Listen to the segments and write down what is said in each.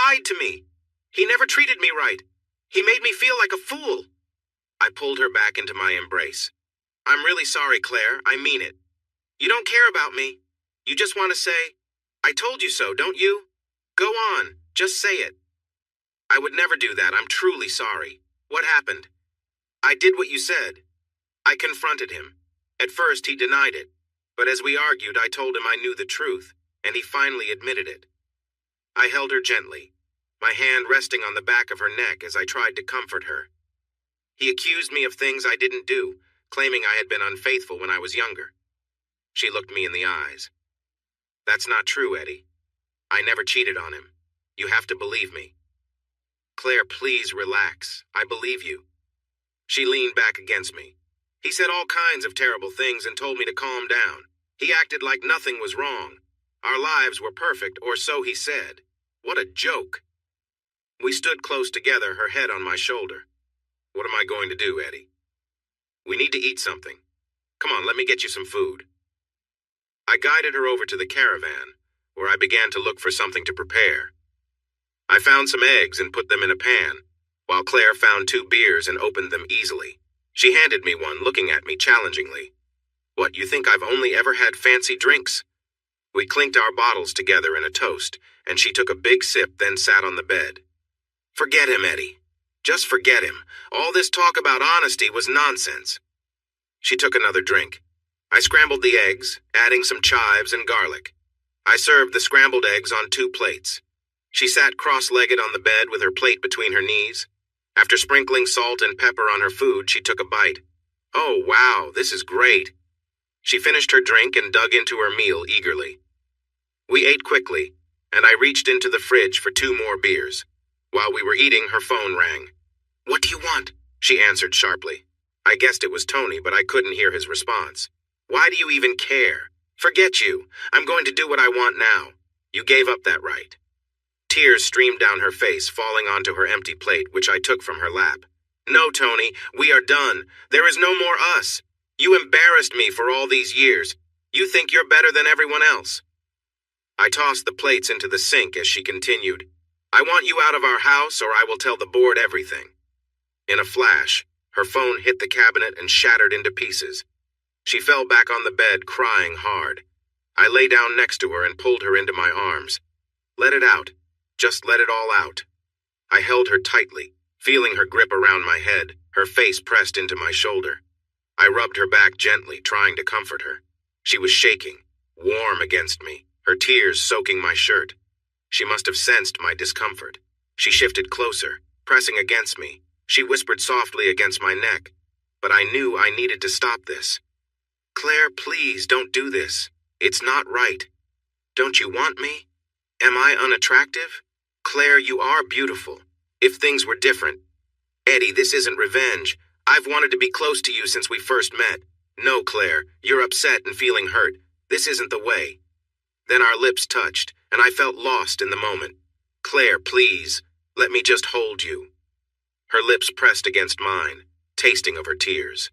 lied to me. He never treated me right. He made me feel like a fool. I pulled her back into my embrace. I'm really sorry, Claire. I mean it. You don't care about me. You just want to say, I told you so, don't you? Go on. Just say it. I would never do that. I'm truly sorry. What happened? I did what you said. I confronted him. At first, he denied it. But as we argued, I told him I knew the truth, and he finally admitted it. I held her gently, my hand resting on the back of her neck as I tried to comfort her. He accused me of things I didn't do, claiming I had been unfaithful when I was younger. She looked me in the eyes. That's not true, Eddie. I never cheated on him. You have to believe me. Claire, please relax. I believe you. She leaned back against me. He said all kinds of terrible things and told me to calm down. He acted like nothing was wrong. Our lives were perfect, or so he said. What a joke. We stood close together, her head on my shoulder. What am I going to do, Eddie? We need to eat something. Come on, let me get you some food. I guided her over to the caravan, where I began to look for something to prepare. I found some eggs and put them in a pan, while Claire found 2 beers and opened them easily. She handed me one, looking at me challengingly. What, you think I've only ever had fancy drinks? We clinked our bottles together in a toast, and she took a big sip, then sat on the bed. Forget him, Eddie. Just forget him. All this talk about honesty was nonsense. She took another drink. I scrambled the eggs, adding some chives and garlic. I served the scrambled eggs on 2 plates. She sat cross-legged on the bed with her plate between her knees. After sprinkling salt and pepper on her food, she took a bite. Oh, wow, this is great. She finished her drink and dug into her meal eagerly. We ate quickly, and I reached into the fridge for 2 more beers. While we were eating, her phone rang. What do you want? She answered sharply. I guessed it was Tony, but I couldn't hear his response. Why do you even care? Forget you. I'm going to do what I want now. You gave up that right. Tears streamed down her face, falling onto her empty plate, which I took from her lap. No, Tony, we are done. There is no more us. You embarrassed me for all these years. You think you're better than everyone else. I tossed the plates into the sink as she continued. I want you out of our house, or I will tell the board everything. In a flash, her phone hit the cabinet and shattered into pieces. She fell back on the bed, crying hard. I lay down next to her and pulled her into my arms. Let it out. Just let it all out. I held her tightly, feeling her grip around my head, her face pressed into my shoulder. I rubbed her back gently, trying to comfort her. She was shaking, warm against me, her tears soaking my shirt. She must have sensed my discomfort. She shifted closer, pressing against me. She whispered softly against my neck, but I knew I needed to stop this. Claire, please don't do this. It's not right. Don't you want me? Am I unattractive? Claire, you are beautiful. If things were different. Eddie, this isn't revenge. I've wanted to be close to you since we first met. No, Claire, you're upset and feeling hurt. This isn't the way. Then our lips touched, and I felt lost in the moment. Claire, please, let me just hold you. Her lips pressed against mine, tasting of her tears.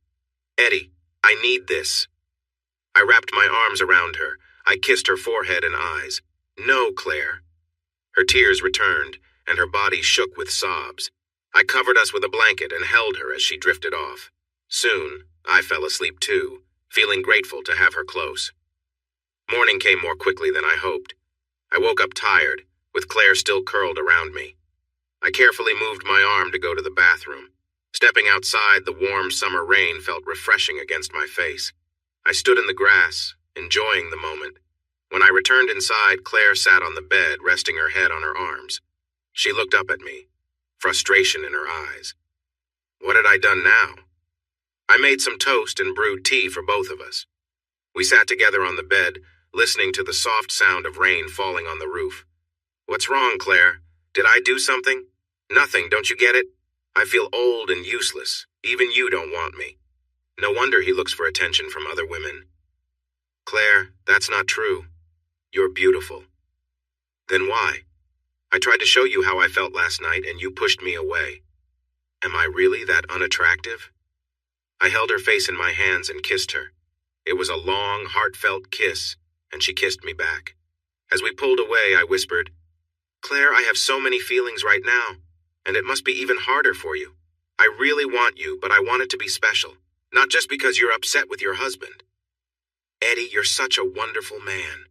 Eddie, I need this. I wrapped my arms around her. I kissed her forehead and eyes. No, Claire. Her tears returned, and her body shook with sobs. I covered us with a blanket and held her as she drifted off. Soon, I fell asleep too, feeling grateful to have her close. Morning came more quickly than I hoped. I woke up tired, with Claire still curled around me. I carefully moved my arm to go to the bathroom. Stepping outside, the warm summer rain felt refreshing against my face. I stood in the grass, enjoying the moment. When I returned inside, Claire sat on the bed, resting her head on her arms. She looked up at me, frustration in her eyes. What had I done now? I made some toast and brewed tea for both of us. We sat together on the bed, listening to the soft sound of rain falling on the roof. What's wrong, Claire? Did I do something? Nothing, don't you get it? I feel old and useless. Even you don't want me. No wonder he looks for attention from other women. Claire, that's not true. You're beautiful. Then why? I tried to show you how I felt last night, and you pushed me away. Am I really that unattractive? I held her face in my hands and kissed her. It was a long, heartfelt kiss, and she kissed me back. As we pulled away, I whispered, Claire, I have so many feelings right now, and it must be even harder for you. I really want you, but I want it to be special, not just because you're upset with your husband. Eddie, you're such a wonderful man.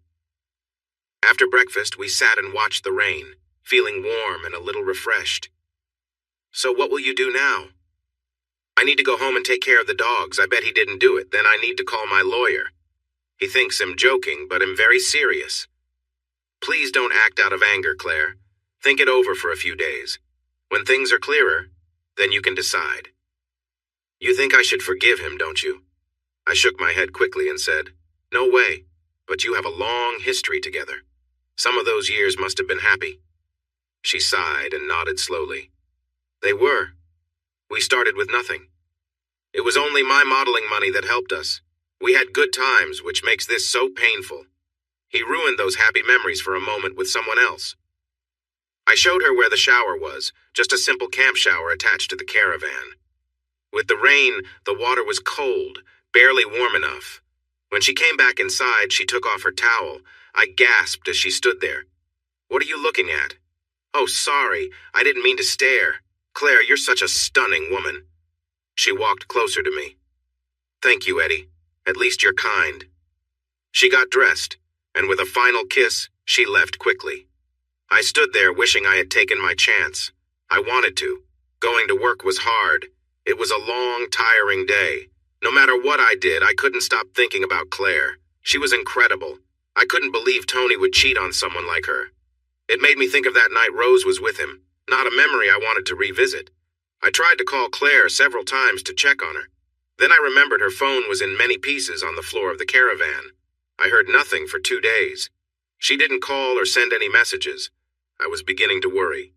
After breakfast, we sat and watched the rain, feeling warm and a little refreshed. So what will you do now? I need to go home and take care of the dogs. I bet he didn't do it. Then I need to call my lawyer. He thinks I'm joking, but I'm very serious. Please don't act out of anger, Claire. Think it over for a few days. When things are clearer, then you can decide. You think I should forgive him, don't you? I shook my head quickly and said, No way, but you have a long history together. Some of those years must have been happy. She sighed and nodded slowly. They were. We started with nothing. It was only my modeling money that helped us. We had good times, which makes this so painful. He ruined those happy memories for a moment with someone else. I showed her where the shower was, just a simple camp shower attached to the caravan. With the rain, the water was cold, barely warm enough. When she came back inside, she took off her towel. I gasped as she stood there. What are you looking at? Oh, sorry, I didn't mean to stare. Claire, you're such a stunning woman. She walked closer to me. Thank you, Eddie. At least you're kind. She got dressed, and with a final kiss, she left quickly. I stood there wishing I had taken my chance. I wanted to. Going to work was hard. It was a long, tiring day. No matter what I did, I couldn't stop thinking about Claire. She was incredible. I couldn't believe Tony would cheat on someone like her. It made me think of that night Rose was with him, not a memory I wanted to revisit. I tried to call Claire several times to check on her. Then I remembered her phone was in many pieces on the floor of the caravan. I heard nothing for 2 days. She didn't call or send any messages. I was beginning to worry.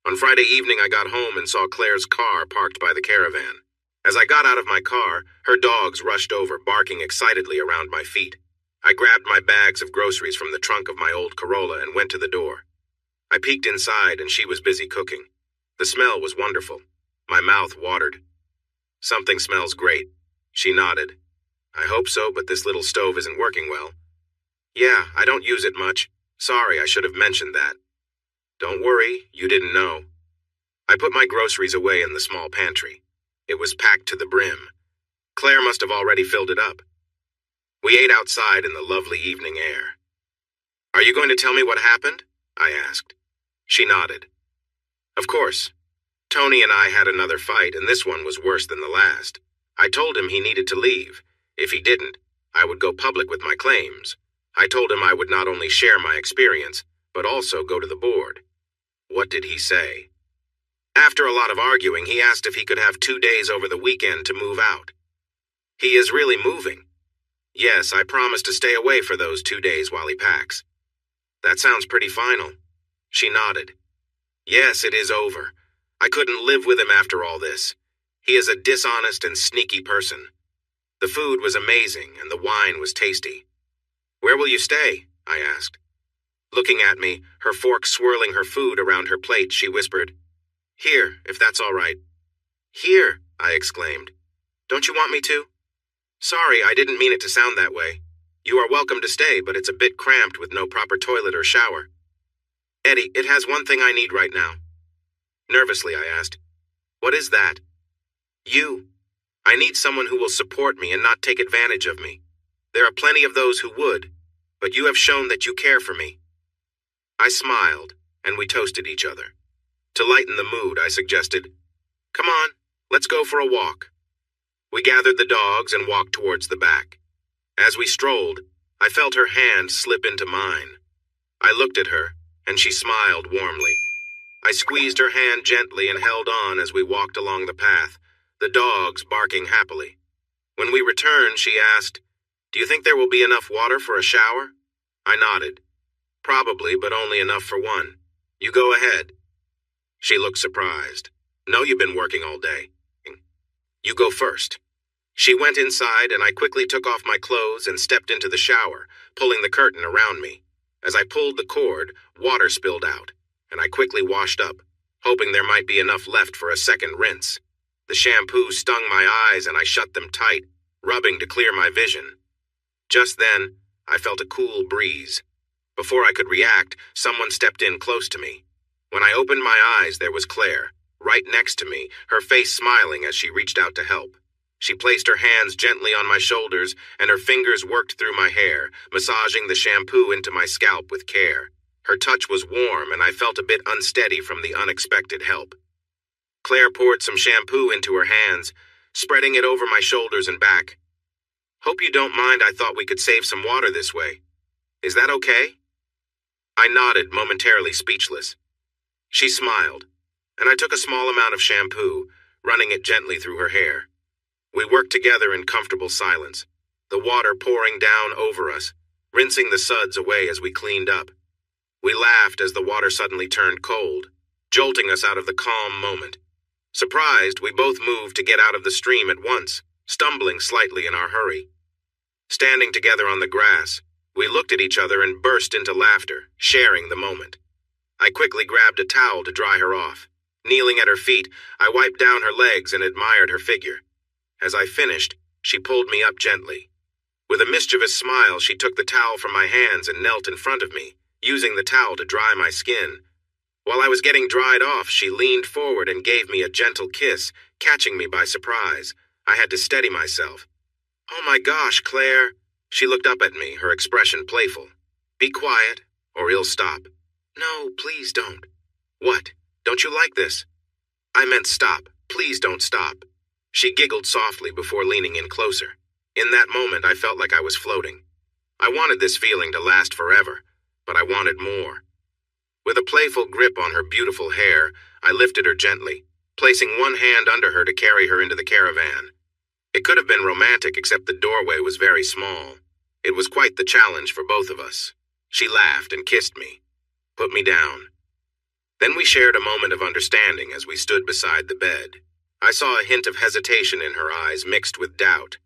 On Friday evening, I got home and saw Claire's car parked by the caravan. As I got out of my car, her dogs rushed over, barking excitedly around my feet. I grabbed my bags of groceries from the trunk of my old Corolla and went to the door. I peeked inside and she was busy cooking. The smell was wonderful. My mouth watered. Something smells great. She nodded. I hope so, but this little stove isn't working well. Yeah, I don't use it much. Sorry, I should have mentioned that. Don't worry, you didn't know. I put my groceries away in the small pantry. It was packed to the brim. Claire must have already filled it up. We ate outside in the lovely evening air. Are you going to tell me what happened? I asked. She nodded. Of course. Tony and I had another fight, and this one was worse than the last. I told him he needed to leave. If he didn't, I would go public with my claims. I told him I would not only share my experience, but also go to the board. What did he say? After a lot of arguing, he asked if he could have 2 days over the weekend to move out. He is really moving. Yes, I promised to stay away for those 2 days while he packs. That sounds pretty final. She nodded. Yes, it is over. I couldn't live with him after all this. He is a dishonest and sneaky person. The food was amazing and the wine was tasty. Where will you stay? I asked. Looking at me, her fork swirling her food around her plate, she whispered, Here, if that's all right. Here, I exclaimed. Don't you want me to? Sorry, I didn't mean it to sound that way. You are welcome to stay, but it's a bit cramped with no proper toilet or shower. Eddie, it has one thing I need right now. Nervously, I asked, What is that? You. I need someone who will support me and not take advantage of me. There are plenty of those who would, but you have shown that you care for me. I smiled, and we toasted each other. To lighten the mood, I suggested, Come on, let's go for a walk. We gathered the dogs and walked towards the back. As we strolled, I felt her hand slip into mine. I looked at her, and she smiled warmly. I squeezed her hand gently and held on as we walked along the path, the dogs barking happily. When we returned, she asked, Do you think there will be enough water for a shower? I nodded. Probably, but only enough for one. You go ahead. She looked surprised. No, you've been working all day. You go first. She went inside, and I quickly took off my clothes and stepped into the shower, pulling the curtain around me. As I pulled the cord, water spilled out, and I quickly washed up, hoping there might be enough left for a second rinse. The shampoo stung my eyes, and I shut them tight, rubbing to clear my vision. Just then, I felt a cool breeze. Before I could react, someone stepped in close to me. When I opened my eyes, there was Claire, right next to me, her face smiling as she reached out to help. She placed her hands gently on my shoulders, and her fingers worked through my hair, massaging the shampoo into my scalp with care. Her touch was warm, and I felt a bit unsteady from the unexpected help. Claire poured some shampoo into her hands, spreading it over my shoulders and back. "Hope you don't mind. I thought we could save some water this way. Is that okay?" I nodded, momentarily speechless. She smiled, and I took a small amount of shampoo, running it gently through her hair. We worked together in comfortable silence, the water pouring down over us, rinsing the suds away as we cleaned up. We laughed as the water suddenly turned cold, jolting us out of the calm moment. Surprised, we both moved to get out of the stream at once, stumbling slightly in our hurry. Standing together on the grass, we looked at each other and burst into laughter, sharing the moment. I quickly grabbed a towel to dry her off. Kneeling at her feet, I wiped down her legs and admired her figure. As I finished, she pulled me up gently. With a mischievous smile, she took the towel from my hands and knelt in front of me, using the towel to dry my skin. While I was getting dried off, she leaned forward and gave me a gentle kiss, catching me by surprise. I had to steady myself. "Oh my gosh, Claire." She looked up at me, her expression playful. "Be quiet, or he'll stop." "No, please don't." "What? Don't you like this?" "I meant stop. Please don't stop." She giggled softly before leaning in closer. In that moment, I felt like I was floating. I wanted this feeling to last forever, but I wanted more. With a playful grip on her beautiful hair, I lifted her gently, placing one hand under her to carry her into the caravan. It could have been romantic, except the doorway was very small. It was quite the challenge for both of us. She laughed and kissed me, put me down. Then we shared a moment of understanding as we stood beside the bed. I saw a hint of hesitation in her eyes mixed with doubt.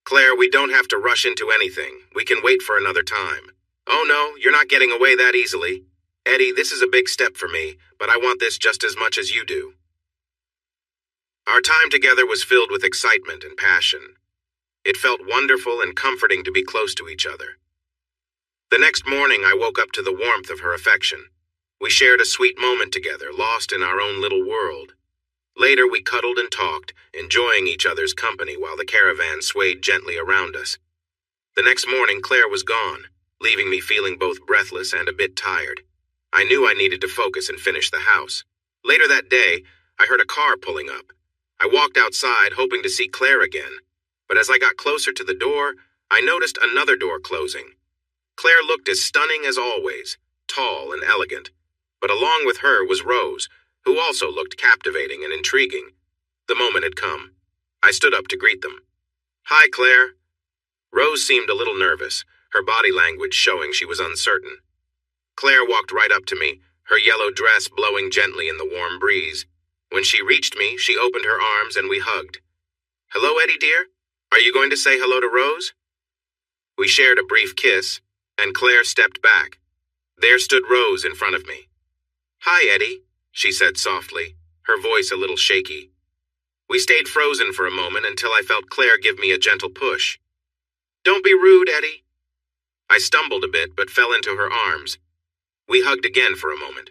"Claire, we don't have to rush into anything. We can wait for another time." "Oh no, you're not getting away that easily. Eddie, this is a big step for me, but I want this just as much as you do." Our time together was filled with excitement and passion. It felt wonderful and comforting to be close to each other. The next morning, I woke up to the warmth of her affection. We shared a sweet moment together, lost in our own little world. Later, we cuddled and talked, enjoying each other's company while the caravan swayed gently around us. The next morning, Claire was gone, leaving me feeling both breathless and a bit tired. I knew I needed to focus and finish the house. Later that day, I heard a car pulling up. I walked outside, hoping to see Claire again, but as I got closer to the door, I noticed another door closing. Claire looked as stunning as always, tall and elegant, but along with her was Rose, who also looked captivating and intriguing. The moment had come. I stood up to greet them. "Hi, Claire." Rose seemed a little nervous, her body language showing she was uncertain. Claire walked right up to me, her yellow dress blowing gently in the warm breeze. When she reached me, she opened her arms and we hugged. "Hello, Eddie dear. Are you going to say hello to Rose?" We shared a brief kiss, and Claire stepped back. There stood Rose in front of me. "Hi, Eddie," she said softly, her voice a little shaky. We stayed frozen for a moment until I felt Claire give me a gentle push. "Don't be rude, Eddie." I stumbled a bit but fell into her arms. We hugged again for a moment.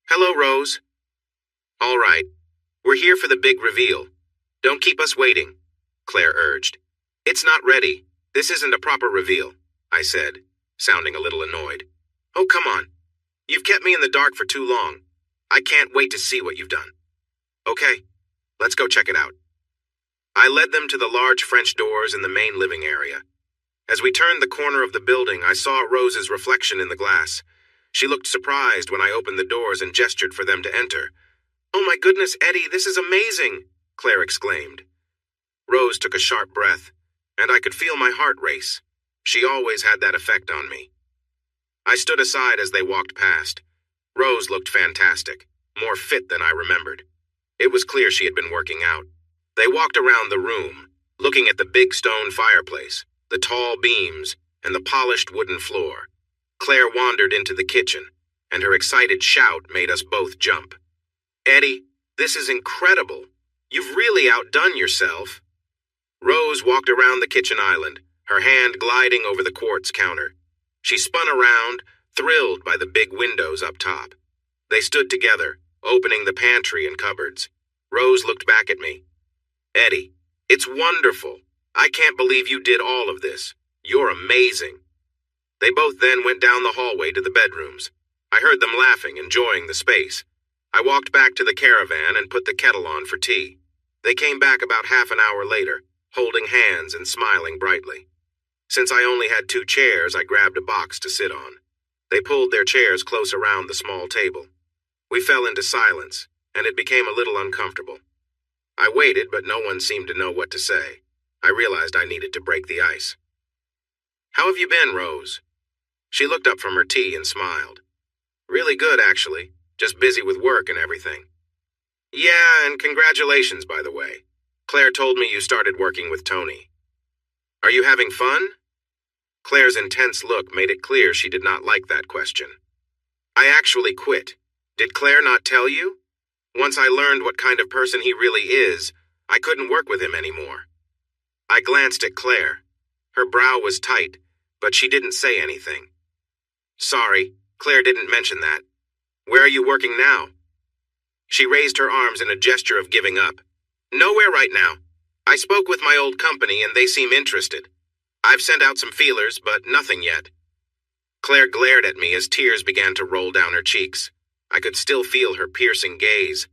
"Hello, Rose." "All right. We're here for the big reveal. Don't keep us waiting," Claire urged. "It's not ready. This isn't a proper reveal," I said, sounding a little annoyed. "Oh, come on. You've kept me in the dark for too long. I can't wait to see what you've done." "Okay, let's go check it out." I led them to the large French doors in the main living area. As we turned the corner of the building, I saw Rose's reflection in the glass. She looked surprised when I opened the doors and gestured for them to enter. "Oh my goodness, Eddie, this is amazing," Claire exclaimed. Rose took a sharp breath, and I could feel my heart race. She always had that effect on me. I stood aside as they walked past. Rose looked fantastic, more fit than I remembered. It was clear she had been working out. They walked around the room, looking at the big stone fireplace, the tall beams, and the polished wooden floor. Claire wandered into the kitchen, and her excited shout made us both jump. "Eddie, this is incredible. You've really outdone yourself." Rose walked around the kitchen island, her hand gliding over the quartz counter. She spun around, thrilled by the big windows up top. They stood together, opening the pantry and cupboards. Rose looked back at me. Eddie, it's wonderful. I can't believe you did all of this. You're amazing. They both then went down the hallway to the bedrooms. I heard them laughing, enjoying the space. I walked back to the caravan and put the kettle on for tea. They came back about half an hour later, holding hands and smiling brightly. Since I only had 2 chairs, I grabbed a box to sit on. They pulled their chairs close around the small table. We fell into silence, and it became a little uncomfortable. I waited, but no one seemed to know what to say. I realized I needed to break the ice. How have you been, Rose? She looked up from her tea and smiled. Really good, actually. Just busy with work and everything. Yeah, and congratulations, by the way. Claire told me you started working with Tony. Are you having fun? Claire's intense look made it clear she did not like that question. I actually quit. Did Claire not tell you? Once I learned what kind of person he really is, I couldn't work with him anymore. I glanced at Claire. Her brow was tight, but she didn't say anything. Sorry, Claire didn't mention that. Where are you working now? She raised her arms in a gesture of giving up. Nowhere right now. I spoke with my old company and they seem interested. I've sent out some feelers, but nothing yet. Claire glared at me as tears began to roll down her cheeks. I could still feel her piercing gaze.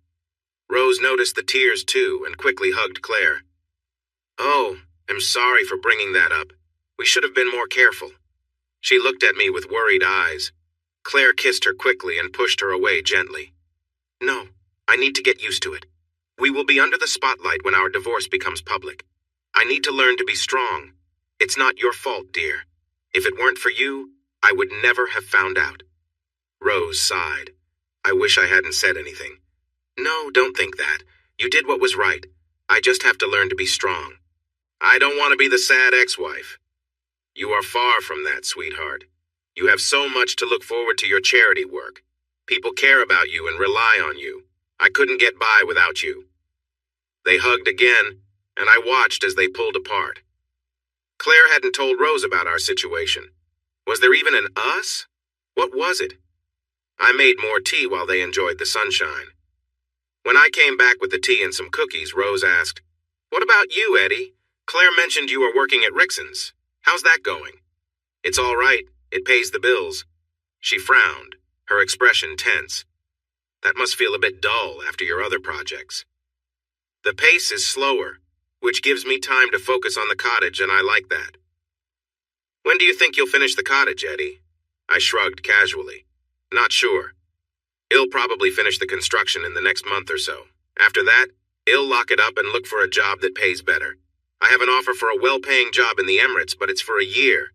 Rose noticed the tears too and quickly hugged Claire. Oh, I'm sorry for bringing that up. We should have been more careful. She looked at me with worried eyes. Claire kissed her quickly and pushed her away gently. No, I need to get used to it. We will be under the spotlight when our divorce becomes public. I need to learn to be strong. It's not your fault, dear. If it weren't for you, I would never have found out. Rose sighed. I wish I hadn't said anything. No, don't think that. You did what was right. I just have to learn to be strong. I don't want to be the sad ex-wife. You are far from that, sweetheart. You have so much to look forward to your charity work. People care about you and rely on you. I couldn't get by without you. They hugged again, and I watched as they pulled apart. Claire hadn't told Rose about our situation. Was there even an us? What was it? I made more tea while they enjoyed the sunshine. When I came back with the tea and some cookies, Rose asked, What about you, Eddie? Claire mentioned you were working at Rixon's. How's that going? It's all right. It pays the bills. She frowned, her expression tense. That must feel a bit dull after your other projects. The pace is slower, which gives me time to focus on the cottage, and I like that. When do you think you'll finish the cottage, Eddie? I shrugged casually. Not sure. He'll probably finish the construction in the next month or so. After that, he'll lock it up and look for a job that pays better. I have an offer for a well-paying job in the Emirates, but it's for a year.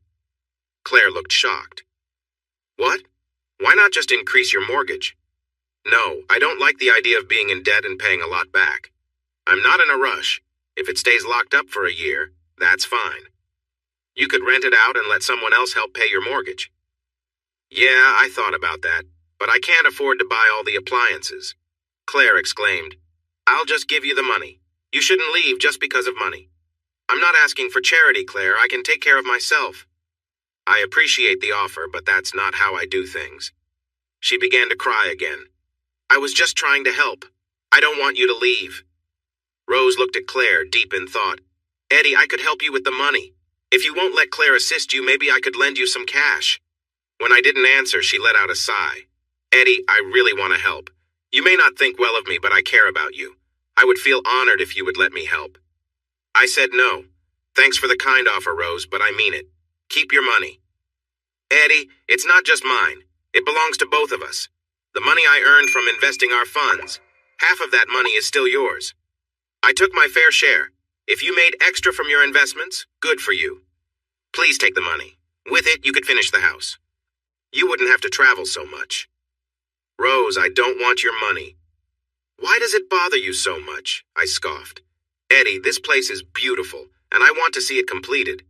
Claire looked shocked. What? Why not just increase your mortgage? No, I don't like the idea of being in debt and paying a lot back. I'm not in a rush. If it stays locked up for a year, that's fine. You could rent it out and let someone else help pay your mortgage. Yeah, I thought about that, but I can't afford to buy all the appliances. Claire exclaimed, I'll just give you the money. You shouldn't leave just because of money. I'm not asking for charity, Claire. I can take care of myself. I appreciate the offer, but that's not how I do things. She began to cry again. I was just trying to help. I don't want you to leave. Rose looked at Claire, deep in thought. Eddie, I could help you with the money. If you won't let Claire assist you, maybe I could lend you some cash. When I didn't answer, she let out a sigh. Eddie, I really want to help. You may not think well of me, but I care about you. I would feel honored if you would let me help. I said no. Thanks for the kind offer, Rose, but I mean it. Keep your money. Eddie, it's not just mine. It belongs to both of us. The money I earned from investing our funds, half of that money is still yours. I took my fair share. If you made extra from your investments, good for you. Please take the money. With it, you could finish the house. You wouldn't have to travel so much. Rose, I don't want your money. Why does it bother you so much? I scoffed. Eddie, this place is beautiful, and I want to see it completed.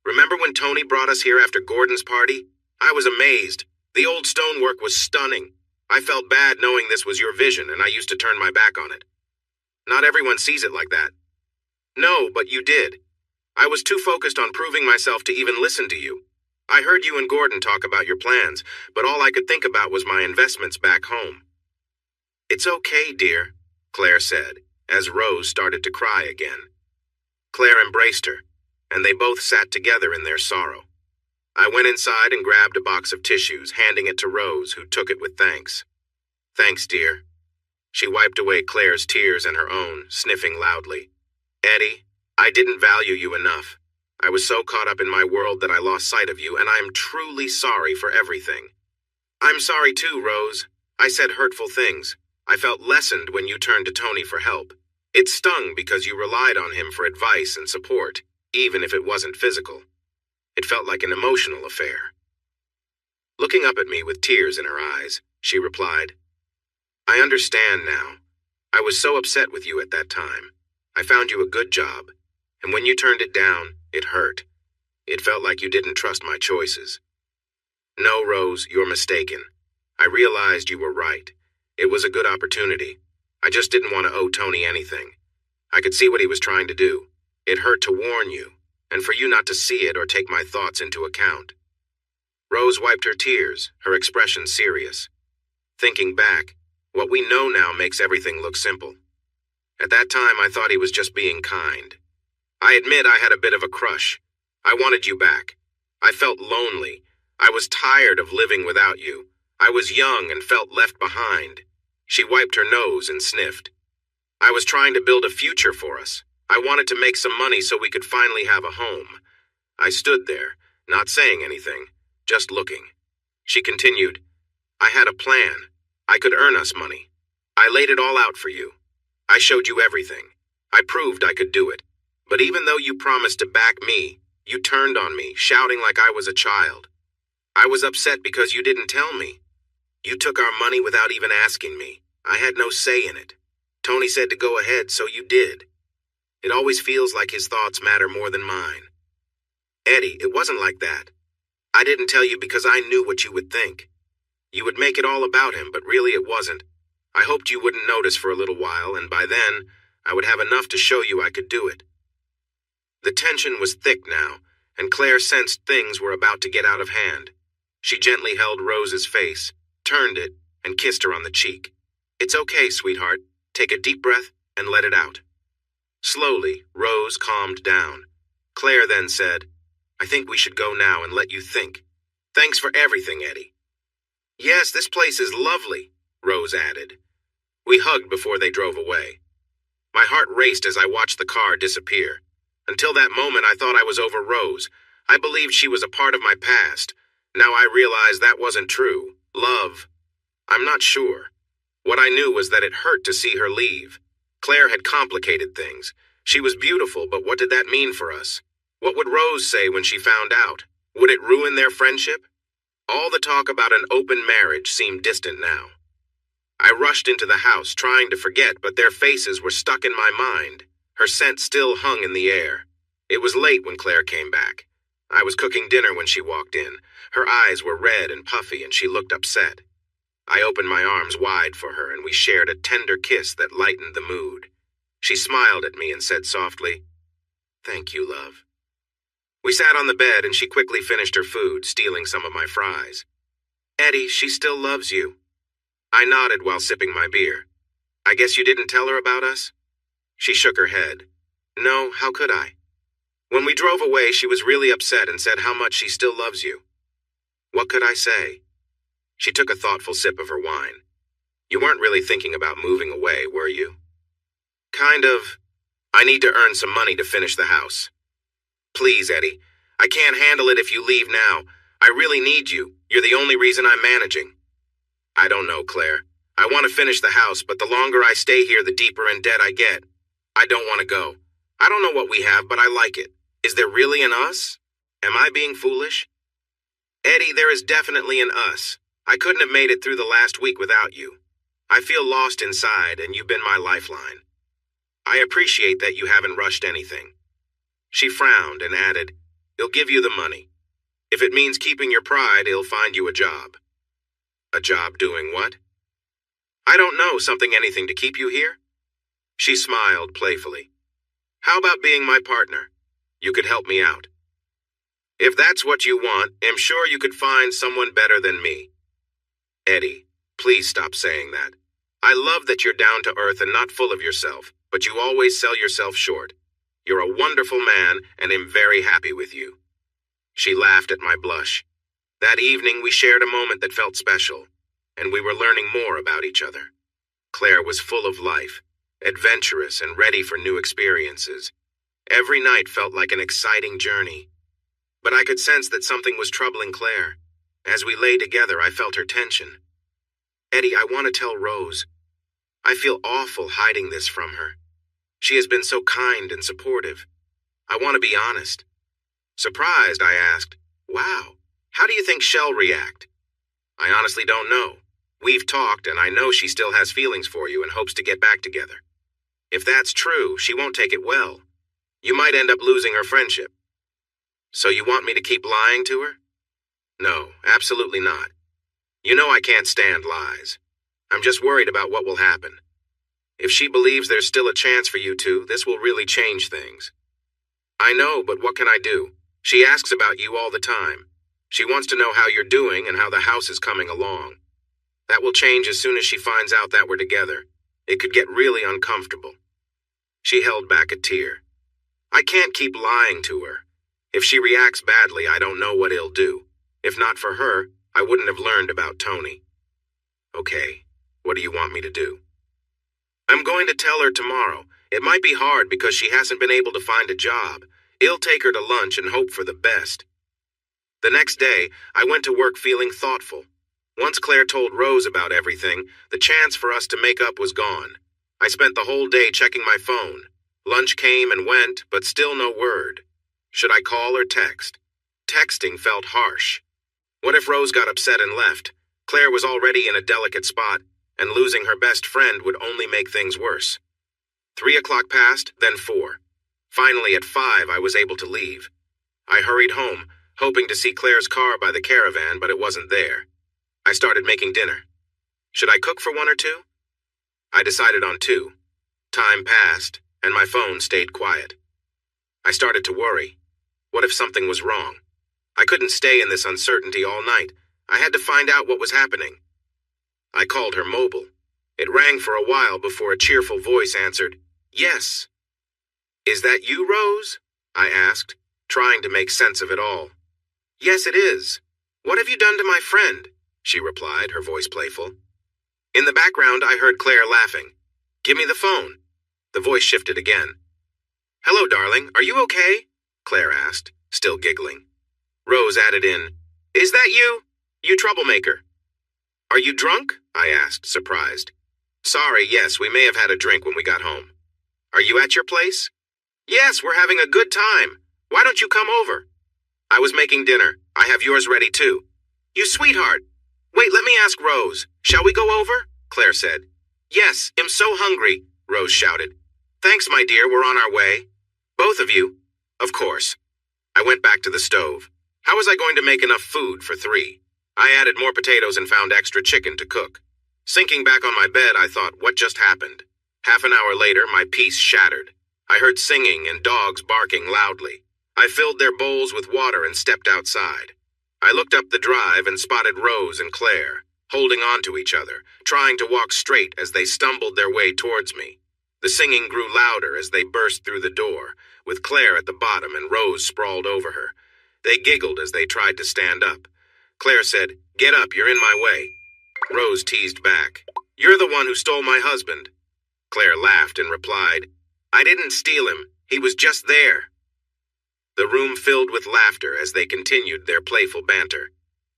Remember when Tony brought us here after Gordon's party? I was amazed. The old stonework was stunning. I felt bad knowing this was your vision, and I used to turn my back on it. Not everyone sees it like that. No, but you did. I was too focused on proving myself to even listen to you. I heard you and Gordon talk about your plans, but all I could think about was my investments back home. It's okay, dear, Claire said, as Rose started to cry again. Claire embraced her, and they both sat together in their sorrow. I went inside and grabbed a box of tissues, handing it to Rose, who took it with thanks. Thanks, dear. She wiped away Claire's tears and her own, sniffing loudly. Eddie, I didn't value you enough. I was so caught up in my world that I lost sight of you, and I'm truly sorry for everything. I'm sorry too, Rose. I said hurtful things. I felt lessened when you turned to Tony for help. It stung because you relied on him for advice and support, even if it wasn't physical. It felt like an emotional affair. Looking up at me with tears in her eyes, she replied, I understand now. I was so upset with you at that time. I found you a good job, and when you turned it down, it hurt. It felt like you didn't trust my choices. No, Rose, you're mistaken. I realized you were right. It was a good opportunity. I just didn't want to owe Tony anything. I could see what he was trying to do. It hurt to warn you, and for you not to see it or take my thoughts into account. Rose wiped her tears, her expression serious. Thinking back, what we know now makes everything look simple. At that time, I thought he was just being kind. I admit I had a bit of a crush. I wanted you back. I felt lonely. I was tired of living without you. I was young and felt left behind. She wiped her nose and sniffed. I was trying to build a future for us. I wanted to make some money so we could finally have a home. I stood there, not saying anything, just looking. She continued, I had a plan. I could earn us money. I laid it all out for you. I showed you everything. I proved I could do it. But even though you promised to back me, you turned on me, shouting like I was a child. I was upset because you didn't tell me. You took our money without even asking me. I had no say in it. Tony said to go ahead, so you did. It always feels like his thoughts matter more than mine. Eddie, it wasn't like that. I didn't tell you because I knew what you would think. You would make it all about him, but really it wasn't. I hoped you wouldn't notice for a little while, and by then, I would have enough to show you I could do it. The tension was thick now, and Claire sensed things were about to get out of hand. She gently held Rose's face, turned it, and kissed her on the cheek. It's okay, sweetheart. Take a deep breath and let it out. Slowly, Rose calmed down. Claire then said, I think we should go now and let you think. Thanks for everything, Eddie. Yes, this place is lovely, Rose added. We hugged before they drove away. My heart raced as I watched the car disappear. Until that moment, I thought I was over Rose. I believed she was a part of my past. Now I realize that wasn't true. Love. I'm not sure. What I knew was that it hurt to see her leave. Claire had complicated things. She was beautiful, but what did that mean for us? What would Rose say when she found out? Would it ruin their friendship? All the talk about an open marriage seemed distant now. I rushed into the house, trying to forget, but their faces were stuck in my mind. Her scent still hung in the air. It was late when Claire came back. I was cooking dinner when she walked in. Her eyes were red and puffy, and she looked upset. I opened my arms wide for her, and we shared a tender kiss that lightened the mood. She smiled at me and said softly, Thank you, love. We sat on the bed, and she quickly finished her food, stealing some of my fries. Eddie, she still loves you. I nodded while sipping my beer. I guess you didn't tell her about us? She shook her head. No, how could I? When we drove away, she was really upset and said how much she still loves you. What could I say? She took a thoughtful sip of her wine. You weren't really thinking about moving away, were you? Kind of. I need to earn some money to finish the house. Please, Eddie. I can't handle it if you leave now. I really need you. You're the only reason I'm managing. I don't know, Claire. I want to finish the house, but the longer I stay here, the deeper in debt I get. I don't want to go. I don't know what we have, but I like it. Is there really an us? Am I being foolish? Eddie, there is definitely an us. I couldn't have made it through the last week without you. I feel lost inside, and you've been my lifeline. I appreciate that you haven't rushed anything. She frowned and added, He'll give you the money. If it means keeping your pride, he'll find you a job. A job doing what? I don't know, anything to keep you here? She smiled playfully. How about being my partner? You could help me out. If that's what you want, I'm sure you could find someone better than me. Eddie, please stop saying that. I love that you're down to earth and not full of yourself, but you always sell yourself short. You're a wonderful man, and I'm very happy with you. She laughed at my blush. That evening, we shared a moment that felt special, and we were learning more about each other. Claire was full of life, adventurous and ready for new experiences. Every night felt like an exciting journey. But I could sense that something was troubling Claire. As we lay together, I felt her tension. Eddie, I want to tell Rose. I feel awful hiding this from her. She has been so kind and supportive. I want to be honest. Surprised, I asked, "Wow, how do you think she'll react?" I honestly don't know. We've talked, and I know she still has feelings for you and hopes to get back together. If that's true, she won't take it well. You might end up losing her friendship. So you want me to keep lying to her? No, absolutely not. You know I can't stand lies. I'm just worried about what will happen. If she believes there's still a chance for you two, this will really change things. I know, but what can I do? She asks about you all the time. She wants to know how you're doing and how the house is coming along. That will change as soon as she finds out that we're together. It could get really uncomfortable. She held back a tear. I can't keep lying to her. If she reacts badly, I don't know what it'll do. If not for her, I wouldn't have learned about Tony. Okay, what do you want me to do? I'm going to tell her tomorrow. It might be hard because she hasn't been able to find a job. I'll take her to lunch and hope for the best. The next day, I went to work feeling thoughtful. Once Claire told Rose about everything, the chance for us to make up was gone. I spent the whole day checking my phone. Lunch came and went, but still no word. Should I call or text? Texting felt harsh. What if Rose got upset and left? Claire was already in a delicate spot, and losing her best friend would only make things worse. 3 o'clock passed, then 4. Finally, at 5, I was able to leave. I hurried home, hoping to see Claire's car by the caravan, but it wasn't there. I started making dinner. Should I cook for 1 or 2? I decided on 2. Time passed, and my phone stayed quiet. I started to worry. What if something was wrong? I couldn't stay in this uncertainty all night. I had to find out what was happening. I called her mobile. It rang for a while before a cheerful voice answered, "Yes." "Is that you, Rose?" I asked, trying to make sense of it all. "Yes, it is. What have you done to my friend?" she replied, her voice playful. In the background, I heard Claire laughing. "Give me the phone." The voice shifted again. "Hello, darling. Are you okay?" Claire asked, still giggling. Rose added in, "Is that you? You troublemaker." "Are you drunk?" I asked, surprised. "Sorry, yes, we may have had a drink when we got home." "Are you at your place?" "Yes, we're having a good time. Why don't you come over?" "I was making dinner. I have yours ready too." "You sweetheart. Wait, let me ask Rose. Shall we go over?" Claire said. "Yes, I'm so hungry," Rose shouted. "Thanks, my dear, we're on our way." "Both of you?" "Of course." I went back to the stove. How was I going to make enough food for 3? I added more potatoes and found extra chicken to cook. Sinking back on my bed, I thought, what just happened? Half an hour later, my peace shattered. I heard singing and dogs barking loudly. I filled their bowls with water and stepped outside. I looked up the drive and spotted Rose and Claire, holding on to each other, trying to walk straight as they stumbled their way towards me. The singing grew louder as they burst through the door, with Claire at the bottom and Rose sprawled over her. They giggled as they tried to stand up. Claire said, "Get up, you're in my way." Rose teased back, "You're the one who stole my husband." Claire laughed and replied, "I didn't steal him. He was just there." The room filled with laughter as they continued their playful banter.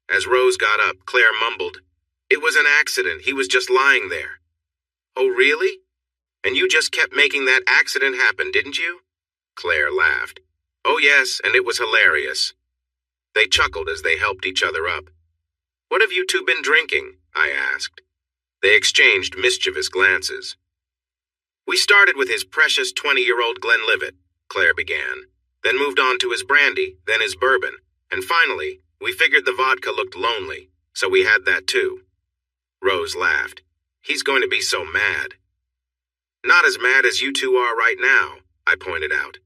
As Rose got up, Claire mumbled, "It was an accident. He was just lying there." "Oh, really? And you just kept making that accident happen, didn't you?" Claire laughed. "Oh, yes, and it was hilarious." They chuckled as they helped each other up. "What have you two been drinking?" I asked. They exchanged mischievous glances. "We started with his precious 20-year-old Glenlivet," Claire began, then moved on to his brandy, then his bourbon, and finally, we figured the vodka looked lonely, so we had that too. Rose laughed. "He's going to be so mad." "Not as mad as you two are right now," I pointed out.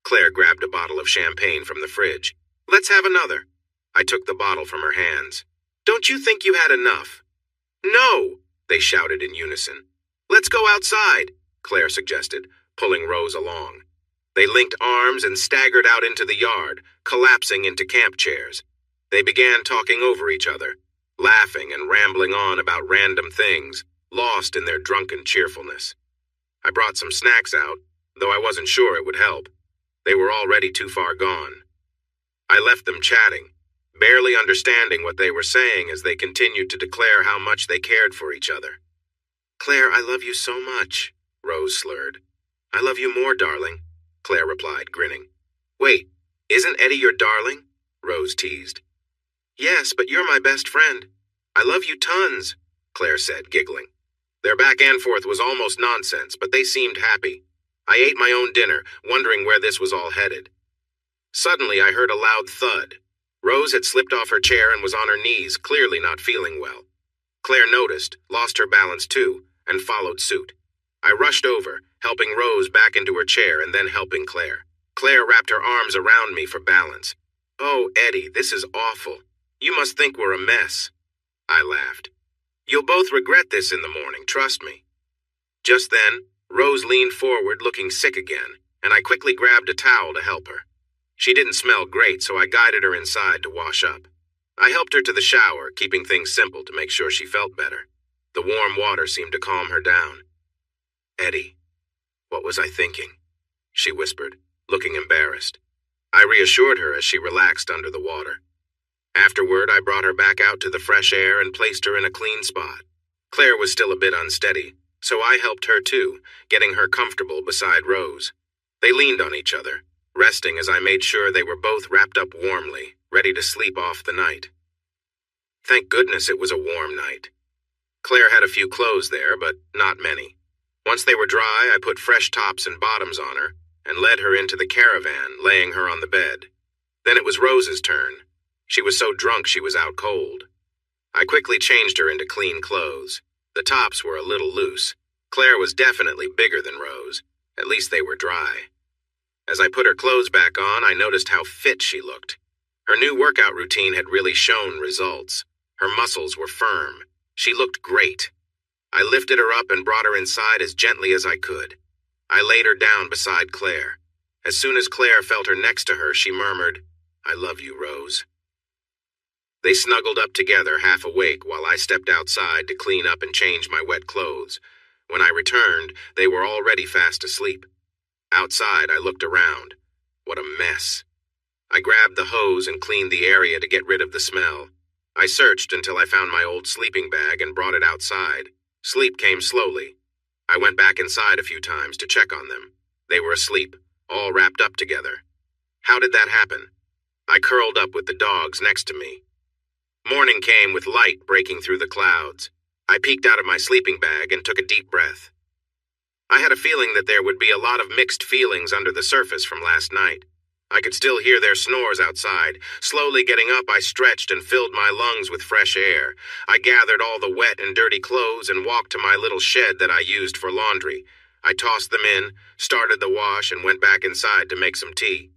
Claire grabbed a bottle of champagne from the fridge. Let's have another. I took the bottle from her hands. Don't you think you had enough? No, they shouted in unison. Let's go outside, Claire suggested, pulling Rose along. They linked arms and staggered out into the yard, collapsing into camp chairs. They began talking over each other, laughing and rambling on about random things, lost in their drunken cheerfulness. I brought some snacks out, though I wasn't sure it would help. They were already too far gone. I left them chatting, barely understanding what they were saying as they continued to declare how much they cared for each other. Claire, I love you so much, Rose slurred. I love you more, darling, Claire replied, grinning. Wait, isn't Eddie your darling? Rose teased. Yes, but you're my best friend. I love you tons, Claire said, giggling. Their back and forth was almost nonsense, but they seemed happy. I ate my own dinner, wondering where this was all headed. Suddenly, I heard a loud thud. Rose had slipped off her chair and was on her knees, clearly not feeling well. Claire noticed, lost her balance too, and followed suit. I rushed over, helping Rose back into her chair and then helping Claire. Claire wrapped her arms around me for balance. Oh, Eddie, this is awful. You must think we're a mess. I laughed. You'll both regret this in the morning, trust me. Just then, Rose leaned forward looking sick again, and I quickly grabbed a towel to help her. She didn't smell great, so I guided her inside to wash up. I helped her to the shower, keeping things simple to make sure she felt better. The warm water seemed to calm her down. Eddie, what was I thinking? She whispered, looking embarrassed. I reassured her as she relaxed under the water. Afterward, I brought her back out to the fresh air and placed her in a clean spot. Claire was still a bit unsteady, so I helped her too, getting her comfortable beside Rose. They leaned on each other, resting as I made sure they were both wrapped up warmly, ready to sleep off the night. Thank goodness it was a warm night. Claire had a few clothes there, but not many. Once they were dry, I put fresh tops and bottoms on her and led her into the caravan, laying her on the bed. Then it was Rose's turn. She was so drunk she was out cold. I quickly changed her into clean clothes. The tops were a little loose. Claire was definitely bigger than Rose. At least they were dry. As I put her clothes back on, I noticed how fit she looked. Her new workout routine had really shown results. Her muscles were firm. She looked great. I lifted her up and brought her inside as gently as I could. I laid her down beside Claire. As soon as Claire felt her next to her, she murmured, I love you, Rose. They snuggled up together, half awake, while I stepped outside to clean up and change my wet clothes. When I returned, they were already fast asleep. Outside, I looked around. What a mess. I grabbed the hose and cleaned the area to get rid of the smell. I searched until I found my old sleeping bag and brought it outside. Sleep came slowly. I went back inside a few times to check on them. They were asleep, all wrapped up together. How did that happen? I curled up with the dogs next to me. Morning came with light breaking through the clouds. I peeked out of my sleeping bag and took a deep breath. I had a feeling that there would be a lot of mixed feelings under the surface from last night. I could still hear their snores outside. Slowly getting up, I stretched and filled my lungs with fresh air. I gathered all the wet and dirty clothes and walked to my little shed that I used for laundry. I tossed them in, started the wash, and went back inside to make some tea.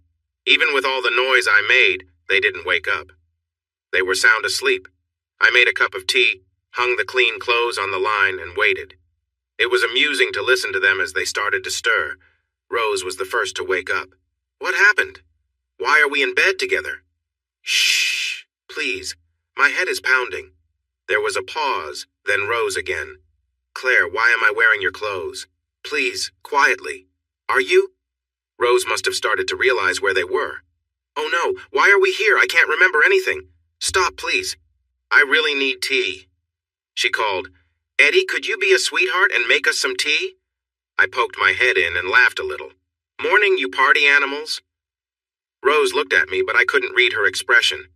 Even with all the noise I made, they didn't wake up. They were sound asleep. I made a cup of tea, hung the clean clothes on the line, and waited. It was amusing to listen to them as they started to stir. Rose was the first to wake up. What happened? Why are we in bed together? Shh, please. My head is pounding. There was a pause, then Rose again. Claire, why am I wearing your clothes? Please, quietly. Are you? Rose must have started to realize where they were. Oh no, why are we here? I can't remember anything. Stop, please. I really need tea. She called, Eddie, could you be a sweetheart and make us some tea? I poked my head in and laughed a little. Morning, you party animals. Rose looked at me, but I couldn't read her expression.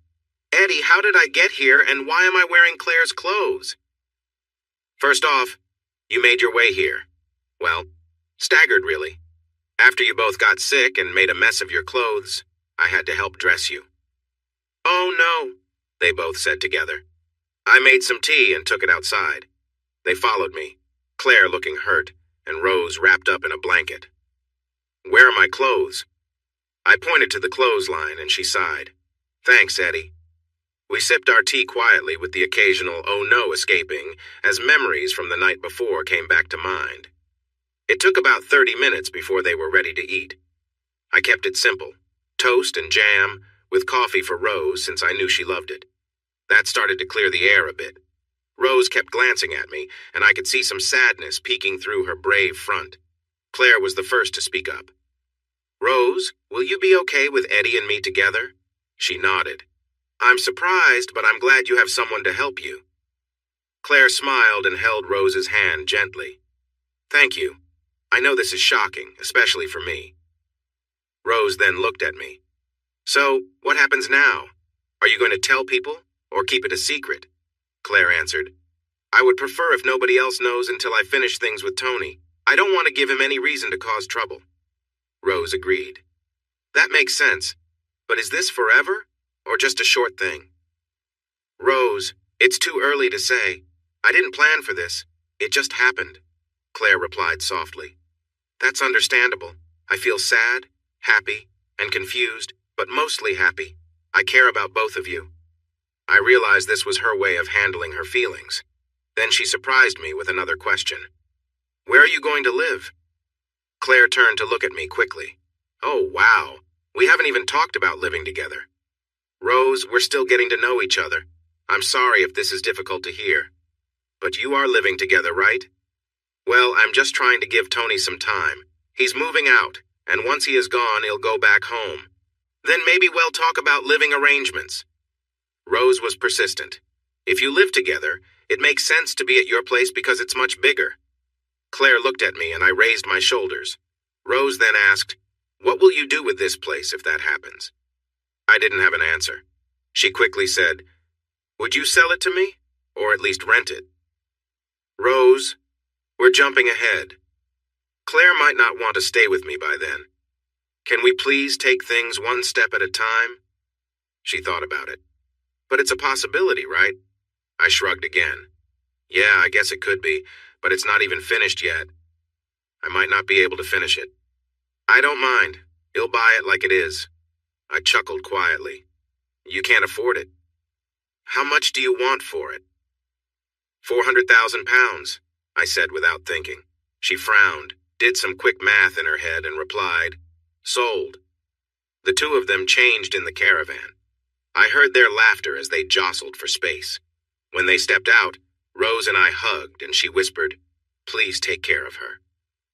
Eddie, how did I get here, and why am I wearing Claire's clothes? First off, you made your way here. Well, staggered, really. After you both got sick and made a mess of your clothes, I had to help dress you. Oh, no, they both said together. I made some tea and took it outside. They followed me, Claire looking hurt, and Rose wrapped up in a blanket. Where are my clothes? I pointed to the clothesline and she sighed. Thanks, Eddie. We sipped our tea quietly with the occasional oh no escaping as memories from the night before came back to mind. It took about 30 minutes before they were ready to eat. I kept it simple, toast and jam, with coffee for Rose since I knew she loved it. That started to clear the air a bit. Rose kept glancing at me, and I could see some sadness peeking through her brave front. Claire was the first to speak up. Rose, will you be okay with Eddie and me together? She nodded. I'm surprised, but I'm glad you have someone to help you. Claire smiled and held Rose's hand gently. Thank you. I know this is shocking, especially for me. Rose then looked at me. So, what happens now? Are you going to tell people, or keep it a secret? Claire answered. I would prefer if nobody else knows until I finish things with Tony. I don't want to give him any reason to cause trouble. Rose agreed. That makes sense. But is this forever, or just a short thing? Rose, it's too early to say. I didn't plan for this. It just happened. Claire replied softly. That's understandable. I feel sad, happy, and confused, but mostly happy. I care about both of you. I realized this was her way of handling her feelings. Then she surprised me with another question. Where are you going to live? Claire turned to look at me quickly. Oh, wow. We haven't even talked about living together. Rose, we're still getting to know each other. I'm sorry if this is difficult to hear. But you are living together, right? Well, I'm just trying to give Tony some time. He's moving out, and once he is gone, he'll go back home. Then maybe we'll talk about living arrangements. Rose was persistent. If you live together, it makes sense to be at your place because it's much bigger. Claire looked at me and I raised my shoulders. Rose then asked, What will you do with this place if that happens? I didn't have an answer. She quickly said, Would you sell it to me? Or at least rent it? Rose, we're jumping ahead. Claire might not want to stay with me by then. Can we please take things one step at a time? She thought about it. But it's a possibility, right? I shrugged again. Yeah, I guess it could be, but it's not even finished yet. I might not be able to finish it. I don't mind. You'll buy it like it is. I chuckled quietly. You can't afford it. How much do you want for it? 400,000 pounds, I said without thinking. She frowned, did some quick math in her head, and replied, Sold. The two of them changed in the caravan. I heard their laughter as they jostled for space. When they stepped out, Rose and I hugged, and she whispered, Please take care of her.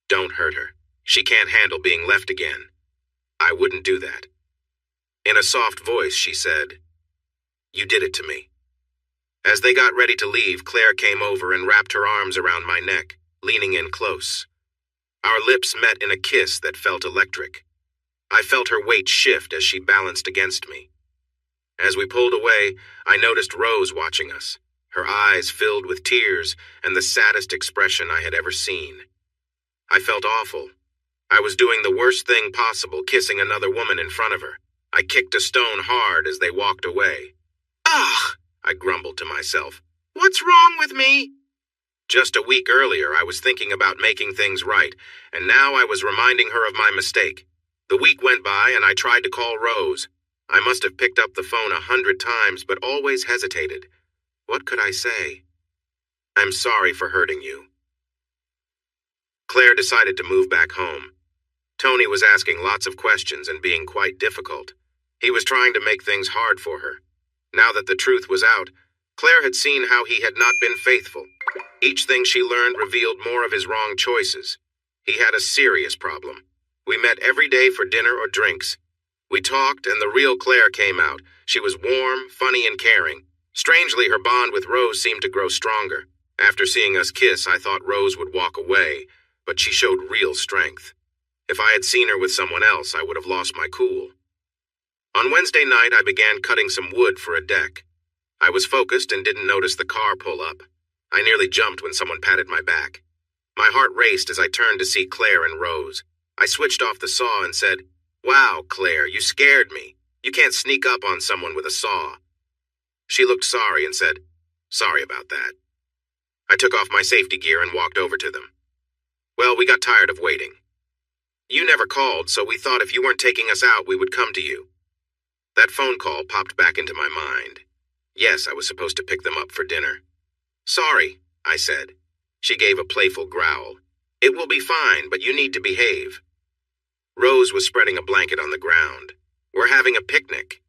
Don't hurt her. She can't handle being left again. I wouldn't do that. In a soft voice, she said, You did it to me. As they got ready to leave, Claire came over and wrapped her arms around my neck, leaning in close. Our lips met in a kiss that felt electric. I felt her weight shift as she balanced against me. As we pulled away, I noticed Rose watching us, her eyes filled with tears and the saddest expression I had ever seen. I felt awful. I was doing the worst thing possible, kissing another woman in front of her. I kicked a stone hard as they walked away. Ugh, I grumbled to myself. What's wrong with me? Just a week earlier, I was thinking about making things right, and now I was reminding her of my mistake. The week went by and I tried to call Rose. I must have picked up the phone 100 times, but always hesitated. What could I say? I'm sorry for hurting you. Claire decided to move back home. Tony was asking lots of questions and being quite difficult. He was trying to make things hard for her. Now that the truth was out, Claire had seen how he had not been faithful. Each thing she learned revealed more of his wrong choices. He had a serious problem. We met every day for dinner or drinks. We talked, and the real Claire came out. She was warm, funny, and caring. Strangely, her bond with Rose seemed to grow stronger. After seeing us kiss, I thought Rose would walk away, but she showed real strength. If I had seen her with someone else, I would have lost my cool. On Wednesday night, I began cutting some wood for a deck. I was focused and didn't notice the car pull up. I nearly jumped when someone patted my back. My heart raced as I turned to see Claire and Rose. I switched off the saw and said, Wow, Claire, you scared me. You can't sneak up on someone with a saw. She looked sorry and said, Sorry about that. I took off my safety gear and walked over to them. Well, we got tired of waiting. You never called, so we thought if you weren't taking us out, we would come to you. That phone call popped back into my mind. Yes, I was supposed to pick them up for dinner. Sorry, I said. She gave a playful growl. It will be fine, but you need to behave. Rose was spreading a blanket on the ground. We're having a picnic.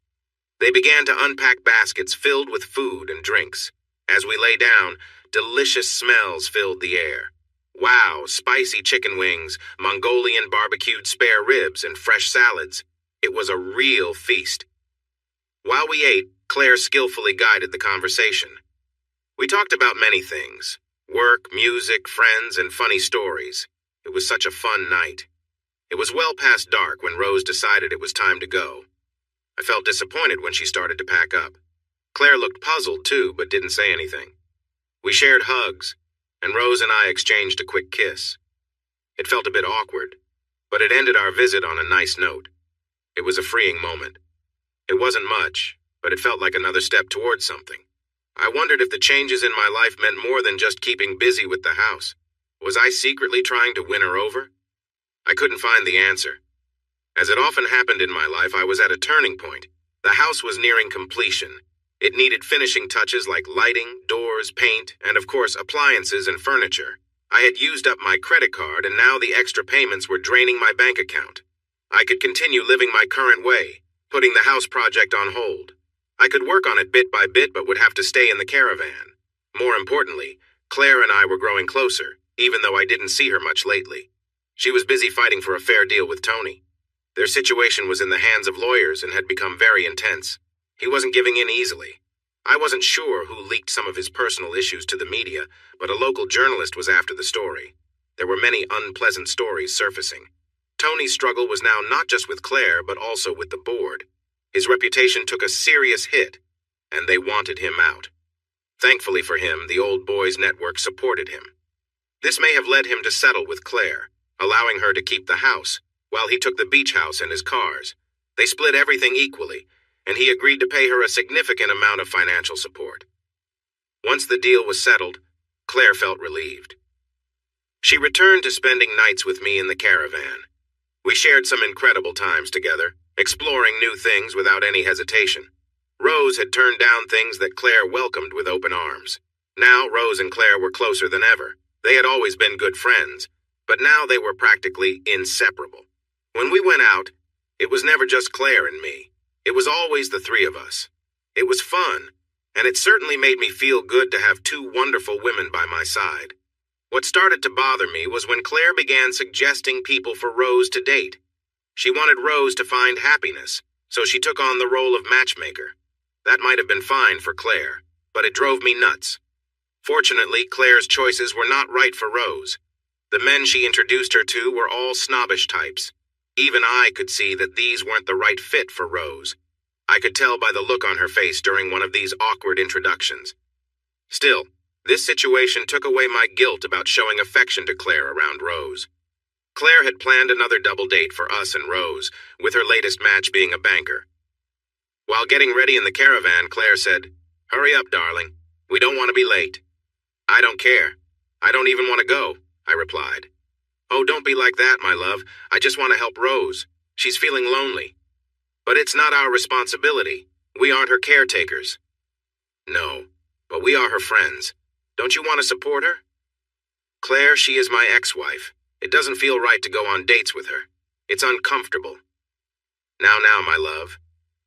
They began to unpack baskets filled with food and drinks. As we lay down, delicious smells filled the air. Wow, spicy chicken wings, Mongolian barbecued spare ribs, and fresh salads. It was a real feast. While we ate, Claire skillfully guided the conversation. We talked about many things: work, music, friends, and funny stories. It was such a fun night. It was well past dark when Rose decided it was time to go. I felt disappointed when she started to pack up. Claire looked puzzled too, but didn't say anything. We shared hugs, and Rose and I exchanged a quick kiss. It felt a bit awkward, but it ended our visit on a nice note. It was a freeing moment. It wasn't much, but it felt like another step towards something. I wondered if the changes in my life meant more than just keeping busy with the house. Was I secretly trying to win her over? I couldn't find the answer. As it often happened in my life, I was at a turning point. The house was nearing completion. It needed finishing touches like lighting, doors, paint, and of course appliances and furniture. I had used up my credit card, and now the extra payments were draining my bank account. I could continue living my current way, putting the house project on hold. I could work on it bit by bit, but would have to stay in the caravan. More importantly, Claire and I were growing closer, even though I didn't see her much lately. She was busy fighting for a fair deal with Tony. Their situation was in the hands of lawyers and had become very intense. He wasn't giving in easily. I wasn't sure who leaked some of his personal issues to the media, but a local journalist was after the story. There were many unpleasant stories surfacing. Tony's struggle was now not just with Claire, but also with the board. His reputation took a serious hit, and they wanted him out. Thankfully for him, the Old Boys Network supported him. This may have led him to settle with Claire, allowing her to keep the house, while he took the beach house and his cars. They split everything equally, and he agreed to pay her a significant amount of financial support. Once the deal was settled, Claire felt relieved. She returned to spending nights with me in the caravan. We shared some incredible times together, exploring new things without any hesitation. Rose had turned down things that Claire welcomed with open arms. Now Rose and Claire were closer than ever. They had always been good friends, but now they were practically inseparable. When we went out, it was never just Claire and me. It was always the three of us. It was fun, and it certainly made me feel good to have two wonderful women by my side. What started to bother me was when Claire began suggesting people for Rose to date. She wanted Rose to find happiness, so she took on the role of matchmaker. That might have been fine for Claire, but it drove me nuts. Fortunately, Claire's choices were not right for Rose. The men she introduced her to were all snobbish types. Even I could see that these weren't the right fit for Rose. I could tell by the look on her face during one of these awkward introductions. Still, this situation took away my guilt about showing affection to Claire around Rose. Claire had planned another double date for us and Rose, with her latest match being a banker. While getting ready in the caravan, Claire said, "Hurry up, darling. We don't want to be late." "I don't care. I don't even want to go," I replied. "Oh, don't be like that, my love. I just want to help Rose. She's feeling lonely." "But it's not our responsibility. We aren't her caretakers." "No, but we are her friends. Don't you want to support her?" "Claire, she is my ex-wife. It doesn't feel right to go on dates with her. It's uncomfortable." Now, my love.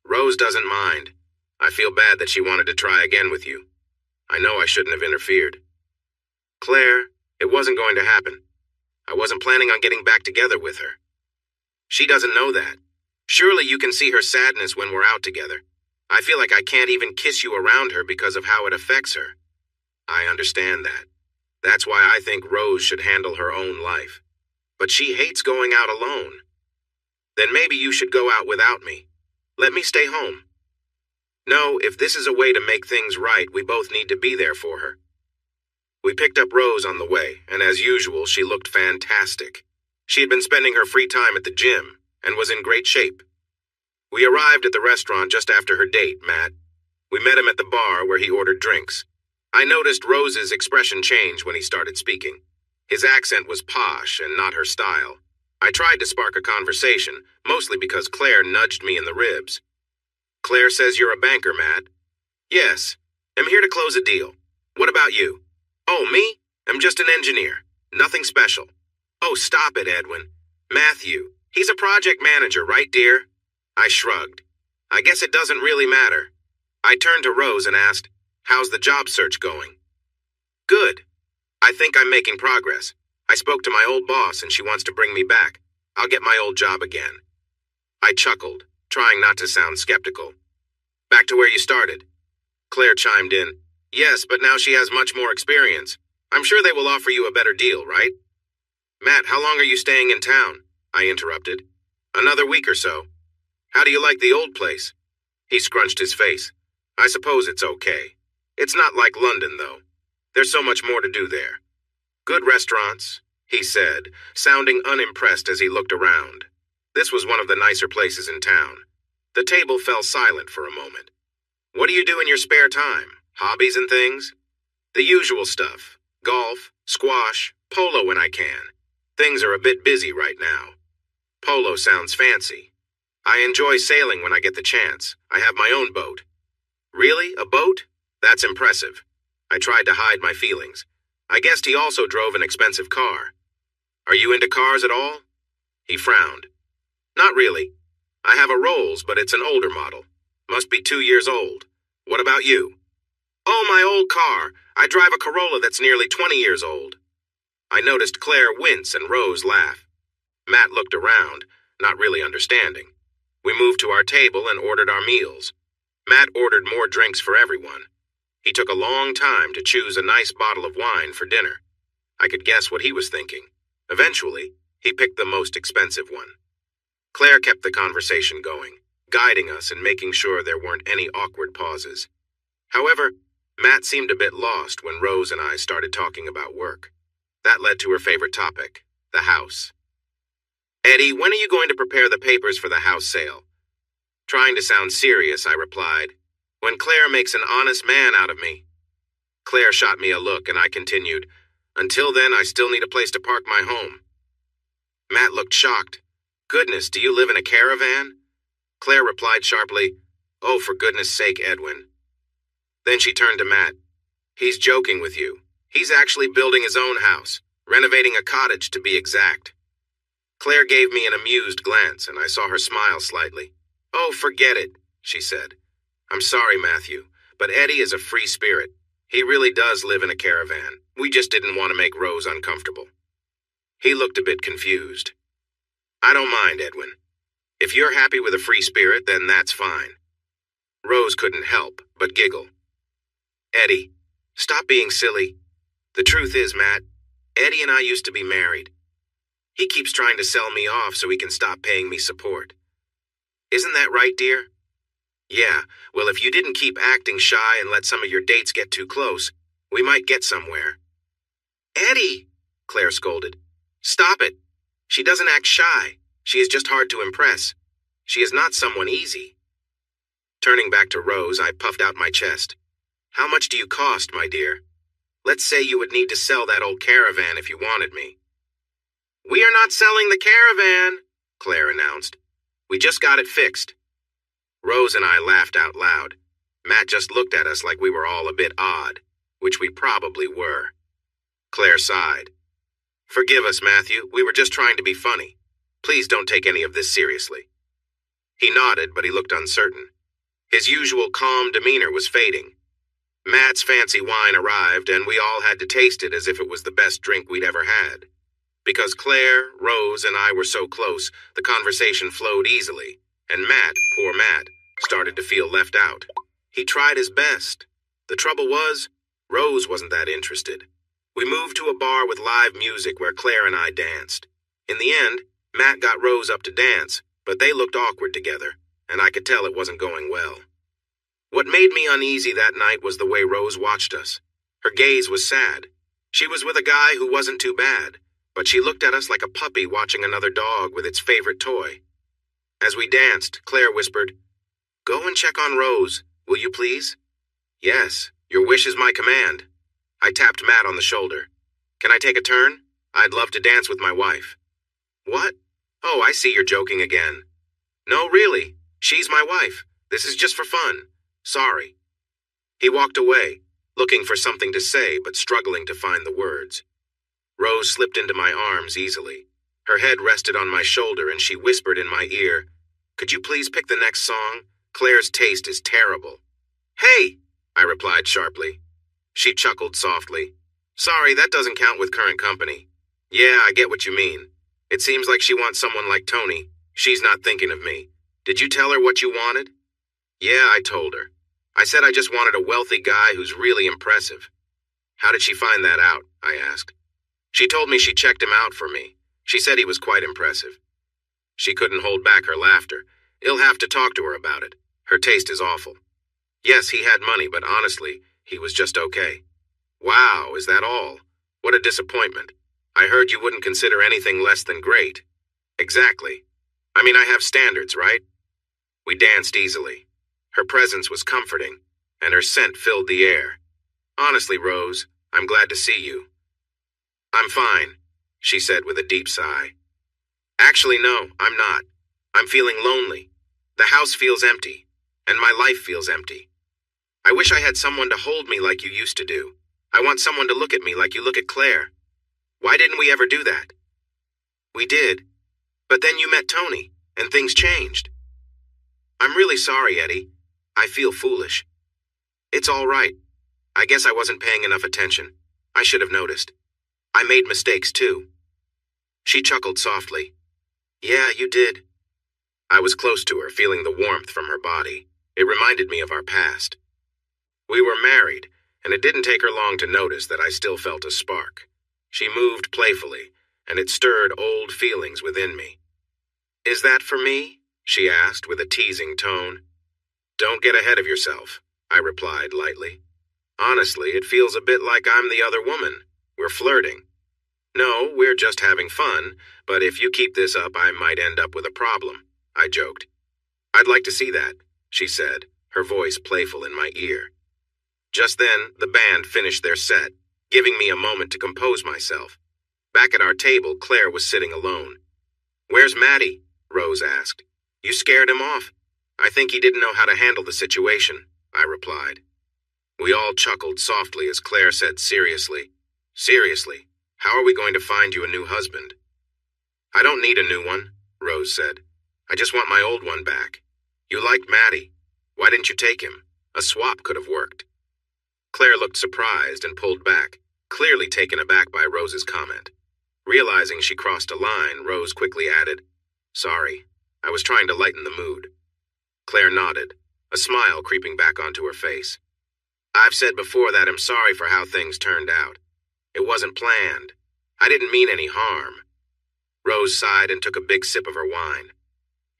Rose doesn't mind. I feel bad that she wanted to try again with you. I know I shouldn't have interfered." "Claire, it wasn't going to happen. I wasn't planning on getting back together with her. She doesn't know that. Surely you can see her sadness when we're out together. I feel like I can't even kiss you around her because of how it affects her." "I understand that. That's why I think Rose should handle her own life. But she hates going out alone." "Then maybe you should go out without me. Let me stay home." "No, if this is a way to make things right, we both need to be there for her." We picked up Rose on the way, and as usual, she looked fantastic. She had been spending her free time at the gym, and was in great shape. We arrived at the restaurant just after her date, Matt. We met him at the bar where he ordered drinks. I noticed Rose's expression change when he started speaking. His accent was posh and not her style. I tried to spark a conversation, mostly because Claire nudged me in the ribs. Claire says you're a banker, Matt. Yes. I'm here to close a deal. What about you? Oh, me? I'm just an engineer. Nothing special. Oh, stop it, Edwin. Matthew. He's a project manager, right, dear? I shrugged. I guess it doesn't really matter. I turned to Rose and asked, how's the job search going? Good. I think I'm making progress. I spoke to my old boss and she wants to bring me back. I'll get my old job again. I chuckled, trying not to sound skeptical. Back to where you started. Claire chimed in. Yes, but now she has much more experience. I'm sure they will offer you a better deal, right? Matt, how long are you staying in town? I interrupted. Another week or so. How do you like the old place? He scrunched his face. I suppose it's okay. It's not like London, though. There's so much more to do there. Good restaurants, he said, sounding unimpressed as he looked around. This was one of the nicer places in town. The table fell silent for a moment. What do you do in your spare time? Hobbies and things? The usual stuff. Golf, squash, polo when I can. Things are a bit busy right now. Polo sounds fancy. I enjoy sailing when I get the chance. I have my own boat. Really? A boat? That's impressive. I tried to hide my feelings. I guessed he also drove an expensive car. Are you into cars at all? He frowned. Not really. I have a Rolls, but it's an older model. Must be 2 years old. What about you? Oh, my old car. I drive a Corolla that's nearly 20 years old. I noticed Claire wince and Rose laugh. Matt looked around, not really understanding. We moved to our table and ordered our meals. Matt ordered more drinks for everyone. He took a long time to choose a nice bottle of wine for dinner. I could guess what he was thinking. Eventually, he picked the most expensive one. Claire kept the conversation going, guiding us and making sure there weren't any awkward pauses. However, Matt seemed a bit lost when Rose and I started talking about work. That led to her favorite topic, the house. Eddie, when are you going to prepare the papers for the house sale? Trying to sound serious, I replied, when Claire makes an honest man out of me. Claire shot me a look and I continued, until then I still need a place to park my home. Matt looked shocked. Goodness, do you live in a caravan? Claire replied sharply, oh, for goodness sake, Edwin. Then she turned to Matt. He's joking with you. He's actually building his own house, renovating a cottage to be exact. Claire gave me an amused glance and I saw her smile slightly. Oh, forget it, she said. I'm sorry, Matthew, but Eddie is a free spirit. He really does live in a caravan. We just didn't want to make Rose uncomfortable. He looked a bit confused. I don't mind, Edwin. If you're happy with a free spirit, then that's fine. Rose couldn't help but giggle. Eddie, stop being silly. The truth is, Matt, Eddie and I used to be married. He keeps trying to sell me off so he can stop paying me support. Isn't that right, dear? Yeah, well, if you didn't keep acting shy and let some of your dates get too close, we might get somewhere. Eddie, Claire scolded. Stop it. She doesn't act shy. She is just hard to impress. She is not someone easy. Turning back to Rose, I puffed out my chest. How much do you cost, my dear? Let's say you would need to sell that old caravan if you wanted me. We are not selling the caravan, Claire announced. We just got it fixed. Rose and I laughed out loud. Matt just looked at us like we were all a bit odd, which we probably were. Claire sighed. Forgive us, Matthew. We were just trying to be funny. Please don't take any of this seriously. He nodded, but he looked uncertain. His usual calm demeanor was fading. Matt's fancy wine arrived, and we all had to taste it as if it was the best drink we'd ever had. Because Claire, Rose, and I were so close, the conversation flowed easily, and Matt, poor Matt, started to feel left out. He tried his best. The trouble was, Rose wasn't that interested. We moved to a bar with live music where Claire and I danced. In the end, Matt got Rose up to dance, but they looked awkward together, and I could tell it wasn't going well. What made me uneasy that night was the way Rose watched us. Her gaze was sad. She was with a guy who wasn't too bad, but she looked at us like a puppy watching another dog with its favorite toy. As we danced, Claire whispered, Go and check on Rose, will you please? Yes, your wish is my command. I tapped Matt on the shoulder. Can I take a turn? I'd love to dance with my wife. What? Oh, I see you're joking again. No, really. She's my wife. This is just for fun. Sorry. He walked away, looking for something to say but struggling to find the words. Rose slipped into my arms easily. Her head rested on my shoulder and she whispered in my ear, "Could you please pick the next song? Claire's taste is terrible." "Hey!" I replied sharply. She chuckled softly. "Sorry, that doesn't count with current company." "Yeah, I get what you mean. It seems like she wants someone like Tony. She's not thinking of me. Did you tell her what you wanted?" "Yeah, I told her. I said I just wanted a wealthy guy who's really impressive." "How did she find that out?" I asked. "She told me she checked him out for me. She said he was quite impressive." She couldn't hold back her laughter. "You'll have to talk to her about it. Her taste is awful." "Yes, he had money, but honestly, he was just okay." "Wow, is that all? What a disappointment. I heard you wouldn't consider anything less than great." "Exactly. I mean, I have standards, right?" We danced easily. Her presence was comforting, and her scent filled the air. "Honestly, Rose, I'm glad to see you." "I'm fine," she said with a deep sigh. "Actually, no, I'm not. I'm feeling lonely. The house feels empty, and my life feels empty. I wish I had someone to hold me like you used to do. I want someone to look at me like you look at Claire. Why didn't we ever do that?" "We did. But then you met Tony, and things changed." "I'm really sorry, Eddie. I feel foolish." "It's all right. I guess I wasn't paying enough attention. I should have noticed. I made mistakes, too." She chuckled softly. "Yeah, you did." I was close to her, feeling the warmth from her body. It reminded me of our past. We were married, and it didn't take her long to notice that I still felt a spark. She moved playfully, and it stirred old feelings within me. "Is that for me?" she asked with a teasing tone. "Don't get ahead of yourself," I replied lightly. "Honestly, it feels a bit like I'm the other woman. We're flirting." "No, we're just having fun, but if you keep this up, I might end up with a problem," I joked. "I'd like to see that," she said, her voice playful in my ear. Just then, the band finished their set, giving me a moment to compose myself. Back at our table, Claire was sitting alone. "Where's Maddie?" Rose asked. "You scared him off." "I think he didn't know how to handle the situation," I replied. We all chuckled softly as Claire said seriously, "Seriously, how are we going to find you a new husband?" "I don't need a new one," Rose said. "I just want my old one back. You liked Maddie. Why didn't you take him? A swap could have worked." Claire looked surprised and pulled back, clearly taken aback by Rose's comment. Realizing she crossed a line, Rose quickly added, "Sorry, I was trying to lighten the mood." Claire nodded, a smile creeping back onto her face. "I've said before that I'm sorry for how things turned out. It wasn't planned. I didn't mean any harm." Rose sighed and took a big sip of her wine.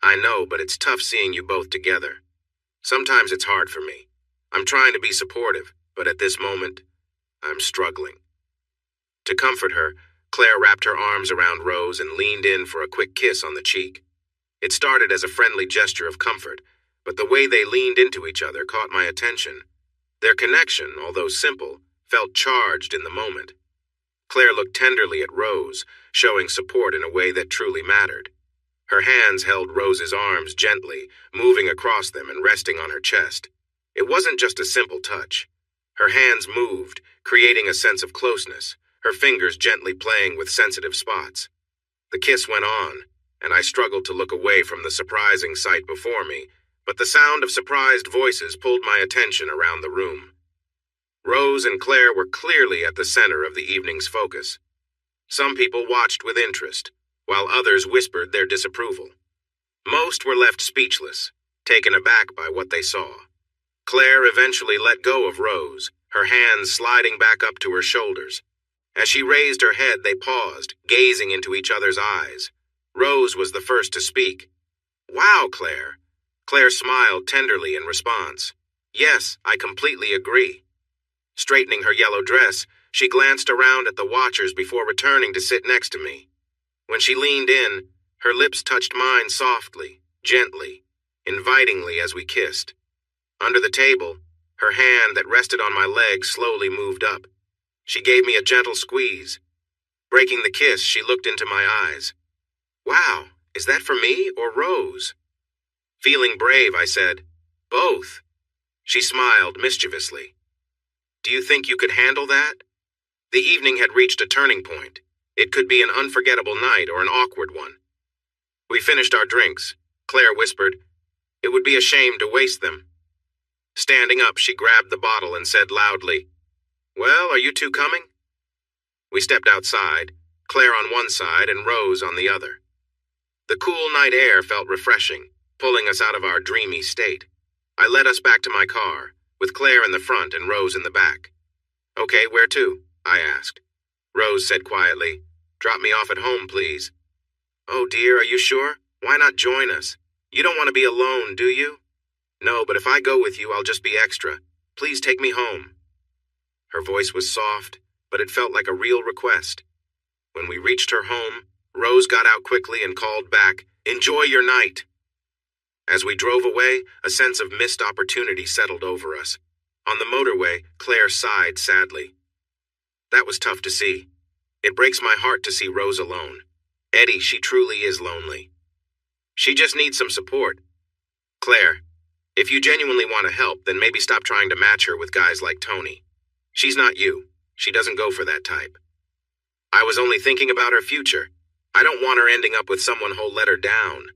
"I know, but it's tough seeing you both together. Sometimes it's hard for me. I'm trying to be supportive, but at this moment, I'm struggling." To comfort her, Claire wrapped her arms around Rose and leaned in for a quick kiss on the cheek. It started as a friendly gesture of comfort, but the way they leaned into each other caught my attention. Their connection, although simple, felt charged in the moment. Claire looked tenderly at Rose, showing support in a way that truly mattered. Her hands held Rose's arms gently, moving across them and resting on her chest. It wasn't just a simple touch. Her hands moved, creating a sense of closeness, her fingers gently playing with sensitive spots. The kiss went on, and I struggled to look away from the surprising sight before me, but the sound of surprised voices pulled my attention around the room. Rose and Claire were clearly at the center of the evening's focus. Some people watched with interest, while others whispered their disapproval. Most were left speechless, taken aback by what they saw. Claire eventually let go of Rose, her hands sliding back up to her shoulders. As she raised her head, they paused, gazing into each other's eyes. Rose was the first to speak. "Wow, Claire." Claire smiled tenderly in response. "Yes, I completely agree." Straightening her yellow dress, she glanced around at the watchers before returning to sit next to me. When she leaned in, her lips touched mine softly, gently, invitingly as we kissed. Under the table, her hand that rested on my leg slowly moved up. She gave me a gentle squeeze. Breaking the kiss, she looked into my eyes. "Wow, is that for me or Rose?" Feeling brave, I said, Both. She smiled mischievously. Do you think you could handle that? The evening had reached a turning point. It could be an unforgettable night or an awkward one. We finished our drinks. Claire whispered, "It would be a shame to waste them." Standing up, she grabbed the bottle and said loudly, "Well, are you two coming?" We stepped outside, Claire on one side and Rose on the other. The cool night air felt refreshing, pulling us out of our dreamy state. I led us back to my car, with Claire in the front and Rose in the back. "Okay, where to?" I asked. Rose said quietly, "Drop me off at home, please." "Oh dear, are you sure? Why not join us? You don't want to be alone, do you?" "No, but if I go with you, I'll just be extra. Please take me home." Her voice was soft, but it felt like a real request. When we reached her home, Rose got out quickly and called back, "Enjoy your night." As we drove away, a sense of missed opportunity settled over us. On the motorway, Claire sighed sadly. That was tough to see. It breaks my heart to see Rose alone. Eddie, she truly is lonely. She just needs some support. Claire, if you genuinely want to help, then maybe stop trying to match her with guys like Tony. She's not you. She doesn't go for that type. I was only thinking about her future. I don't want her ending up with someone who'll let her down.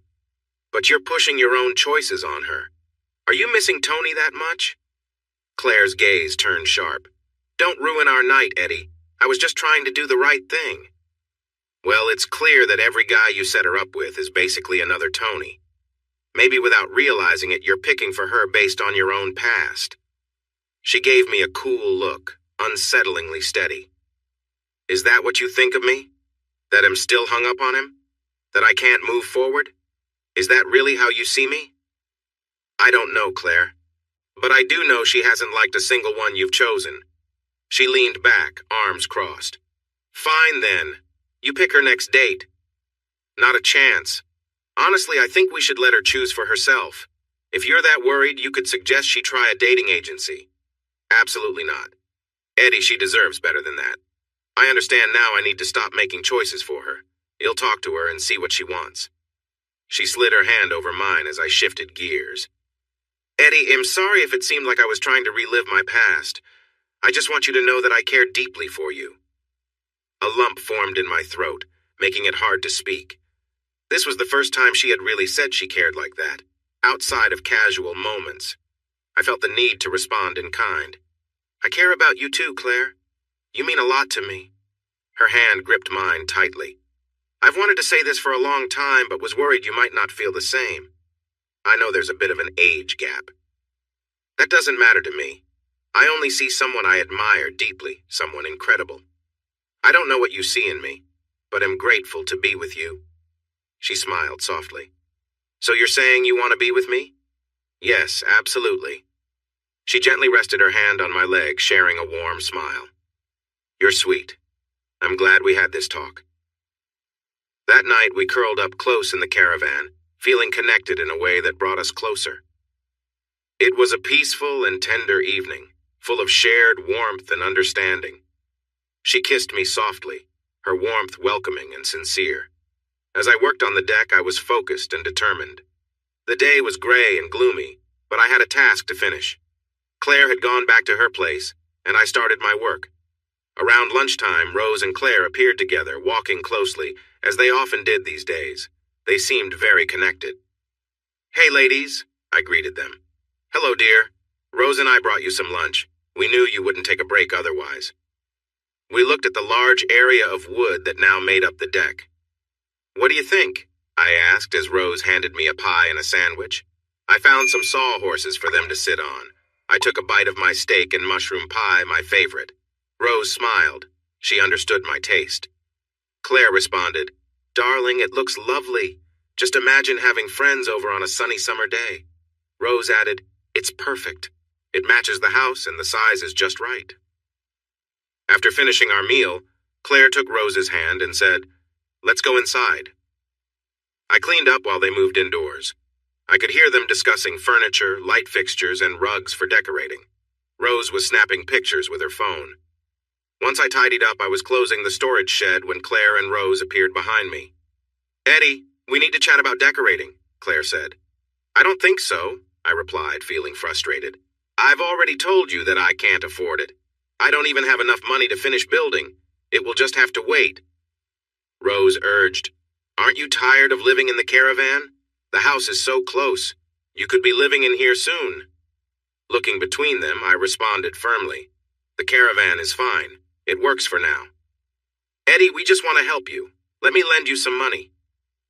But you're pushing your own choices on her. Are you missing Tony that much? Claire's gaze turned sharp. Don't ruin our night, Eddie. I was just trying to do the right thing. Well, it's clear that every guy you set her up with is basically another Tony. Maybe without realizing it, you're picking for her based on your own past. She gave me a cool look, unsettlingly steady. Is that what you think of me? That I'm still hung up on him? That I can't move forward? Is that really how you see me? I don't know, Claire. But I do know she hasn't liked a single one you've chosen. She leaned back, arms crossed. Fine then. You pick her next date. Not a chance. Honestly, I think we should let her choose for herself. If you're that worried, you could suggest she try a dating agency. Absolutely not. Eddie, she deserves better than that. I understand now I need to stop making choices for her. You'll talk to her and see what she wants. She slid her hand over mine as I shifted gears. Eddie, I'm sorry if it seemed like I was trying to relive my past. I just want you to know that I care deeply for you. A lump formed in my throat, making it hard to speak. This was the first time she had really said she cared like that, outside of casual moments. I felt the need to respond in kind. I care about you too, Claire. You mean a lot to me. Her hand gripped mine tightly. I've wanted to say this for a long time, but was worried you might not feel the same. I know there's a bit of an age gap. That doesn't matter to me. I only see someone I admire deeply, someone incredible. I don't know what you see in me, but am grateful to be with you. She smiled softly. So you're saying you want to be with me? Yes, absolutely. She gently rested her hand on my leg, sharing a warm smile. You're sweet. I'm glad we had this talk. That night, we curled up close in the caravan, feeling connected in a way that brought us closer. It was a peaceful and tender evening, full of shared warmth and understanding. She kissed me softly, her warmth welcoming and sincere. As I worked on the deck, I was focused and determined. The day was gray and gloomy, but I had a task to finish. Claire had gone back to her place, and I started my work. Around lunchtime, Rose and Claire appeared together, walking closely, as they often did these days. They seemed very connected. Hey, ladies, I greeted them. Hello, dear. Rose and I brought you some lunch. We knew you wouldn't take a break otherwise. We looked at the large area of wood that now made up the deck. What do you think? I asked as Rose handed me a pie and a sandwich. I found some sawhorses for them to sit on. I took a bite of my steak and mushroom pie, my favorite. Rose smiled. She understood my taste. Claire responded, Darling, it looks lovely. Just imagine having friends over on a sunny summer day. Rose added, It's perfect. It matches the house and the size is just right. After finishing our meal, Claire took Rose's hand and said, Let's go inside. I cleaned up while they moved indoors. I could hear them discussing furniture, light fixtures, and rugs for decorating. Rose was snapping pictures with her phone. Once I tidied up, I was closing the storage shed when Claire and Rose appeared behind me. Eddie, we need to chat about decorating, Claire said. I don't think so. I replied, feeling frustrated. I've already told you that I can't afford it. I don't even have enough money to finish building. It will just have to wait. Rose urged, Aren't you tired of living in the caravan? The house is so close. You could be living in here soon. Looking between them, I responded firmly. The caravan is fine. It works for now. Eddie, we just want to help you. Let me lend you some money.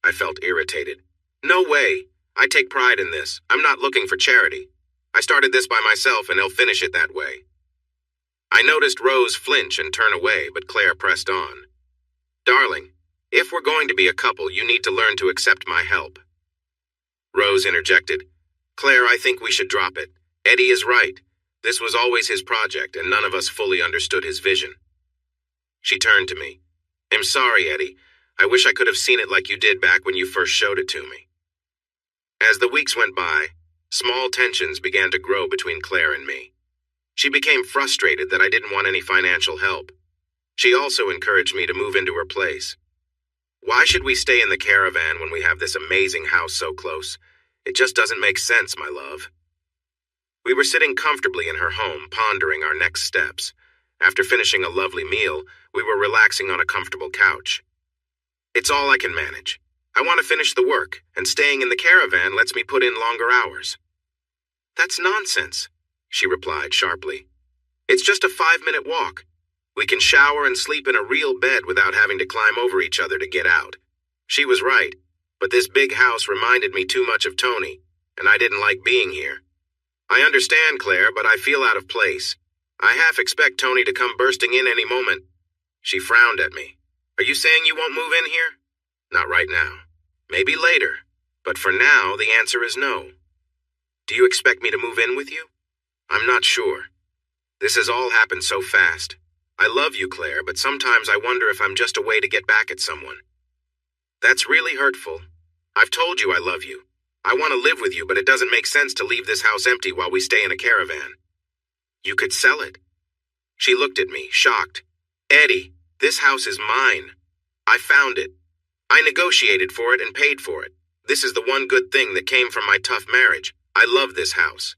I felt irritated. No way. I take pride in this. I'm not looking for charity. I started this by myself and he'll finish it that way. I noticed Rose flinch and turn away, but Claire pressed on. Darling, if we're going to be a couple, you need to learn to accept my help. Rose interjected. Claire, I think we should drop it. Eddie is right. This was always his project, and none of us fully understood his vision. She turned to me. I'm sorry, Eddie. I wish I could have seen it like you did back when you first showed it to me. As the weeks went by, small tensions began to grow between Claire and me. She became frustrated that I didn't want any financial help. She also encouraged me to move into her place. Why should we stay in the caravan when we have this amazing house so close? It just doesn't make sense, my love. We were sitting comfortably in her home, pondering our next steps. After finishing a lovely meal, we were relaxing on a comfortable couch. It's all I can manage. I want to finish the work, and staying in the caravan lets me put in longer hours. That's nonsense, she replied sharply. It's just a 5-minute walk. We can shower and sleep in a real bed without having to climb over each other to get out. She was right, but this big house reminded me too much of Tony, and I didn't like being here. I understand, Claire, but I feel out of place. I half expect Tony to come bursting in any moment. She frowned at me. Are you saying you won't move in here? Not right now. Maybe later. But for now, the answer is no. Do you expect me to move in with you? I'm not sure. This has all happened so fast. I love you, Claire, but sometimes I wonder if I'm just a way to get back at someone. That's really hurtful. I've told you I love you. I want to live with you, but it doesn't make sense to leave this house empty while we stay in a caravan. You could sell it. She looked at me, shocked. Eddie, this house is mine. I found it. I negotiated for it and paid for it. This is the one good thing that came from my tough marriage. I love this house.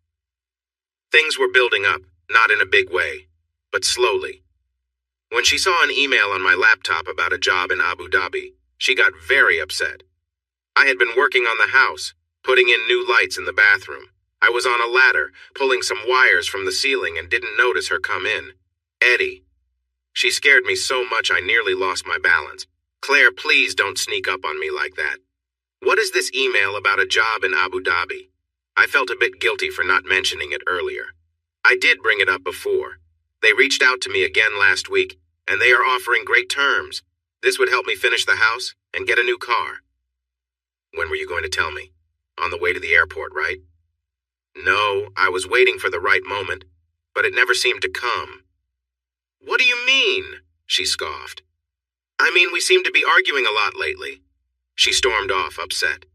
Things were building up, not in a big way, but slowly. When she saw an email on my laptop about a job in Abu Dhabi, she got very upset. I had been working on the house, putting in new lights in the bathroom. I was on a ladder, pulling some wires from the ceiling and didn't notice her come in. Eddie. She scared me so much I nearly lost my balance. Claire, please don't sneak up on me like that. What is this email about a job in Abu Dhabi? I felt a bit guilty for not mentioning it earlier. I did bring it up before. They reached out to me again last week, and they are offering great terms. This would help me finish the house and get a new car. When were you going to tell me? On the way to the airport, right? No, I was waiting for the right moment, but it never seemed to come. What do you mean? She scoffed. I mean, we seem to be arguing a lot lately. She stormed off, upset.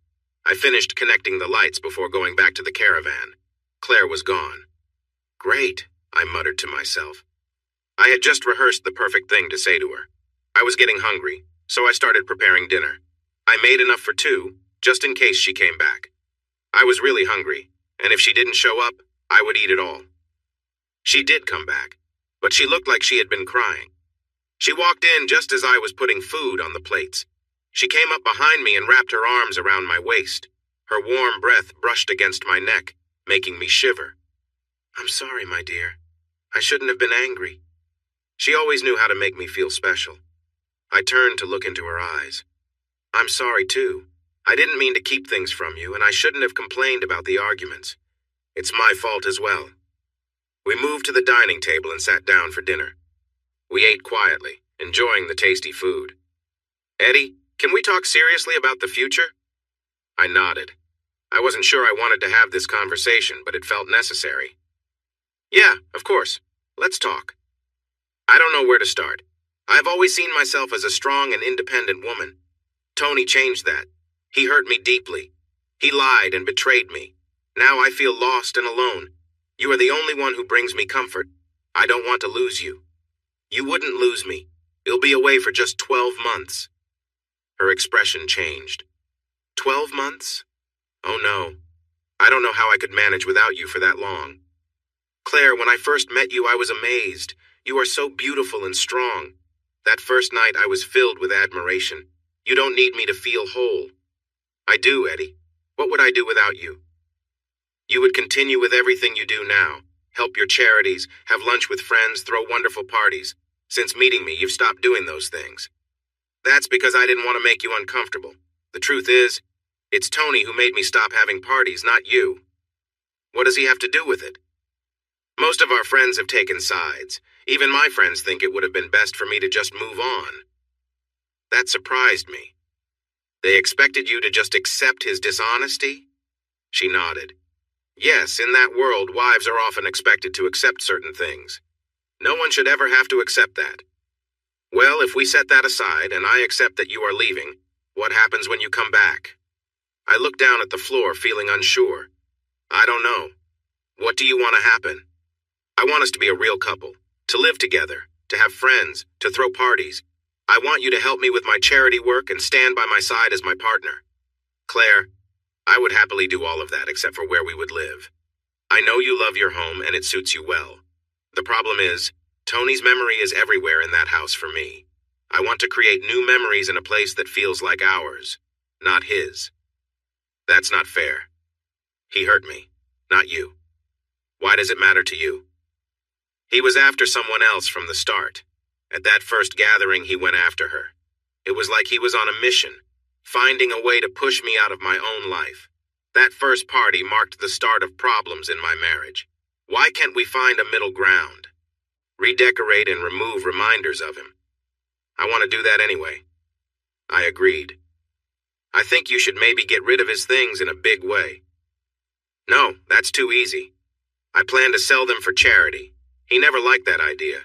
I finished connecting the lights before going back to the caravan. Claire was gone. Great, I muttered to myself. I had just rehearsed the perfect thing to say to her. I was getting hungry, so I started preparing dinner. I made enough for 2, just in case she came back. I was really hungry, and if she didn't show up, I would eat it all. She did come back, but she looked like she had been crying. She walked in just as I was putting food on the plates. She came up behind me and wrapped her arms around my waist. Her warm breath brushed against my neck, making me shiver. I'm sorry, my dear. I shouldn't have been angry. She always knew how to make me feel special. I turned to look into her eyes. I'm sorry, too. I didn't mean to keep things from you, and I shouldn't have complained about the arguments. It's my fault as well. We moved to the dining table and sat down for dinner. We ate quietly, enjoying the tasty food. Eddie, can we talk seriously about the future? I nodded. I wasn't sure I wanted to have this conversation, but it felt necessary. Yeah, of course. Let's talk. I don't know where to start. I've always seen myself as a strong and independent woman. Tony changed that. He hurt me deeply. He lied and betrayed me. Now I feel lost and alone. You are the only one who brings me comfort. I don't want to lose you. You wouldn't lose me. You'll be away for just 12 months. Her expression changed. 12 months? Oh no. I don't know how I could manage without you for that long. Claire, when I first met you, I was amazed. You are so beautiful and strong. That first night, I was filled with admiration. You don't need me to feel whole. I do, Eddie. What would I do without you? You would continue with everything you do now. Help your charities, have lunch with friends, throw wonderful parties. Since meeting me, you've stopped doing those things. That's because I didn't want to make you uncomfortable. The truth is, it's Tony who made me stop having parties, not you. What does he have to do with it? Most of our friends have taken sides. Even my friends think it would have been best for me to just move on. That surprised me. They expected you to just accept his dishonesty? She nodded. Yes, in that world, wives are often expected to accept certain things. No one should ever have to accept that. Well, if we set that aside and I accept that you are leaving, what happens when you come back? I looked down at the floor, feeling unsure. I don't know. What do you want to happen? I want us to be a real couple, to live together, to have friends, to throw parties. I want you to help me with my charity work and stand by my side as my partner. Claire, I would happily do all of that except for where we would live. I know you love your home and it suits you well. The problem is, Tony's memory is everywhere in that house for me. I want to create new memories in a place that feels like ours, not his. That's not fair. He hurt me, not you. Why does it matter to you? He was after someone else from the start. At that first gathering, he went after her. It was like he was on a mission, finding a way to push me out of my own life. That first party marked the start of problems in my marriage. Why can't we find a middle ground? Redecorate and remove reminders of him. I want to do that anyway. I agreed. I think you should maybe get rid of his things in a big way. No, that's too easy. I plan to sell them for charity. He never liked that idea.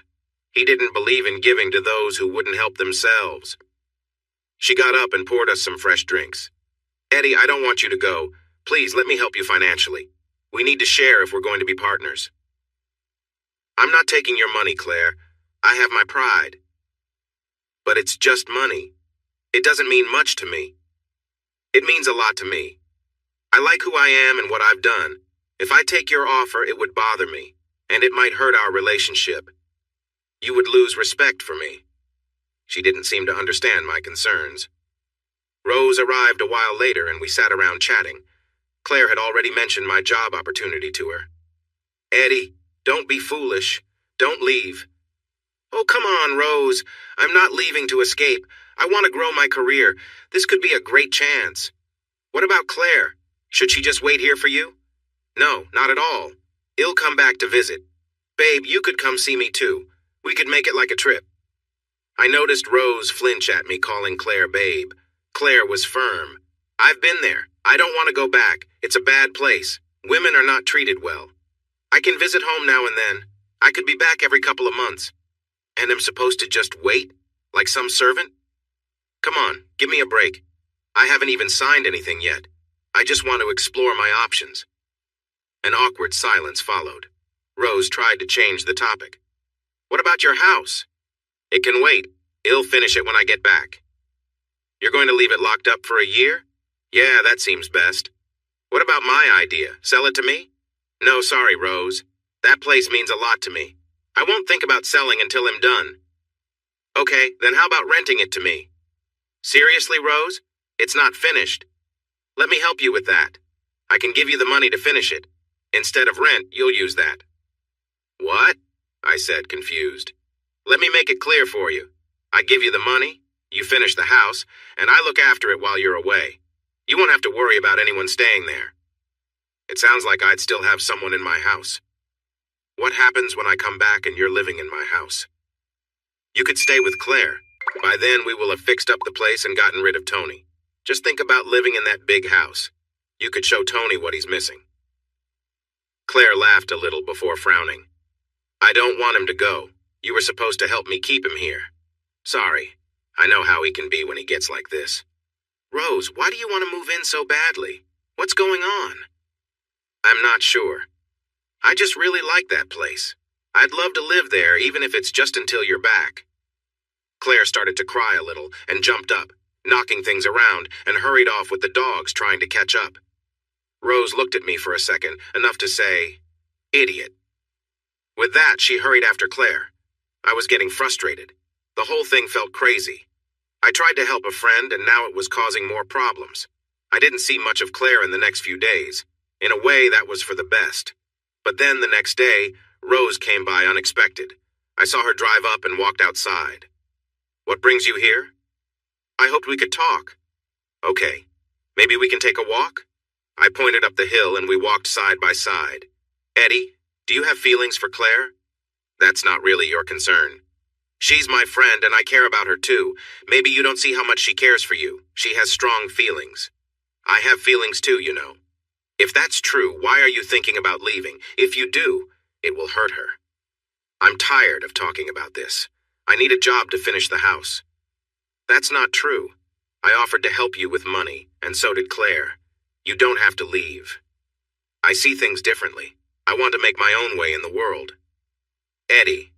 He didn't believe in giving to those who wouldn't help themselves. She got up and poured us some fresh drinks. Eddie, I don't want you to go. Please let me help you financially. We need to share if we're going to be partners. I'm not taking your money, Claire. I have my pride. But it's just money. It doesn't mean much to me. It means a lot to me. I like who I am and what I've done. If I take your offer, it would bother me, and it might hurt our relationship. You would lose respect for me. She didn't seem to understand my concerns. Rose arrived a while later and we sat around chatting. Claire had already mentioned my job opportunity to her. Eddie, don't be foolish. Don't leave. Oh, come on, Rose. I'm not leaving to escape. I want to grow my career. This could be a great chance. What about Claire? Should she just wait here for you? No, not at all. I'll come back to visit. Babe, you could come see me too. We could make it like a trip. I noticed Rose flinch at me calling Claire babe. Claire was firm. I've been there. I don't want to go back. It's a bad place. Women are not treated well. I can visit home now and then. I could be back every couple of months. And I'm supposed to just wait? Like some servant? Come on, give me a break. I haven't even signed anything yet. I just want to explore my options. An awkward silence followed. Rose tried to change the topic. What about your house? It can wait. I'll finish it when I get back. You're going to leave it locked up for a year? Yeah, that seems best. What about my idea? Sell it to me? No, sorry, Rose. That place means a lot to me. I won't think about selling until I'm done. Okay, then how about renting it to me? Seriously, Rose? It's not finished. Let me help you with that. I can give you the money to finish it. Instead of rent, you'll use that. What? I said, confused. Let me make it clear for you. I give you the money, you finish the house, and I look after it while you're away. You won't have to worry about anyone staying there. It sounds like I'd still have someone in my house. What happens when I come back and you're living in my house? You could stay with Claire. By then, we will have fixed up the place and gotten rid of Tony. Just think about living in that big house. You could show Tony what he's missing. Claire laughed a little before frowning. I don't want him to go. You were supposed to help me keep him here. Sorry. I know how he can be when he gets like this. Rose, why do you want to move in so badly? What's going on? I'm not sure. I just really like that place. I'd love to live there even if it's just until you're back. Claire started to cry a little and jumped up, knocking things around, and hurried off with the dogs trying to catch up. Rose looked at me for a second, enough to say, "Idiot." With that, she hurried after Claire. I was getting frustrated. The whole thing felt crazy. I tried to help a friend, and now it was causing more problems. I didn't see much of Claire in the next few days. In a way, that was for the best. But then the next day, Rose came by unexpected. I saw her drive up and walked outside. "What brings you here?" "I hoped we could talk." "Okay. Maybe we can take a walk?" I pointed up the hill and we walked side by side. "Eddie, do you have feelings for Claire?" "That's not really your concern." "She's my friend and I care about her too. Maybe you don't see how much she cares for you. She has strong feelings." "I have feelings too, you know." "If that's true, why are you thinking about leaving? If you do, it will hurt her." "I'm tired of talking about this. I need a job to finish the house." "That's not true. I offered to help you with money, and so did Claire. You don't have to leave." "I see things differently. I want to make my own way in the world." "Eddie,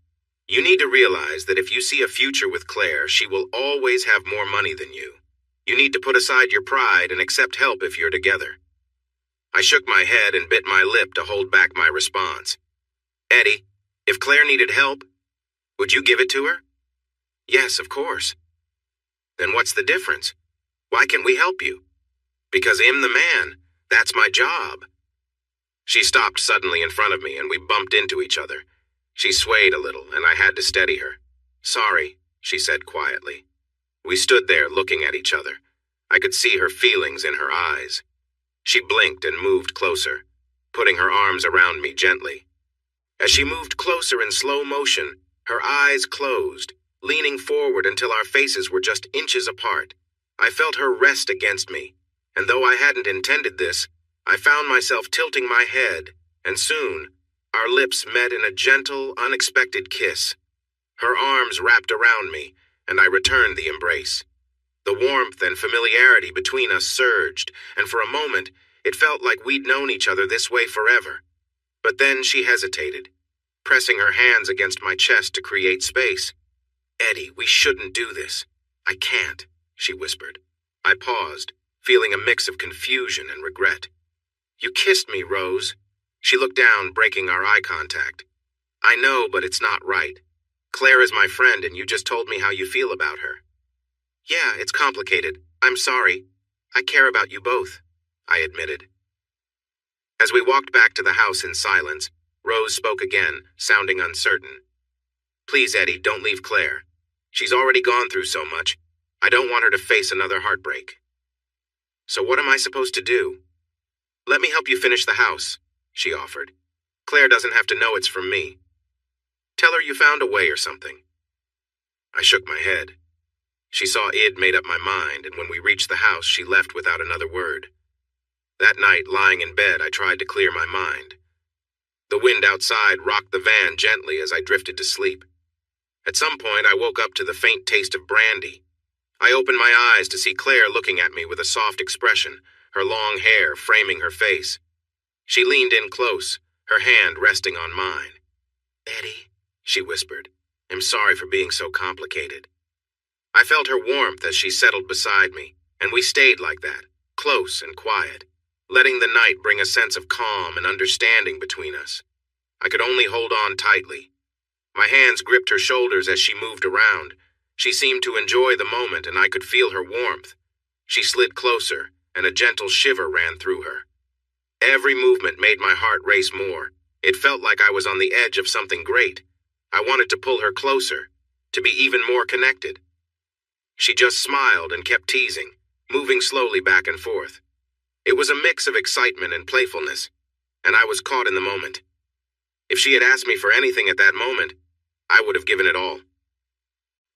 you need to realize that if you see a future with Claire, she will always have more money than you. You need to put aside your pride and accept help if you're together." I shook my head and bit my lip to hold back my response. "Eddie, if Claire needed help, would you give it to her?" "Yes, of course." "Then what's the difference? Why can't we help you?" "Because I'm the man. That's my job." She stopped suddenly in front of me and we bumped into each other. She swayed a little and I had to steady her. "Sorry," she said quietly. We stood there looking at each other. I could see her feelings in her eyes. She blinked and moved closer, putting her arms around me gently. As she moved closer in slow motion, her eyes closed, leaning forward until our faces were just inches apart. I felt her rest against me, and though I hadn't intended this, I found myself tilting my head, and soon, our lips met in a gentle, unexpected kiss. Her arms wrapped around me, and I returned the embrace. The warmth and familiarity between us surged, and for a moment, it felt like we'd known each other this way forever. But then she hesitated, pressing her hands against my chest to create space. "Eddie, we shouldn't do this." "I can't," she whispered. I paused, feeling a mix of confusion and regret. "You kissed me, Rose." She looked down, breaking our eye contact. "I know, but it's not right. Claire is my friend, and you just told me how you feel about her." "Yeah, it's complicated. I'm sorry. I care about you both," I admitted. As we walked back to the house in silence, Rose spoke again, sounding uncertain. "Please, Eddie, don't leave Claire. She's already gone through so much. I don't want her to face another heartbreak." "So what am I supposed to do?" "Let me help you finish the house," she offered. "Claire doesn't have to know it's from me. Tell her you found a way or something." I shook my head. She saw I'd made up my mind, and when we reached the house, she left without another word. That night, lying in bed, I tried to clear my mind. The wind outside rocked the van gently as I drifted to sleep. At some point, I woke up to the faint taste of brandy. I opened my eyes to see Claire looking at me with a soft expression, her long hair framing her face. She leaned in close, her hand resting on mine. "Eddie," she whispered, "I'm sorry for being so complicated." I felt her warmth as she settled beside me, and we stayed like that, close and quiet, letting the night bring a sense of calm and understanding between us. I could only hold on tightly. My hands gripped her shoulders as she moved around. She seemed to enjoy the moment, and I could feel her warmth. She slid closer, and a gentle shiver ran through her. Every movement made my heart race more. It felt like I was on the edge of something great. I wanted to pull her closer, to be even more connected. She just smiled and kept teasing, moving slowly back and forth. It was a mix of excitement and playfulness, and I was caught in the moment. If she had asked me for anything at that moment, I would have given it all.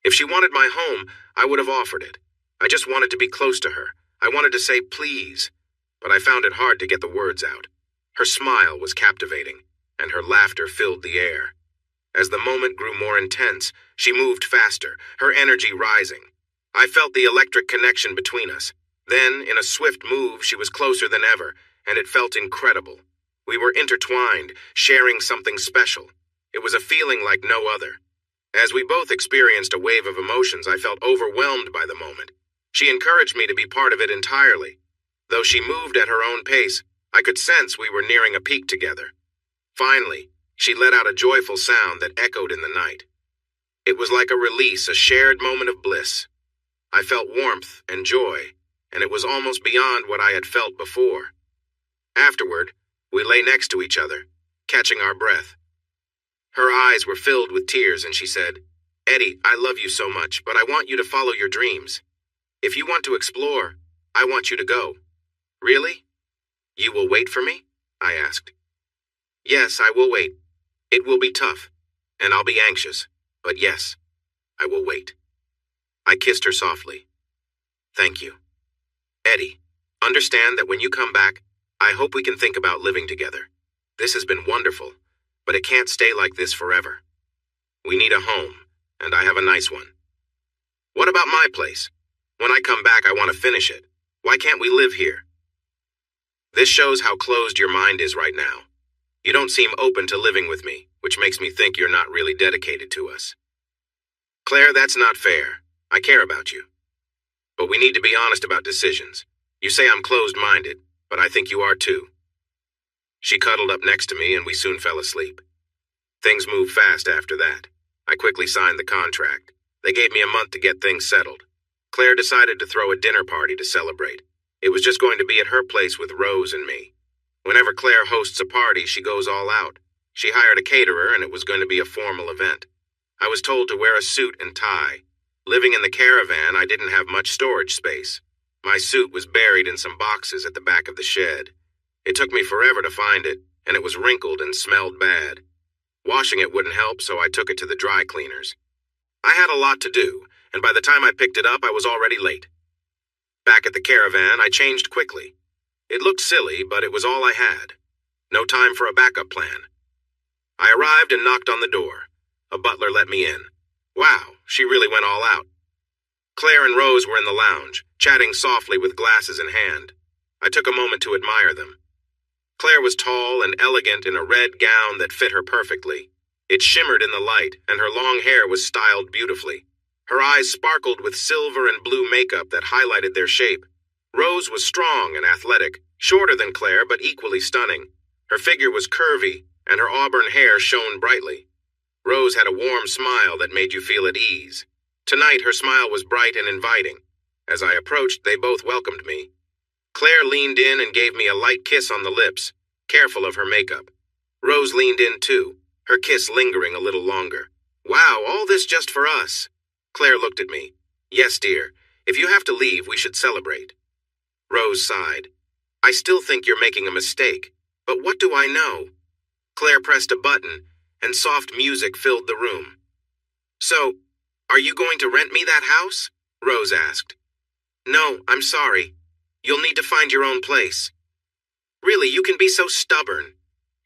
If she wanted my home, I would have offered it. I just wanted to be close to her. I wanted to say please, but I found it hard to get the words out. Her smile was captivating, and her laughter filled the air. As the moment grew more intense, she moved faster, her energy rising. I felt the electric connection between us. Then, in a swift move, she was closer than ever, and it felt incredible. We were intertwined, sharing something special. It was a feeling like no other. As we both experienced a wave of emotions, I felt overwhelmed by the moment. She encouraged me to be part of it entirely. Though she moved at her own pace, I could sense we were nearing a peak together. Finally, she let out a joyful sound that echoed in the night. It was like a release, a shared moment of bliss. I felt warmth and joy, and it was almost beyond what I had felt before. Afterward, we lay next to each other, catching our breath. Her eyes were filled with tears, and she said, "Eddie, I love you so much, but I want you to follow your dreams. If you want to explore, I want you to go." "Really? You will wait for me?" I asked. "Yes, I will wait. It will be tough, and I'll be anxious, but yes, I will wait." I kissed her softly. "Thank you. Eddie, understand that when you come back, I hope we can think about living together. This has been wonderful, but it can't stay like this forever. We need a home, and I have a nice one. What about my place? When I come back, I want to finish it. Why can't we live here?" This shows how closed your mind is right now. You don't seem open to living with me, which makes me think you're not really dedicated to us. "Claire, that's not fair. I care about you. But we need to be honest about decisions. You say I'm closed-minded, but I think you are too." She cuddled up next to me and we soon fell asleep. Things moved fast after that. I quickly signed the contract. They gave me a month to get things settled. Claire decided to throw a dinner party to celebrate. It was just going to be at her place with Rose and me. Whenever Claire hosts a party, she goes all out. She hired a caterer and it was going to be a formal event. I was told to wear a suit and tie. Living in the caravan, I didn't have much storage space. My suit was buried in some boxes at the back of the shed. It took me forever to find it, and it was wrinkled and smelled bad. Washing it wouldn't help, so I took it to the dry cleaners. I had a lot to do, and by the time I picked it up, I was already late. Back at the caravan, I changed quickly. It looked silly, but it was all I had. No time for a backup plan. I arrived and knocked on the door. A butler let me in. Wow, she really went all out. Claire and Rose were in the lounge, chatting softly with glasses in hand. I took a moment to admire them. Claire was tall and elegant in a red gown that fit her perfectly. It shimmered in the light, and her long hair was styled beautifully. Her eyes sparkled with silver and blue makeup that highlighted their shape. Rose was strong and athletic, shorter than Claire but equally stunning. Her figure was curvy, and her auburn hair shone brightly. Rose had a warm smile that made you feel at ease. Tonight her smile was bright and inviting. As I approached, they both welcomed me. Claire leaned in and gave me a light kiss on the lips, careful of her makeup. Rose leaned in too, her kiss lingering a little longer. "Wow, all this just for us." Claire looked at me. "Yes, dear. If you have to leave, we should celebrate." Rose sighed. "I still think you're making a mistake, but what do I know?" Claire pressed a button, and soft music filled the room. "So, are you going to rent me that house?" Rose asked. "No, I'm sorry. You'll need to find your own place." "Really, you can be so stubborn.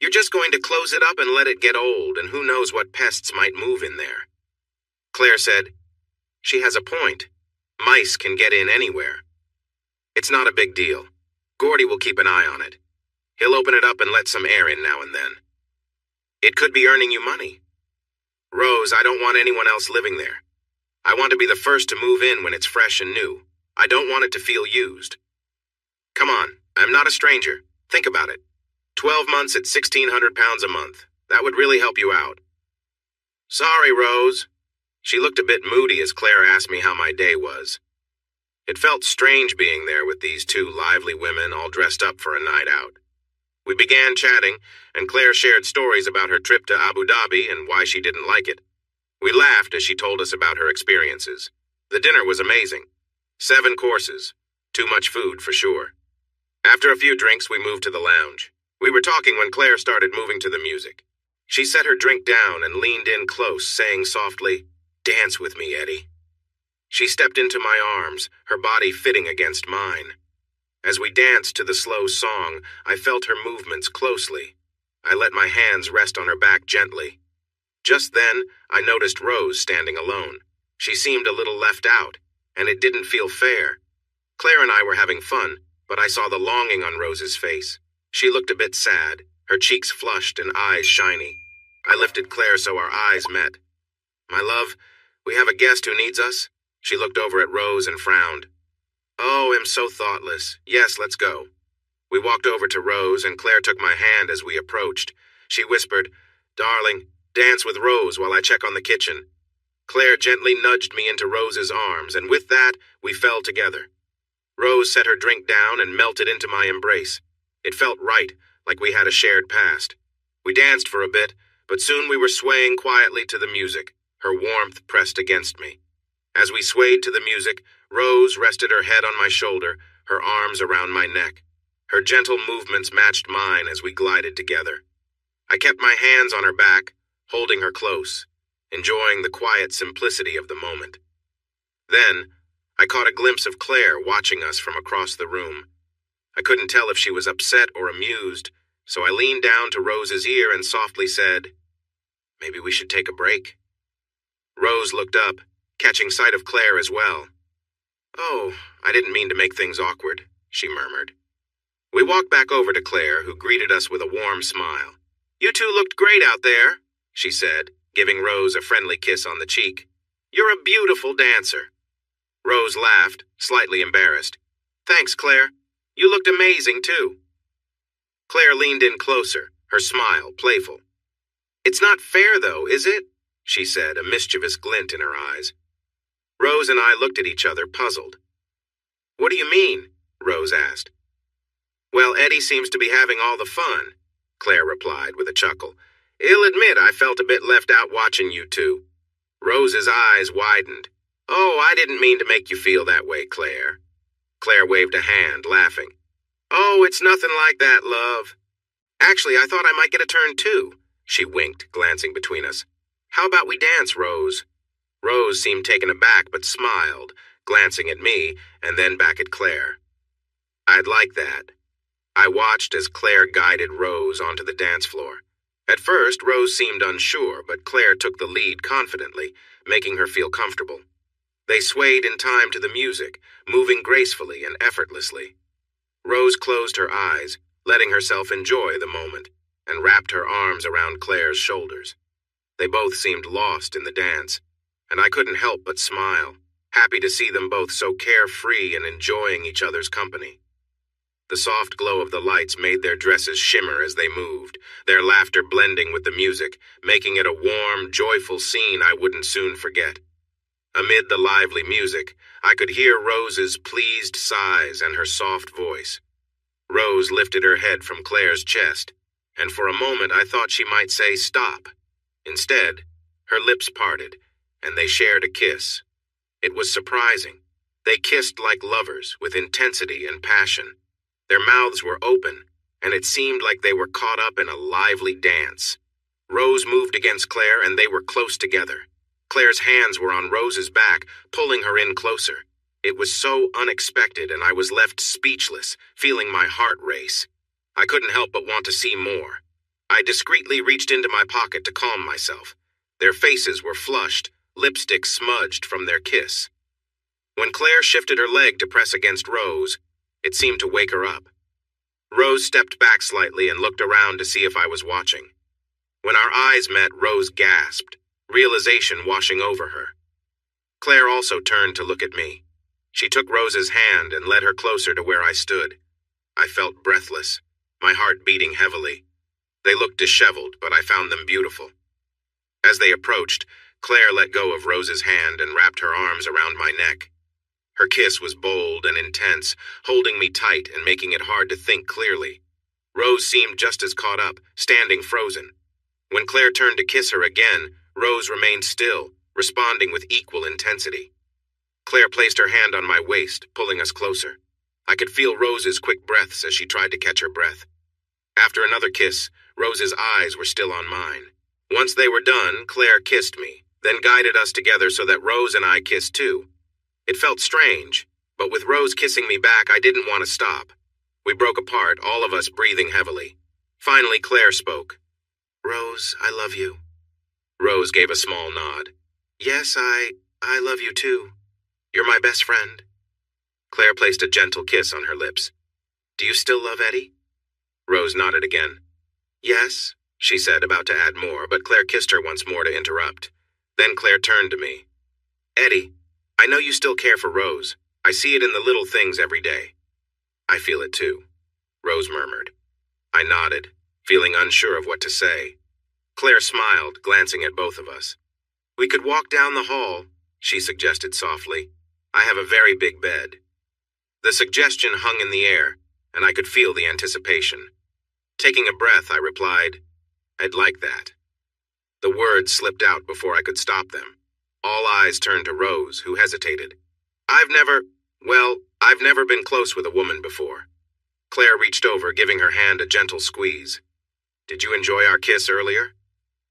You're just going to close it up and let it get old, and who knows what pests might move in there." Claire said, "She has a point. Mice can get in anywhere." "It's not a big deal. Gordy will keep an eye on it. He'll open it up and let some air in now and then. It could be earning you money." "Rose, I don't want anyone else living there. I want to be the first to move in when it's fresh and new. I don't want it to feel used. Come on, I'm not a stranger. Think about it. 12 months at 1,600 pounds a month. That would really help you out." "Sorry, Rose." She looked a bit moody as Claire asked me how my day was. It felt strange being there with these two lively women all dressed up for a night out. We began chatting, and Claire shared stories about her trip to Abu Dhabi and why she didn't like it. We laughed as she told us about her experiences. The dinner was amazing. 7 courses. Too much food, for sure. After a few drinks, we moved to the lounge. We were talking when Claire started moving to the music. She set her drink down and leaned in close, saying softly, "Dance with me, Eddie." She stepped into my arms, her body fitting against mine. As we danced to the slow song, I felt her movements closely. I let my hands rest on her back gently. Just then, I noticed Rose standing alone. She seemed a little left out, and it didn't feel fair. Claire and I were having fun, but I saw the longing on Rose's face. She looked a bit sad, her cheeks flushed and eyes shiny. I lifted Claire so our eyes met. "My love, we have a guest who needs us." She looked over at Rose and frowned. "Oh, I'm so thoughtless. Yes, let's go." We walked over to Rose, and Claire took my hand as we approached. She whispered, "Darling, dance with Rose while I check on the kitchen." Claire gently nudged me into Rose's arms, and with that, we fell together. Rose set her drink down and melted into my embrace. It felt right, like we had a shared past. We danced for a bit, but soon we were swaying quietly to the music, her warmth pressed against me. As we swayed to the music, Rose rested her head on my shoulder, her arms around my neck. Her gentle movements matched mine as we glided together. I kept my hands on her back, holding her close, enjoying the quiet simplicity of the moment. Then, I caught a glimpse of Claire watching us from across the room. I couldn't tell if she was upset or amused, so I leaned down to Rose's ear and softly said, "Maybe we should take a break." Rose looked up, catching sight of Claire as well. "Oh, I didn't mean to make things awkward," she murmured. We walked back over to Claire, who greeted us with a warm smile. "You two looked great out there," she said, giving Rose a friendly kiss on the cheek. "You're a beautiful dancer." Rose laughed, slightly embarrassed. "Thanks, Claire. You looked amazing, too." Claire leaned in closer, her smile playful. "It's not fair, though, is it?" she said, a mischievous glint in her eyes. Rose and I looked at each other, puzzled. "What do you mean?" Rose asked. "Well, Eddie seems to be having all the fun," Claire replied with a chuckle. "I'll admit I felt a bit left out watching you two." Rose's eyes widened. "Oh, I didn't mean to make you feel that way, Claire." Claire waved a hand, laughing. "Oh, it's nothing like that, love. Actually, I thought I might get a turn too," she winked, glancing between us. "How about we dance, Rose?" Rose seemed taken aback but smiled, glancing at me and then back at Claire. "I'd like that." I watched as Claire guided Rose onto the dance floor. At first, Rose seemed unsure, but Claire took the lead confidently, making her feel comfortable. They swayed in time to the music, moving gracefully and effortlessly. Rose closed her eyes, letting herself enjoy the moment, and wrapped her arms around Claire's shoulders. They both seemed lost in the dance, and I couldn't help but smile, happy to see them both so carefree and enjoying each other's company. The soft glow of the lights made their dresses shimmer as they moved, their laughter blending with the music, making it a warm, joyful scene I wouldn't soon forget. Amid the lively music, I could hear Rose's pleased sighs and her soft voice. Rose lifted her head from Claire's chest, and for a moment I thought she might say stop. Instead, her lips parted, and they shared a kiss. It was surprising. They kissed like lovers, with intensity and passion. Their mouths were open, and it seemed like they were caught up in a lively dance. Rose moved against Claire, and they were close together. Claire's hands were on Rose's back, pulling her in closer. It was so unexpected, and I was left speechless, feeling my heart race. I couldn't help but want to see more. I discreetly reached into my pocket to calm myself. Their faces were flushed, lipstick smudged from their kiss. When Claire shifted her leg to press against Rose, it seemed to wake her up. Rose stepped back slightly and looked around to see if I was watching. When our eyes met, Rose gasped, realization washing over her. Claire also turned to look at me. She took Rose's hand and led her closer to where I stood. I felt breathless, my heart beating heavily. They looked disheveled, but I found them beautiful. As they approached, Claire let go of Rose's hand and wrapped her arms around my neck. Her kiss was bold and intense, holding me tight and making it hard to think clearly. Rose seemed just as caught up, standing frozen. When Claire turned to kiss her again, Rose remained still, responding with equal intensity. Claire placed her hand on my waist, pulling us closer. I could feel Rose's quick breaths as she tried to catch her breath. After another kiss, Rose's eyes were still on mine. Once they were done, Claire kissed me, then guided us together so that Rose and I kissed too. It felt strange, but with Rose kissing me back, I didn't want to stop. We broke apart, all of us breathing heavily. Finally, Claire spoke. "Rose, I love you." Rose gave a small nod. "Yes, I love you too. You're my best friend." Claire placed a gentle kiss on her lips. "Do you still love Eddie?" Rose nodded again. "Yes," she said, about to add more, but Claire kissed her once more to interrupt. Then Claire turned to me. "Eddie, I know you still care for Rose. I see it in the little things every day." "I feel it too," Rose Rose murmured. I nodded, feeling unsure of what to say. Claire smiled, glancing at both of us. We could walk down the hall, she suggested softly. I have a very big bed. The suggestion hung in the air, and I could feel the anticipation. Taking a breath, I replied, I'd like that. The words slipped out before I could stop them. All eyes turned to Rose, who hesitated. I've never been close with a woman before. Claire reached over, giving her hand a gentle squeeze. Did you enjoy our kiss earlier?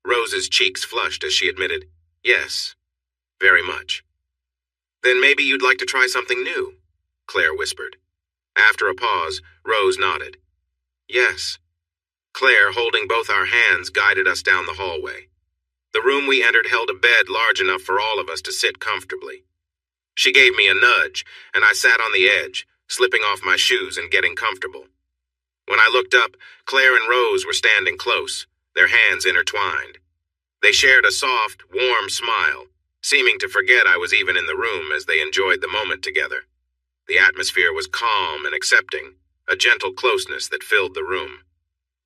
Rose's cheeks flushed as she admitted, Yes, very much. Then maybe you'd like to try something new, Claire whispered. After a pause, Rose nodded. Yes. Claire, holding both our hands, guided us down the hallway. The room we entered held a bed large enough for all of us to sit comfortably. She gave me a nudge, and I sat on the edge, slipping off my shoes and getting comfortable. When I looked up, Claire and Rose were standing close, their hands intertwined. They shared a soft, warm smile, seeming to forget I was even in the room as they enjoyed the moment together. The atmosphere was calm and accepting, a gentle closeness that filled the room.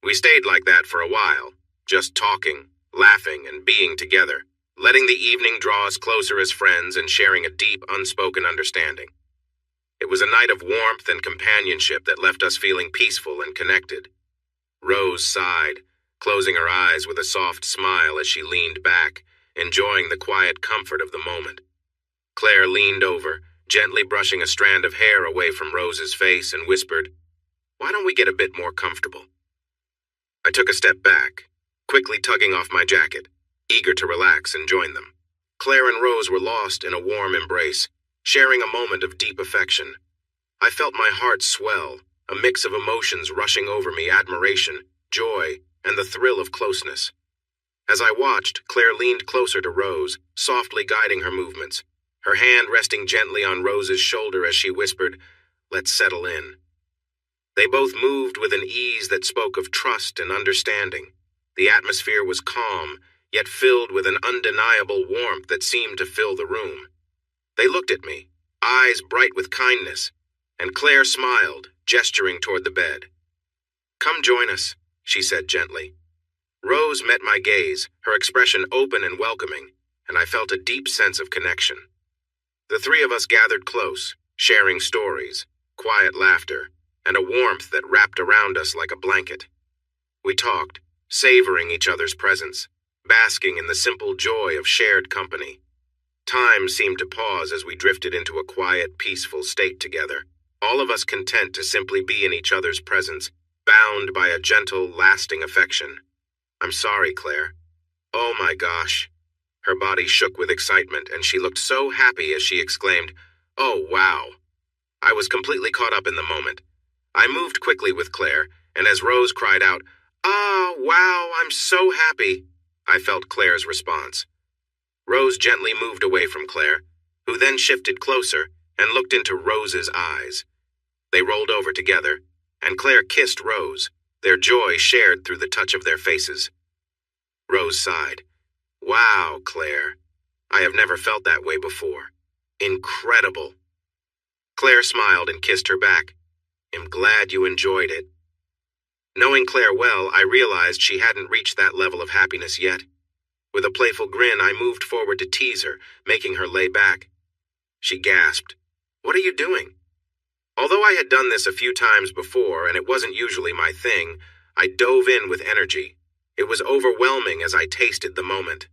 We stayed like that for a while, just talking, laughing, and being together, letting the evening draw us closer as friends and sharing a deep, unspoken understanding. It was a night of warmth and companionship that left us feeling peaceful and connected. Rose sighed, closing her eyes with a soft smile as she leaned back, enjoying the quiet comfort of the moment. Claire leaned over, gently brushing a strand of hair away from Rose's face, and whispered, Why don't we get a bit more comfortable? I took a step back, quickly tugging off my jacket, eager to relax and join them. Claire and Rose were lost in a warm embrace, sharing a moment of deep affection. I felt my heart swell, a mix of emotions rushing over me, admiration, joy, and the thrill of closeness. As I watched, Claire leaned closer to Rose, softly guiding her movements, her hand resting gently on Rose's shoulder as she whispered, Let's settle in. They both moved with an ease that spoke of trust and understanding. The atmosphere was calm, yet filled with an undeniable warmth that seemed to fill the room. They looked at me, eyes bright with kindness, and Claire smiled, gesturing toward the bed. Come join us, she said gently. Rose met my gaze, her expression open and welcoming, and I felt a deep sense of connection. The three of us gathered close, sharing stories, quiet laughter, and a warmth that wrapped around us like a blanket. We talked, savoring each other's presence, basking in the simple joy of shared company. Time seemed to pause as we drifted into a quiet, peaceful state together, all of us content to simply be in each other's presence, bound by a gentle, lasting affection. I'm sorry, Claire. Oh my gosh. Her body shook with excitement, and she looked so happy as she exclaimed, Oh, wow. I was completely caught up in the moment. I moved quickly with Claire, and as Rose cried out, Ah, wow, I'm so happy, I felt Claire's response. Rose gently moved away from Claire, who then shifted closer and looked into Rose's eyes. They rolled over together, and Claire kissed Rose, their joy shared through the touch of their faces. Rose sighed. Wow, Claire. I have never felt that way before. Incredible. Claire smiled and kissed her back. I'm glad you enjoyed it. Knowing Claire well, I realized she hadn't reached that level of happiness yet. With a playful grin, I moved forward to tease her, making her lay back. She gasped, What are you doing? Although I had done this a few times before, and it wasn't usually my thing, I dove in with energy. It was overwhelming as I tasted the moment.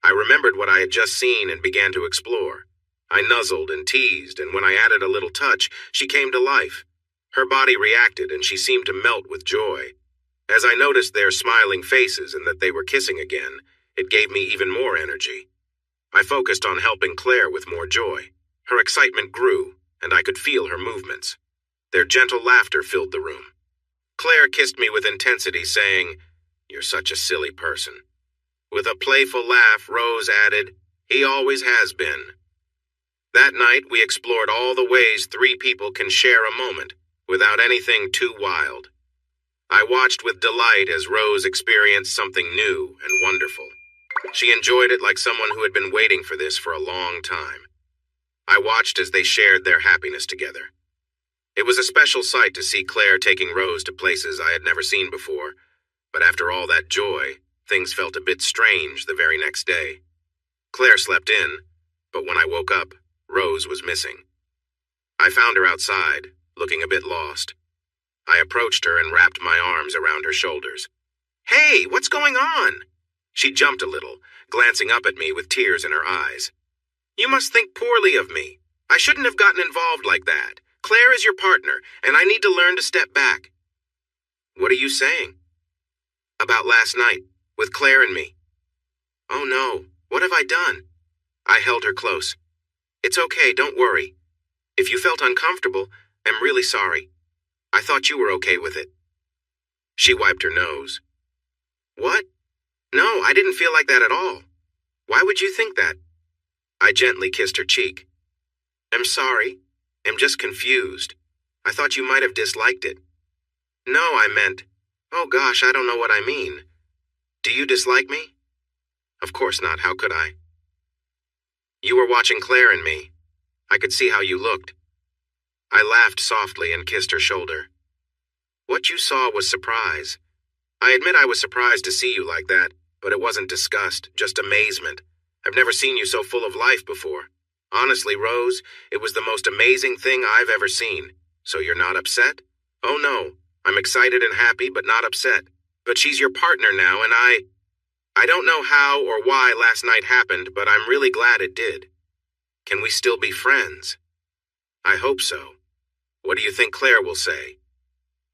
I remembered what I had just seen and began to explore. I nuzzled and teased, and when I added a little touch, she came to life. Her body reacted, and she seemed to melt with joy. As I noticed their smiling faces and that they were kissing again, it gave me even more energy. I focused on helping Claire with more joy. Her excitement grew, and I could feel her movements. Their gentle laughter filled the room. Claire kissed me with intensity, saying, You're such a silly person. With a playful laugh, Rose added, He always has been. That night, we explored all the ways three people can share a moment without anything too wild. I watched with delight as Rose experienced something new and wonderful. She enjoyed it like someone who had been waiting for this for a long time. I watched as they shared their happiness together. It was a special sight to see Claire taking Rose to places I had never seen before, but after all that joy, things felt a bit strange the very next day. Claire slept in, but when I woke up, Rose was missing. I found her outside, looking a bit lost. I approached her and wrapped my arms around her shoulders. "Hey, what's going on?" She jumped a little, glancing up at me with tears in her eyes. "You must think poorly of me. I shouldn't have gotten involved like that. Claire is your partner, and I need to learn to step back." "What are you saying?" "About last night, with Claire and me." "Oh no, what have I done?" I held her close. "It's okay, don't worry. If you felt uncomfortable, I'm really sorry. I thought you were okay with it." She wiped her nose. "What? No, I didn't feel like that at all. Why would you think that?" I gently kissed her cheek. "I'm sorry. I'm just confused. I thought you might have disliked it." "No, I meant, oh gosh, I don't know what I mean. Do you dislike me?" "Of course not, how could I?" "You were watching Claire and me. I could see how you looked." I laughed softly and kissed her shoulder. "What you saw was surprise. I admit I was surprised to see you like that, but it wasn't disgust, just amazement. I've never seen you so full of life before. Honestly, Rose, it was the most amazing thing I've ever seen. So you're not upset?" "Oh no, I'm excited and happy, but not upset. But she's your partner now, and I don't know how or why last night happened, but I'm really glad it did. Can we still be friends?" "I hope so. What do you think Claire will say?"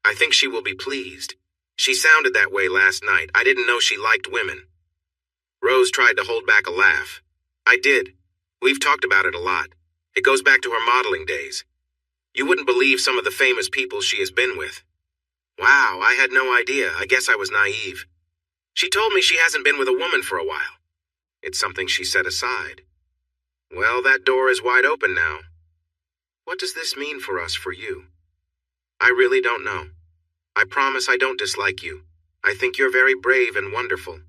"I think she will be pleased. She sounded that way last night. I didn't know she liked women." Rose tried to hold back a laugh. "I did. We've talked about it a lot. It goes back to her modeling days. You wouldn't believe some of the famous people she has been with." "Wow, I had no idea. I guess I was naive. She told me she hasn't been with a woman for a while. It's something she set aside. Well, that door is wide open now. What does this mean for us, for you?" "I really don't know. I promise I don't dislike you. I think you're very brave and wonderful."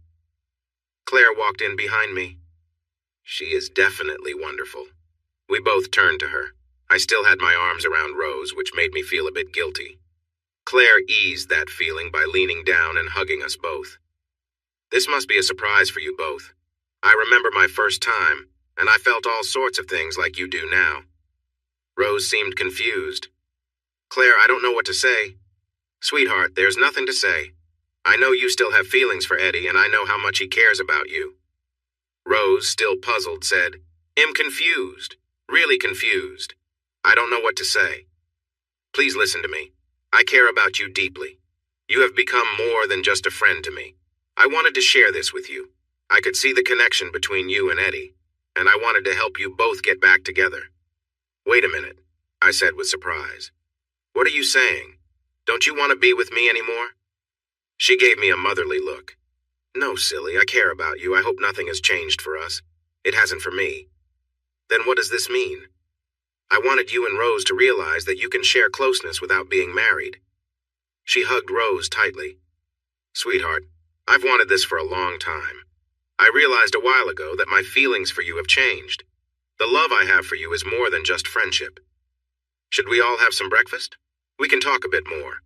Claire walked in behind me. "She is definitely wonderful." We both turned to her. I still had my arms around Rose, which made me feel a bit guilty. Claire eased that feeling by leaning down and hugging us both. "This must be a surprise for you both. I remember my first time, and I felt all sorts of things like you do now." Rose seemed confused. "Claire, I don't know what to say." "Sweetheart, there's nothing to say. I know you still have feelings for Eddie, and I know how much he cares about you." Rose, still puzzled, said, "I'm confused. Really confused. I don't know what to say. Please listen to me. I care about you deeply. You have become more than just a friend to me. I wanted to share this with you. I could see the connection between you and Eddie, and I wanted to help you both get back together." "Wait a minute," I said with surprise. "What are you saying? Don't you want to be with me anymore?" She gave me a motherly look. "No, silly, I care about you. I hope nothing has changed for us. It hasn't for me." "Then what does this mean?" "I wanted you and Rose to realize that you can share closeness without being married." She hugged Rose tightly. "Sweetheart, I've wanted this for a long time. I realized a while ago that my feelings for you have changed. The love I have for you is more than just friendship. Should we all have some breakfast? We can talk a bit more.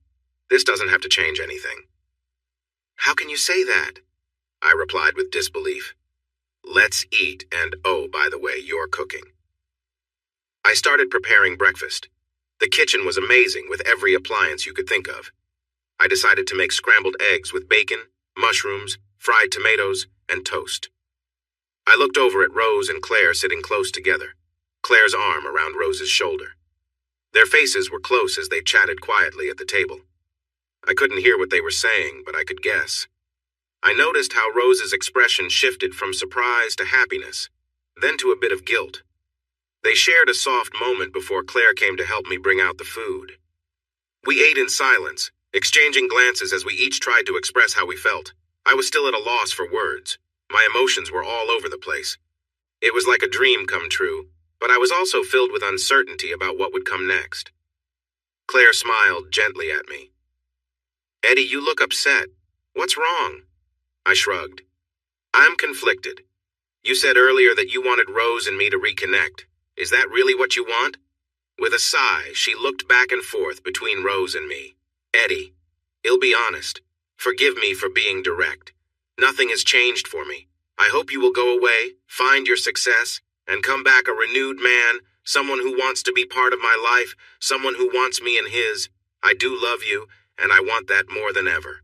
This doesn't have to change anything." "How can you say that?" I replied with disbelief. "Let's eat, and oh, by the way, you're cooking." I started preparing breakfast. The kitchen was amazing with every appliance you could think of. I decided to make scrambled eggs with bacon, mushrooms, fried tomatoes, and toast. I looked over at Rose and Claire sitting close together, Claire's arm around Rose's shoulder. Their faces were close as they chatted quietly at the table. I couldn't hear what they were saying, but I could guess. I noticed how Rose's expression shifted from surprise to happiness, then to a bit of guilt. They shared a soft moment before Claire came to help me bring out the food. We ate in silence, exchanging glances as we each tried to express how we felt. I was still at a loss for words. My emotions were all over the place. It was like a dream come true, but I was also filled with uncertainty about what would come next. Claire smiled gently at me. "Eddie, you look upset. What's wrong?" I shrugged. "I'm conflicted. You said earlier that you wanted Rose and me to reconnect. Is that really what you want?" With a sigh, she looked back and forth between Rose and me. Eddie, I'll be honest. Forgive me for being direct. Nothing has changed for me. I hope you will go away, find your success, and come back a renewed man, someone who wants to be part of my life, someone who wants me in his. I do love you, and I want that more than ever.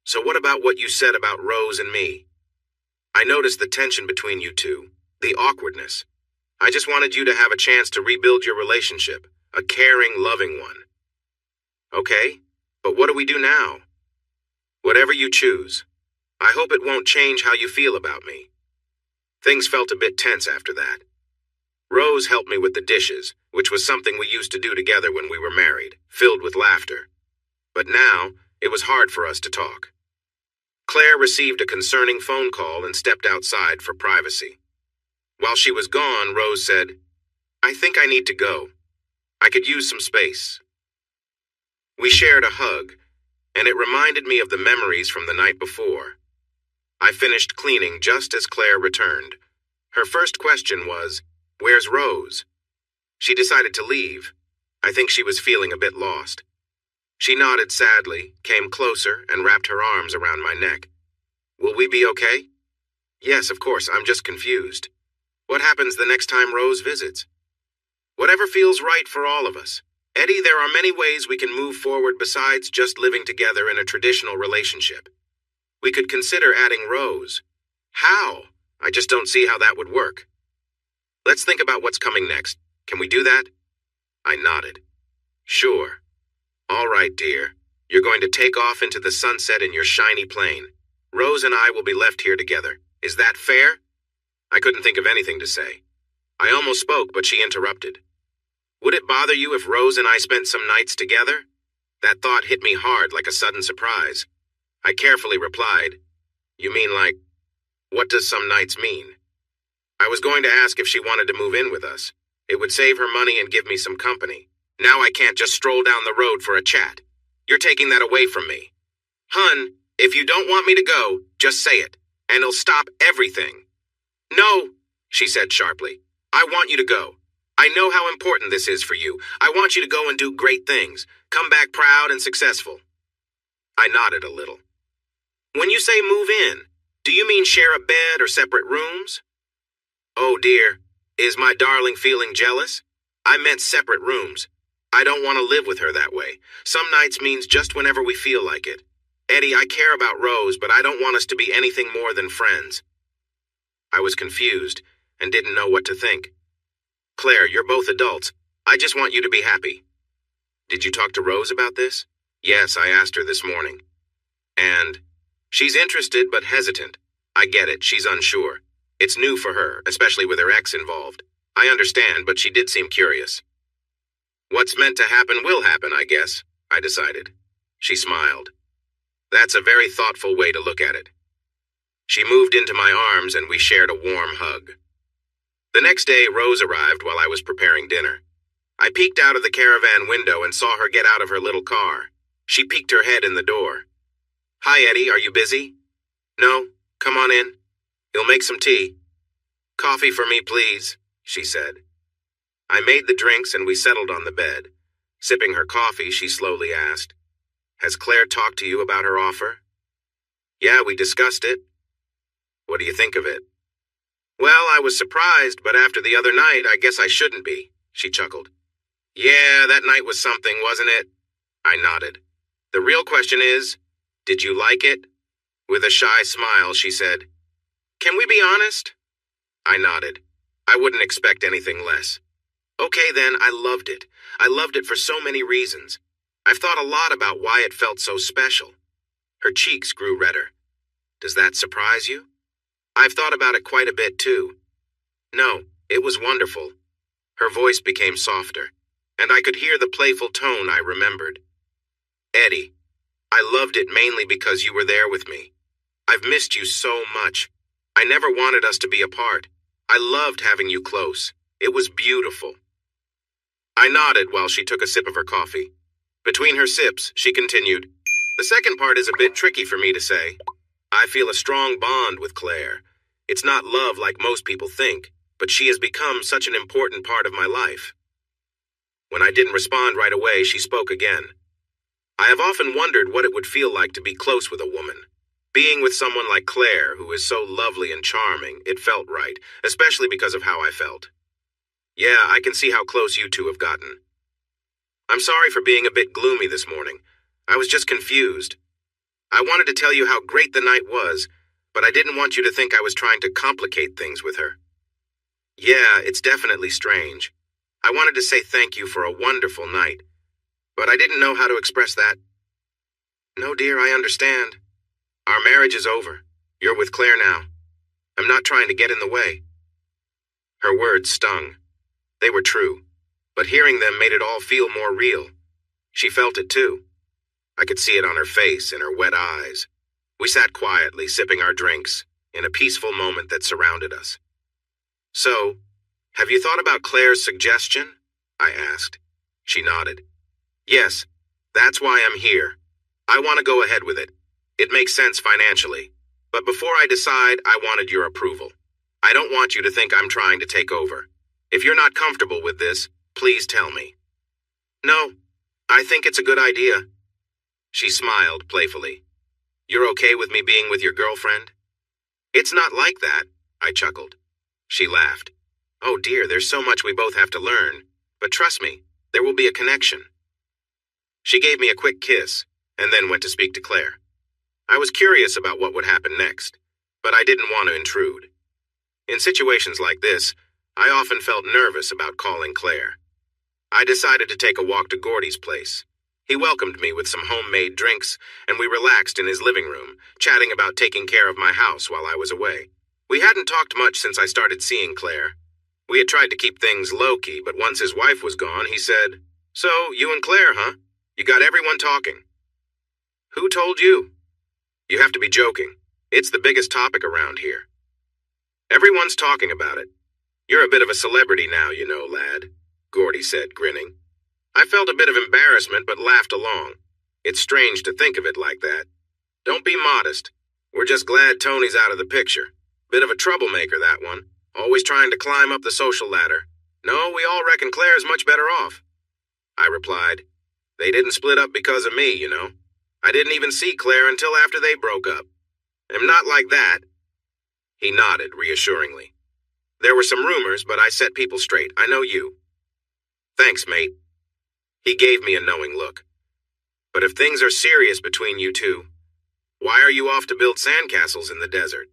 So what about what you said about Rose and me? I noticed the tension between you two, the awkwardness. I just wanted you to have a chance to rebuild your relationship, a caring, loving one. Okay, but what do we do now? Whatever you choose. I hope it won't change how you feel about me. Things felt a bit tense after that. Rose helped me with the dishes, which was something we used to do together when we were married, filled with laughter. But now, it was hard for us to talk. Claire received a concerning phone call and stepped outside for privacy. While she was gone, Rose said, "I think I need to go. I could use some space." We shared a hug, and it reminded me of the memories from the night before. I finished cleaning just as Claire returned. Her first question was, "Where's Rose?" She decided to leave. I think she was feeling a bit lost. She nodded sadly, came closer, and wrapped her arms around my neck. "Will we be okay?" "Yes, of course, I'm just confused. What happens the next time Rose visits?" "Whatever feels right for all of us. Eddie, there are many ways we can move forward besides just living together in a traditional relationship. We could consider adding Rose." "How? I just don't see how that would work." "Let's think about what's coming next. Can we do that?" I nodded. "Sure. All right, dear. You're going to take off into the sunset in your shiny plane. Rose and I will be left here together. Is that fair?" I couldn't think of anything to say. I almost spoke, but she interrupted. "Would it bother you if Rose and I spent some nights together?" That thought hit me hard like a sudden surprise. I carefully replied, "You mean like, what does some nights mean?" I was going to ask if she wanted to move in with us. It would save her money and give me some company. Now I can't just stroll down the road for a chat. You're taking that away from me. "Hun, if you don't want me to go, just say it, and it'll stop everything." "No," she said sharply. "I want you to go. I know how important this is for you. I want you to go and do great things. Come back proud and successful." I nodded a little. "When you say move in, do you mean share a bed or separate rooms?" "Oh dear, is my darling feeling jealous? I meant separate rooms. I don't want to live with her that way. Some nights means just whenever we feel like it. Eddie, I care about Rose, but I don't want us to be anything more than friends." I was confused and didn't know what to think. "Claire, you're both adults. I just want you to be happy." "Did you talk to Rose about this?" "Yes, I asked her this morning." "And?" "She's interested but hesitant. I get it, she's unsure. It's new for her, especially with her ex involved. I understand, but she did seem curious." "What's meant to happen will happen, I guess," I decided. She smiled. "That's a very thoughtful way to look at it." She moved into my arms and we shared a warm hug. The next day, Rose arrived while I was preparing dinner. I peeked out of the caravan window and saw her get out of her little car. She peeked her head in the door. "Hi, Eddie, are you busy?" "No, come on in. You'll make some tea." "Coffee for me, please," she said. I made the drinks and we settled on the bed. Sipping her coffee, she slowly asked, "Has Claire talked to you about her offer?" "Yeah, we discussed it." "What do you think of it?" "Well, I was surprised, but after the other night, I guess I shouldn't be," she chuckled. "Yeah, that night was something, wasn't it?" I nodded. "The real question is, did you like it?" With a shy smile, she said, "Can we be honest?" I nodded. I wouldn't expect anything less. "Okay then, I loved it. I loved it for so many reasons. I've thought a lot about why it felt so special." Her cheeks grew redder. "Does that surprise you?" "I've thought about it quite a bit too." "No, it was wonderful." Her voice became softer, and I could hear the playful tone I remembered. "Eddie, I loved it mainly because you were there with me. I've missed you so much. I never wanted us to be apart. I loved having you close. It was beautiful." I nodded while she took a sip of her coffee. Between her sips, she continued, "The second part is a bit tricky for me to say. I feel a strong bond with Claire. It's not love like most people think, but she has become such an important part of my life." When I didn't respond right away, she spoke again. I have often wondered what it would feel like to be close with a woman. Being with someone like Claire, who is so lovely and charming, it felt right, especially because of how I felt. Yeah, I can see how close you two have gotten. I'm sorry for being a bit gloomy this morning. I was just confused. I wanted to tell you how great the night was, but I didn't want you to think I was trying to complicate things with her. Yeah, it's definitely strange. I wanted to say thank you for a wonderful night, but I didn't know how to express that. No, dear, I understand. Our marriage is over. You're with Claire now. I'm not trying to get in the way. Her words stung. They were true, but hearing them made it all feel more real. She felt it too. I could see it on her face, in her wet eyes. We sat quietly, sipping our drinks, in a peaceful moment that surrounded us. So, have you thought about Claire's suggestion? I asked. She nodded. Yes, that's why I'm here. I want to go ahead with it. It makes sense financially. But before I decide, I wanted your approval. I don't want you to think I'm trying to take over. If you're not comfortable with this, please tell me. No, I think it's a good idea. She smiled playfully. You're okay with me being with your girlfriend? It's not like that, I chuckled. She laughed. Oh dear, there's so much we both have to learn. But trust me, there will be a connection. She gave me a quick kiss, and then went to speak to Claire. I was curious about what would happen next, but I didn't want to intrude. In situations like this, I often felt nervous about calling Claire. I decided to take a walk to Gordy's place. He welcomed me with some homemade drinks, and we relaxed in his living room, chatting about taking care of my house while I was away. We hadn't talked much since I started seeing Claire. We had tried to keep things low-key, but once his wife was gone, he said, So, you and Claire, huh? You got everyone talking. Who told you? You have to be joking. It's the biggest topic around here. Everyone's talking about it. You're a bit of a celebrity now, you know, lad, Gordy said, grinning. I felt a bit of embarrassment, but laughed along. It's strange to think of it like that. Don't be modest. We're just glad Tony's out of the picture. Bit of a troublemaker, that one. Always trying to climb up the social ladder. No, we all reckon Claire's much better off. I replied. They didn't split up because of me, you know. I didn't even see Claire until after they broke up. I'm not like that. He nodded reassuringly. There were some rumors, but I set people straight. I know you. Thanks, mate. He gave me a knowing look. But if things are serious between you two, why are you off to build sandcastles in the desert?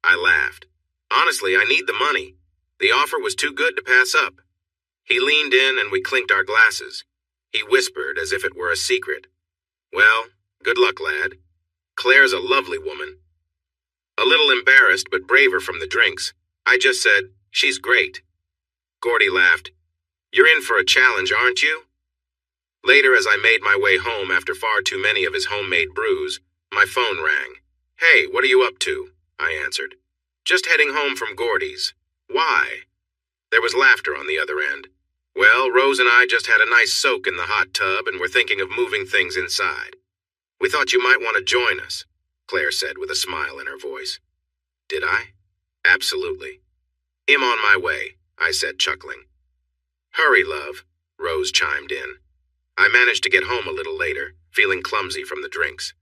I laughed. Honestly, I need the money. The offer was too good to pass up. He leaned in and we clinked our glasses. He whispered as if it were a secret. Well, good luck, lad. Claire's a lovely woman. A little embarrassed but braver from the drinks, I just said, she's great. Gordy laughed. You're in for a challenge, aren't you? Later, as I made my way home after far too many of his homemade brews, my phone rang. Hey, what are you up to? I answered. Just heading home from Gordy's. Why? There was laughter on the other end. Well, Rose and I just had a nice soak in the hot tub and were thinking of moving things inside. We thought you might want to join us, Claire said with a smile in her voice. Did I? Absolutely. I'm on my way, I said, chuckling. Hurry, love, Rose chimed in. I managed to get home a little later, feeling clumsy from the drinks.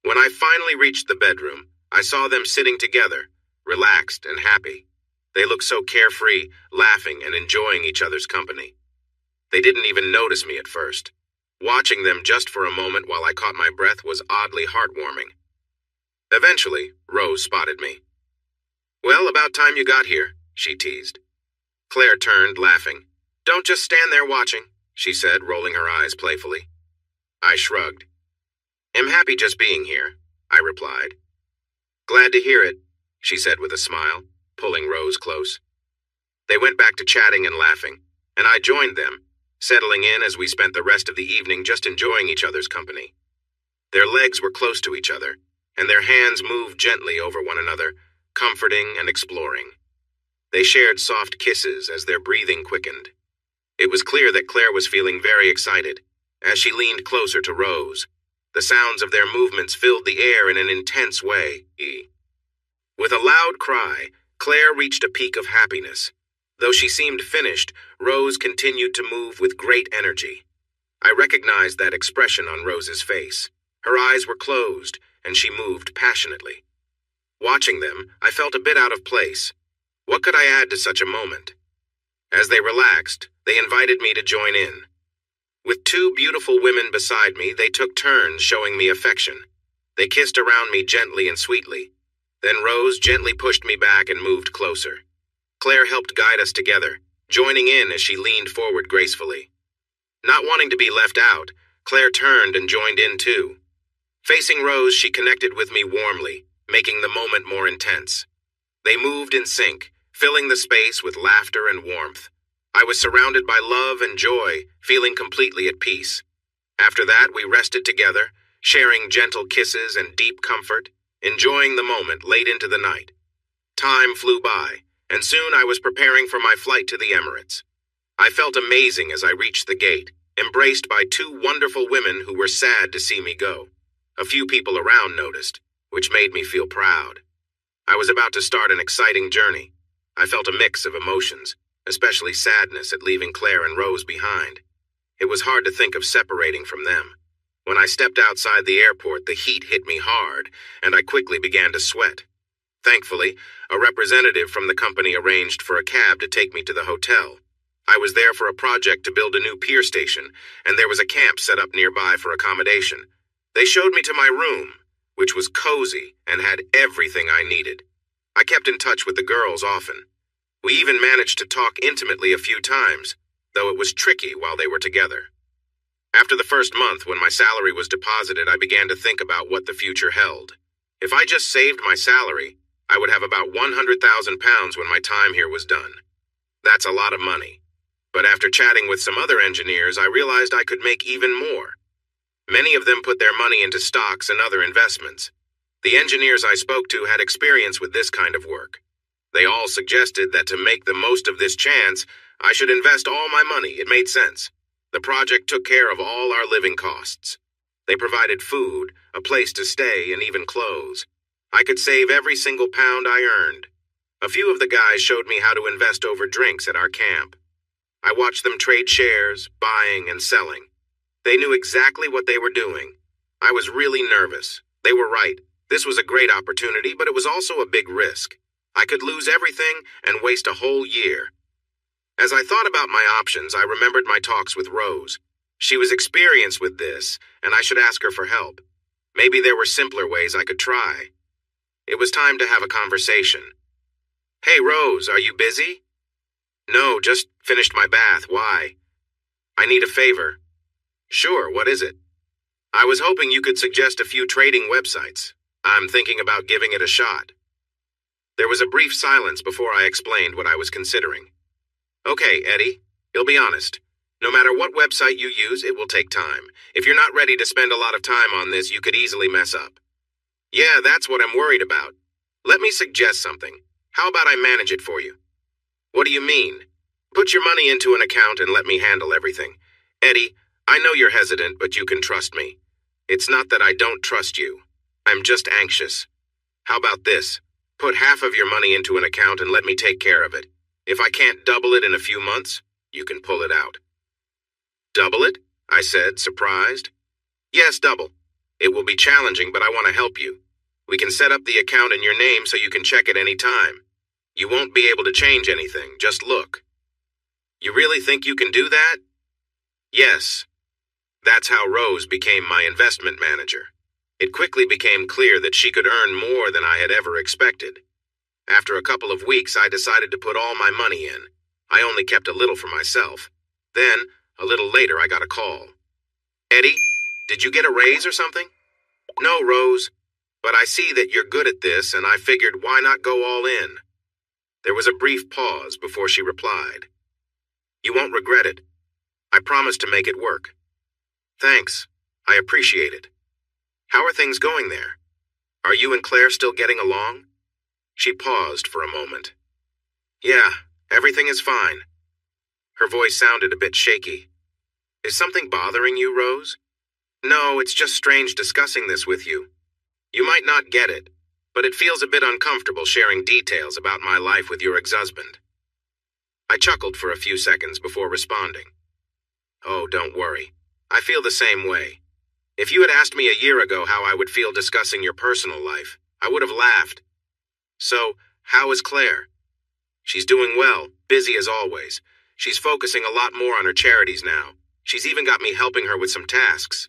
When I finally reached the bedroom, I saw them sitting together, relaxed and happy. They looked so carefree, laughing and enjoying each other's company. They didn't even notice me at first. Watching them just for a moment while I caught my breath was oddly heartwarming. Eventually, Rose spotted me. Well, about time you got here, she teased. Claire turned, laughing. Don't just stand there watching, she said, rolling her eyes playfully. I shrugged. I'm happy just being here, I replied. Glad to hear it, she said with a smile, pulling Rose close. They went back to chatting and laughing, and I joined them, settling in as we spent the rest of the evening just enjoying each other's company. Their legs were close to each other, and their hands moved gently over one another, comforting and exploring. They shared soft kisses as their breathing quickened. It was clear that Claire was feeling very excited, as she leaned closer to Rose. The sounds of their movements filled the air in an intense way. With a loud cry, Claire reached a peak of happiness. Though she seemed finished, Rose continued to move with great energy. I recognized that expression on Rose's face. Her eyes were closed, and she moved passionately. Watching them, I felt a bit out of place. What could I add to such a moment? As they relaxed, they invited me to join in. With two beautiful women beside me, they took turns showing me affection. They kissed around me gently and sweetly. Then Rose gently pushed me back and moved closer. Claire helped guide us together, joining in as she leaned forward gracefully. Not wanting to be left out, Claire turned and joined in too. Facing Rose, she connected with me warmly, making the moment more intense. They moved in sync, filling the space with laughter and warmth. I was surrounded by love and joy, feeling completely at peace. After that, we rested together, sharing gentle kisses and deep comfort, enjoying the moment late into the night. Time flew by, and soon I was preparing for my flight to the Emirates. I felt amazing as I reached the gate, embraced by two wonderful women who were sad to see me go. A few people around noticed, which made me feel proud. I was about to start an exciting journey. I felt a mix of emotions, especially sadness at leaving Claire and Rose behind. It was hard to think of separating from them. When I stepped outside the airport, the heat hit me hard, and I quickly began to sweat. Thankfully, a representative from the company arranged for a cab to take me to the hotel. I was there for a project to build a new pier station, and there was a camp set up nearby for accommodation. They showed me to my room, which was cozy and had everything I needed. I kept in touch with the girls often. We even managed to talk intimately a few times, though it was tricky while they were together. After the first month, when my salary was deposited, I began to think about what the future held. If I just saved my salary, I would have about £100,000 when my time here was done. That's a lot of money. But after chatting with some other engineers, I realized I could make even more. Many of them put their money into stocks and other investments. The engineers I spoke to had experience with this kind of work. They all suggested that to make the most of this chance, I should invest all my money. It made sense. The project took care of all our living costs. They provided food, a place to stay, and even clothes. I could save every single pound I earned. A few of the guys showed me how to invest over drinks at our camp. I watched them trade shares, buying and selling. They knew exactly what they were doing. I was really nervous. They were right. This was a great opportunity, but it was also a big risk. I could lose everything and waste a whole year. As I thought about my options, I remembered my talks with Rose. She was experienced with this, and I should ask her for help. Maybe there were simpler ways I could try. It was time to have a conversation. "Hey, Rose, are you busy?" "No, just finished my bath. Why?" "I need a favor." "Sure, what is it?" "I was hoping you could suggest a few trading websites. I'm thinking about giving it a shot." There was a brief silence before I explained what I was considering. "Okay, Eddie, you'll be honest. No matter what website you use, it will take time. If you're not ready to spend a lot of time on this, you could easily mess up." "Yeah, that's what I'm worried about. Let me suggest something. How about I manage it for you?" "What do you mean?" "Put your money into an account and let me handle everything. Eddie, I know you're hesitant, but you can trust me. It's not that I don't trust you. I'm just anxious. How about this? Put half of your money into an account and let me take care of it. If I can't double it in a few months, you can pull it out." "Double it?" I said, surprised. "Yes, double. It will be challenging, but I want to help you. We can set up the account in your name so you can check it any time. You won't be able to change anything, just look." "You really think you can do that?" "Yes." That's how Rose became my investment manager. It quickly became clear that she could earn more than I had ever expected. After a couple of weeks, I decided to put all my money in. I only kept a little for myself. Then, a little later, I got a call. "Eddie, did you get a raise or something?" "No, Rose, but I see that you're good at this, and I figured why not go all in?" There was a brief pause before she replied. "You won't regret it. I promise to make it work." "Thanks. I appreciate it. How are things going there? Are you and Claire still getting along?" She paused for a moment. "Yeah, everything is fine." Her voice sounded a bit shaky. "Is something bothering you, Rose?" "No, it's just strange discussing this with you. You might not get it, but it feels a bit uncomfortable sharing details about my life with your ex-husband." I chuckled for a few seconds before responding. Oh, don't worry. I feel the same way. If you had asked me a year ago how I would feel discussing your personal life, I would have laughed. So, how is Claire? She's doing well, busy as always. She's focusing a lot more on her charities now. She's even got me helping her with some tasks.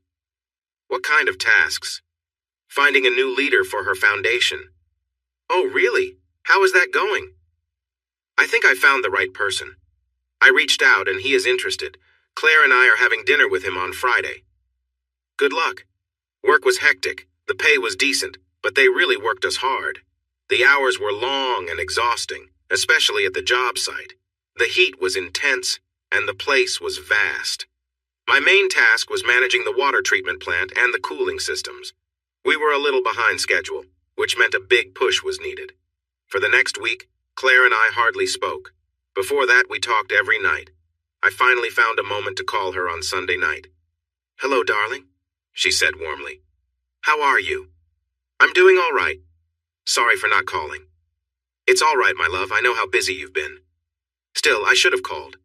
What kind of tasks? Finding a new leader for her foundation. Oh, really? How is that going? I think I found the right person. I reached out and he is interested. Claire and I are having dinner with him on Friday. Good luck. Work was hectic. The pay was decent, but they really worked us hard. The hours were long and exhausting, especially at the job site. The heat was intense, and the place was vast. My main task was managing the water treatment plant and the cooling systems. We were a little behind schedule, which meant a big push was needed. For the next week, Claire and I hardly spoke. Before that, we talked every night. I finally found a moment to call her on Sunday night. "Hello, darling," she said warmly. "How are you?" "I'm doing all right. Sorry for not calling." "It's all right, my love. I know how busy you've been." "Still, I should have called.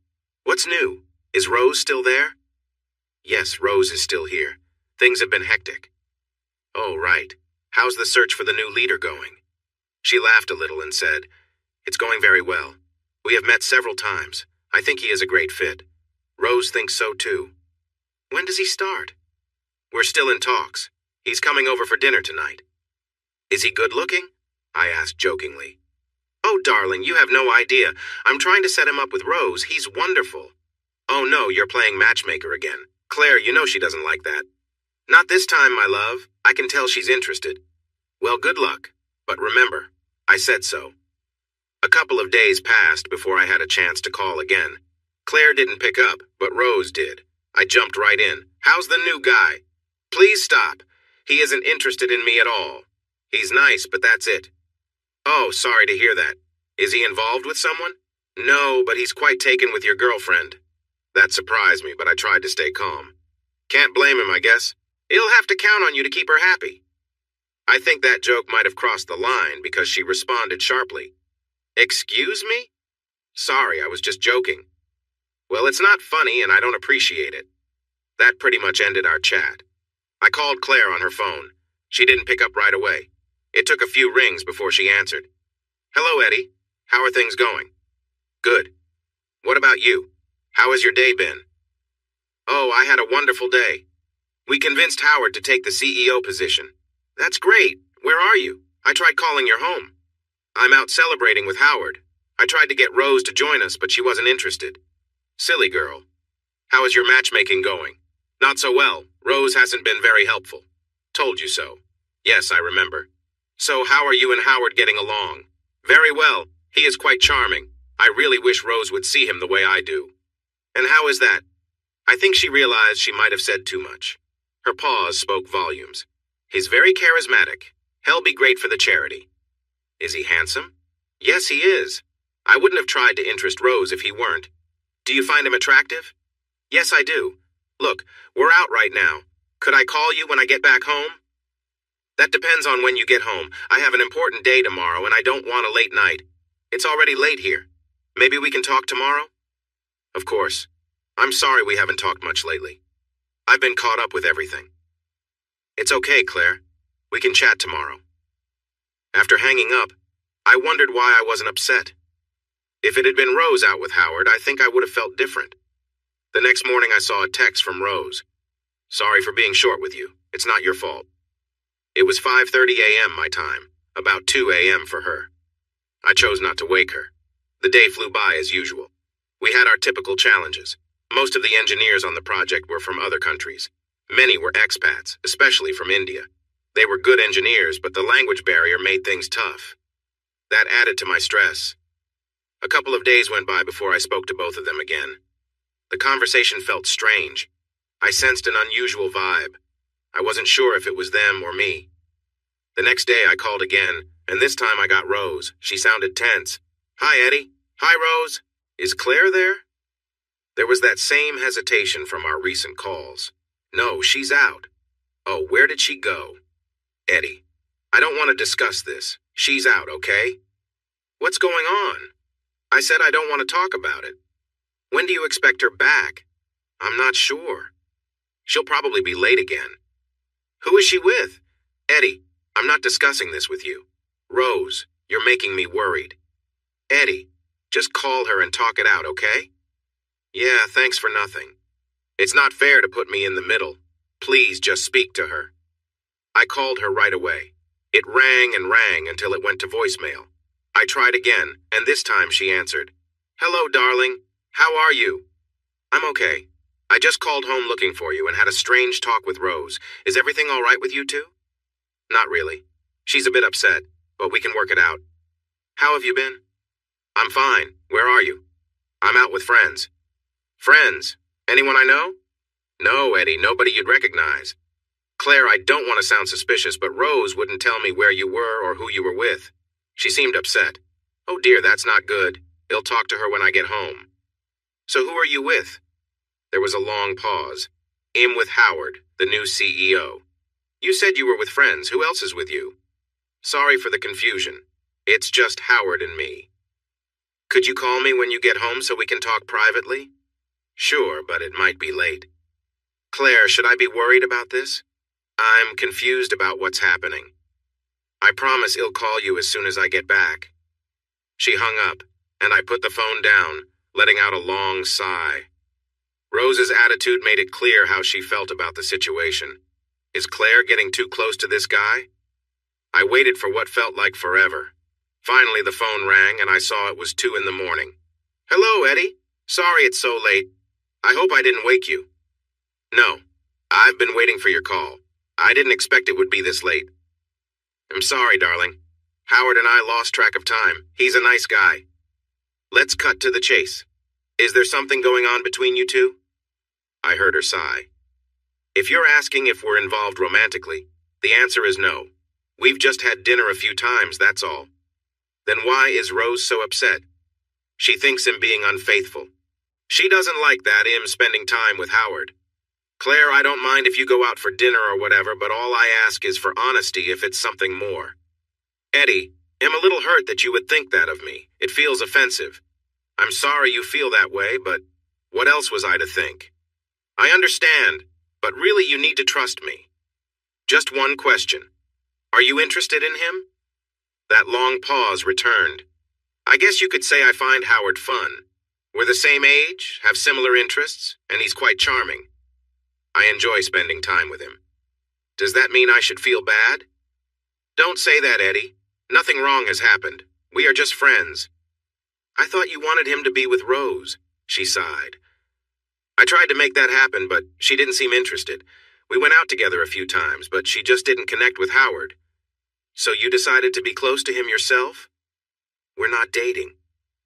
What's new? Is Rose still there?" "Yes, Rose is still here. Things have been hectic." "Oh, right. How's the search for the new leader going?" She laughed a little and said, "It's going very well. We have met several times. I think he is a great fit. Rose thinks so too." "When does he start?" "We're still in talks. He's coming over for dinner tonight." "Is he good looking?" I asked jokingly. "Oh, darling, you have no idea. I'm trying to set him up with Rose. He's wonderful." "Oh no, you're playing matchmaker again. Claire, you know she doesn't like that." "Not this time, my love. I can tell she's interested." "Well, good luck. But remember, I said so." A couple of days passed before I had a chance to call again. Claire didn't pick up, but Rose did. I jumped right in. "How's the new guy?" "Please stop. He isn't interested in me at all. He's nice, but that's it." "Oh, sorry to hear that. Is he involved with someone?" "No, but he's quite taken with your girlfriend." That surprised me, but I tried to stay calm. "Can't blame him, I guess. He'll have to count on you to keep her happy." I think that joke might have crossed the line because she responded sharply. "Excuse me?" "Sorry, I was just joking." "Well, it's not funny and I don't appreciate it." That pretty much ended our chat. I called Claire on her phone. She didn't pick up right away. It took a few rings before she answered. "Hello, Eddie. How are things going?" "Good. What about you? How has your day been?" "Oh, I had a wonderful day. We convinced Howard to take the CEO position." "That's great. Where are you? I tried calling your home." "I'm out celebrating with Howard. I tried to get Rose to join us, but she wasn't interested." "Silly girl. How is your matchmaking going?" "Not so well. Rose hasn't been very helpful." "Told you so." "Yes, I remember." "So how are you and Howard getting along?" "Very well. He is quite charming. I really wish Rose would see him the way I do." "And how is that?" I think she realized she might have said too much. Her pause spoke volumes. "He's very charismatic. He'll be great for the charity." "Is he handsome?" "Yes, he is. I wouldn't have tried to interest Rose if he weren't." "Do you find him attractive?" "Yes, I do. Look, we're out right now. Could I call you when I get back home?" "That depends on when you get home. I have an important day tomorrow and I don't want a late night. It's already late here. Maybe we can talk tomorrow?" "Of course. I'm sorry we haven't talked much lately. I've been caught up with everything." "It's okay, Claire. We can chat tomorrow." After hanging up, I wondered why I wasn't upset. If it had been Rose out with Howard, I think I would have felt different. The next morning I saw a text from Rose. "Sorry for being short with you. It's not your fault." It was 5:30 a.m. my time, about 2 a.m. for her. I chose not to wake her. The day flew by as usual. We had our typical challenges. Most of the engineers on the project were from other countries. Many were expats, especially from India. They were good engineers, but the language barrier made things tough. That added to my stress. A couple of days went by before I spoke to both of them again. The conversation felt strange. I sensed an unusual vibe. I wasn't sure if it was them or me. The next day I called again, and this time I got Rose. She sounded tense. "Hi, Eddie." "Hi, Rose. Is Claire there?" There was that same hesitation from our recent calls. "No, she's out." "Oh, where did she go?" "Eddie, I don't want to discuss this. She's out, okay?" "What's going on?" I said I don't want to talk about it. When do you expect her back? I'm not sure. She'll probably be late again. Who is she with? Eddie, I'm not discussing this with you. Rose, you're making me worried. Eddie, just call her and talk it out, okay? Yeah, thanks for nothing. It's not fair to put me in the middle. Please just speak to her. I called her right away. It rang and rang until it went to voicemail. I tried again, and this time she answered. Hello, darling. How are you? I'm okay. I just called home looking for you and had a strange talk with Rose. Is everything all right with you two? Not really. She's a bit upset, but we can work it out. How have you been? I'm fine. Where are you? I'm out with friends. Friends? Anyone I know? No, Eddie, nobody you'd recognize. Claire, I don't want to sound suspicious, but Rose wouldn't tell me where you were or who you were with. She seemed upset. Oh dear, that's not good. I'll talk to her when I get home. So who are you with? There was a long pause. I'm with Howard, the new CEO. You said you were with friends. Who else is with you? Sorry for the confusion. It's just Howard and me. Could you call me when you get home so we can talk privately? Sure, but it might be late. Claire, should I be worried about this? I'm confused about what's happening. I promise I'll call you as soon as I get back. She hung up, and I put the phone down, letting out a long sigh. Rose's attitude made it clear how she felt about the situation. Is Claire getting too close to this guy? I waited for what felt like forever. Finally, the phone rang, and I saw it was 2 in the morning. Hello, Eddie. Sorry it's so late. I hope I didn't wake you. No, I've been waiting for your call. I didn't expect it would be this late. I'm sorry, darling. Howard and I lost track of time. He's a nice guy. Let's cut to the chase. Is there something going on between you two? I heard her sigh. If you're asking if we're involved romantically, the answer is no. We've just had dinner a few times, that's all. Then why is Rose so upset? She thinks him being unfaithful. She doesn't like that him spending time with Howard. Claire, I don't mind if you go out for dinner or whatever, but all I ask is for honesty if it's something more. Eddie, I'm a little hurt that you would think that of me. It feels offensive. I'm sorry you feel that way, but what else was I to think? I understand, but really you need to trust me. Just one question. Are you interested in him? That long pause returned. I guess you could say I find Howard fun. We're the same age, have similar interests, and he's quite charming. I enjoy spending time with him. Does that mean I should feel bad? Don't say that, Eddie. Nothing wrong has happened. We are just friends. I thought you wanted him to be with Rose, she sighed. I tried to make that happen, but she didn't seem interested. We went out together a few times, but she just didn't connect with Howard. So you decided to be close to him yourself? We're not dating.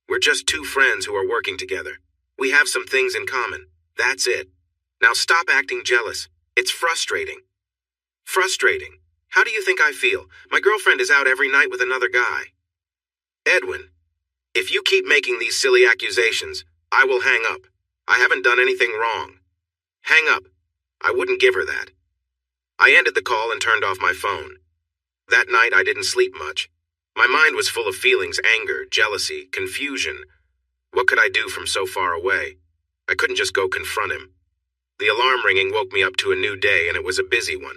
We're just two friends who are working together. We have some things in common. That's it. Now stop acting jealous. It's frustrating. Frustrating? How do you think I feel? My girlfriend is out every night with another guy. Edwin, if you keep making these silly accusations, I will hang up. I haven't done anything wrong. Hang up. I wouldn't give her that. I ended the call and turned off my phone. That night I didn't sleep much. My mind was full of feelings, anger, jealousy, confusion. What could I do from so far away? I couldn't just go confront him. The alarm ringing woke me up to a new day, and it was a busy one.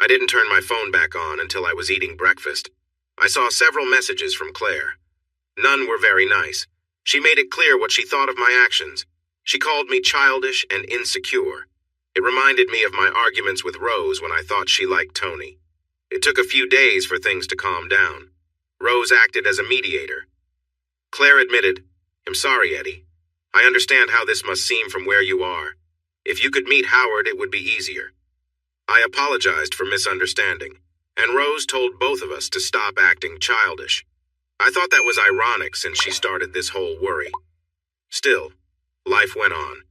I didn't turn my phone back on until I was eating breakfast. I saw several messages from Claire. None were very nice. She made it clear what she thought of my actions. She called me childish and insecure. It reminded me of my arguments with Rose when I thought she liked Tony. It took a few days for things to calm down. Rose acted as a mediator. Claire admitted, I'm sorry, Eddie. I understand how this must seem from where you are. If you could meet Howard, it would be easier. I apologized for misunderstanding, and Rose told both of us to stop acting childish. I thought that was ironic since she started this whole worry. Still, life went on.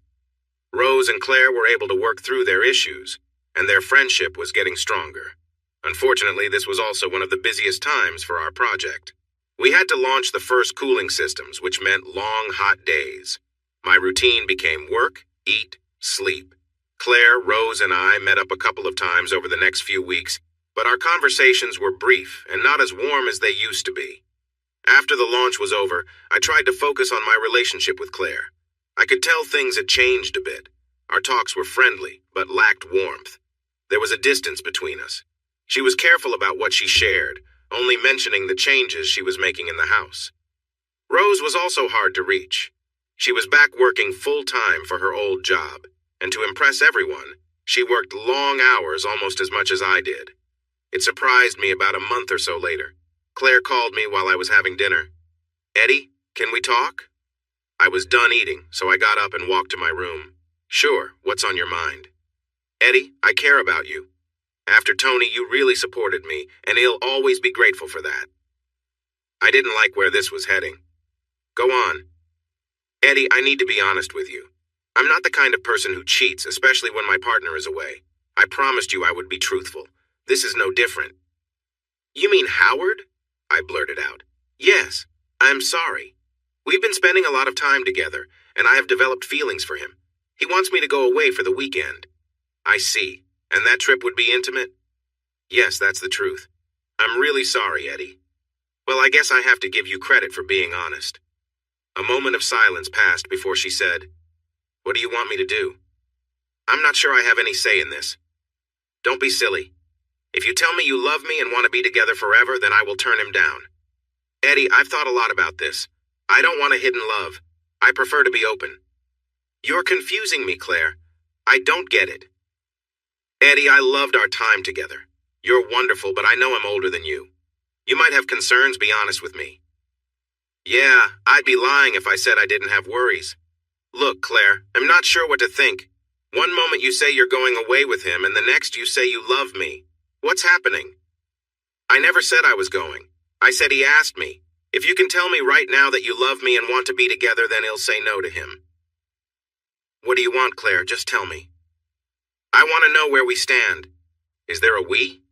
Rose and Claire were able to work through their issues, and their friendship was getting stronger. Unfortunately, this was also one of the busiest times for our project. We had to launch the first cooling systems, which meant long, hot days. My routine became work, eat, sleep. Claire, Rose, and I met up a couple of times over the next few weeks, but our conversations were brief and not as warm as they used to be. After the launch was over, I tried to focus on my relationship with Claire. I could tell things had changed a bit. Our talks were friendly, but lacked warmth. There was a distance between us. She was careful about what she shared, only mentioning the changes she was making in the house. Rose was also hard to reach. She was back working full-time for her old job, and to impress everyone, she worked long hours almost as much as I did. It surprised me about a month or so later. Claire called me while I was having dinner. "Eddie, can we talk?" I was done eating, so I got up and walked to my room. "Sure, what's on your mind?" "Eddie, I care about you. After Tony, you really supported me, and he'll always be grateful for that." I didn't like where this was heading. "Go on." "Eddie, I need to be honest with you. I'm not the kind of person who cheats, especially when my partner is away. I promised you I would be truthful. This is no different." "You mean Howard?" I blurted out. "Yes, I'm sorry. We've been spending a lot of time together, and I have developed feelings for him. He wants me to go away for the weekend." "I see. And that trip would be intimate?" "Yes, that's the truth. I'm really sorry, Eddie." "Well, I guess I have to give you credit for being honest." A moment of silence passed before she said, "What do you want me to do?" "I'm not sure I have any say in this." "Don't be silly. If you tell me you love me and want to be together forever, then I will turn him down." "Eddie, I've thought a lot about this. I don't want a hidden love. I prefer to be open." "You're confusing me, Claire. I don't get it." "Eddie, I loved our time together. You're wonderful, but I know I'm older than you. You might have concerns, be honest with me." "Yeah, I'd be lying if I said I didn't have worries." "Look, Claire, I'm not sure what to think. One moment you say you're going away with him, and the next you say you love me. What's happening?" "I never said I was going. I said he asked me. If you can tell me right now that you love me and want to be together, then he'll say no to him." "What do you want, Claire? Just tell me." "I want to know where we stand. Is there a we?"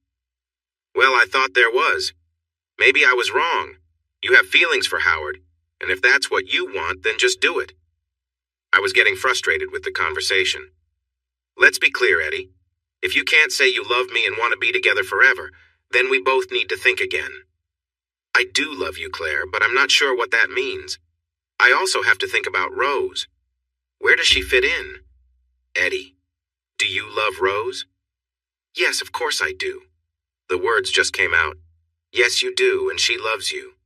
"Well, I thought there was. Maybe I was wrong. You have feelings for Howard, and if that's what you want, then just do it." I was getting frustrated with the conversation. "Let's be clear, Eddie. If you can't say you love me and want to be together forever, then we both need to think again." "I do love you, Claire, but I'm not sure what that means. I also have to think about Rose. Where does she fit in?" "Eddie, do you love Rose?" "Yes, of course I do." The words just came out. "Yes, you do, and she loves you.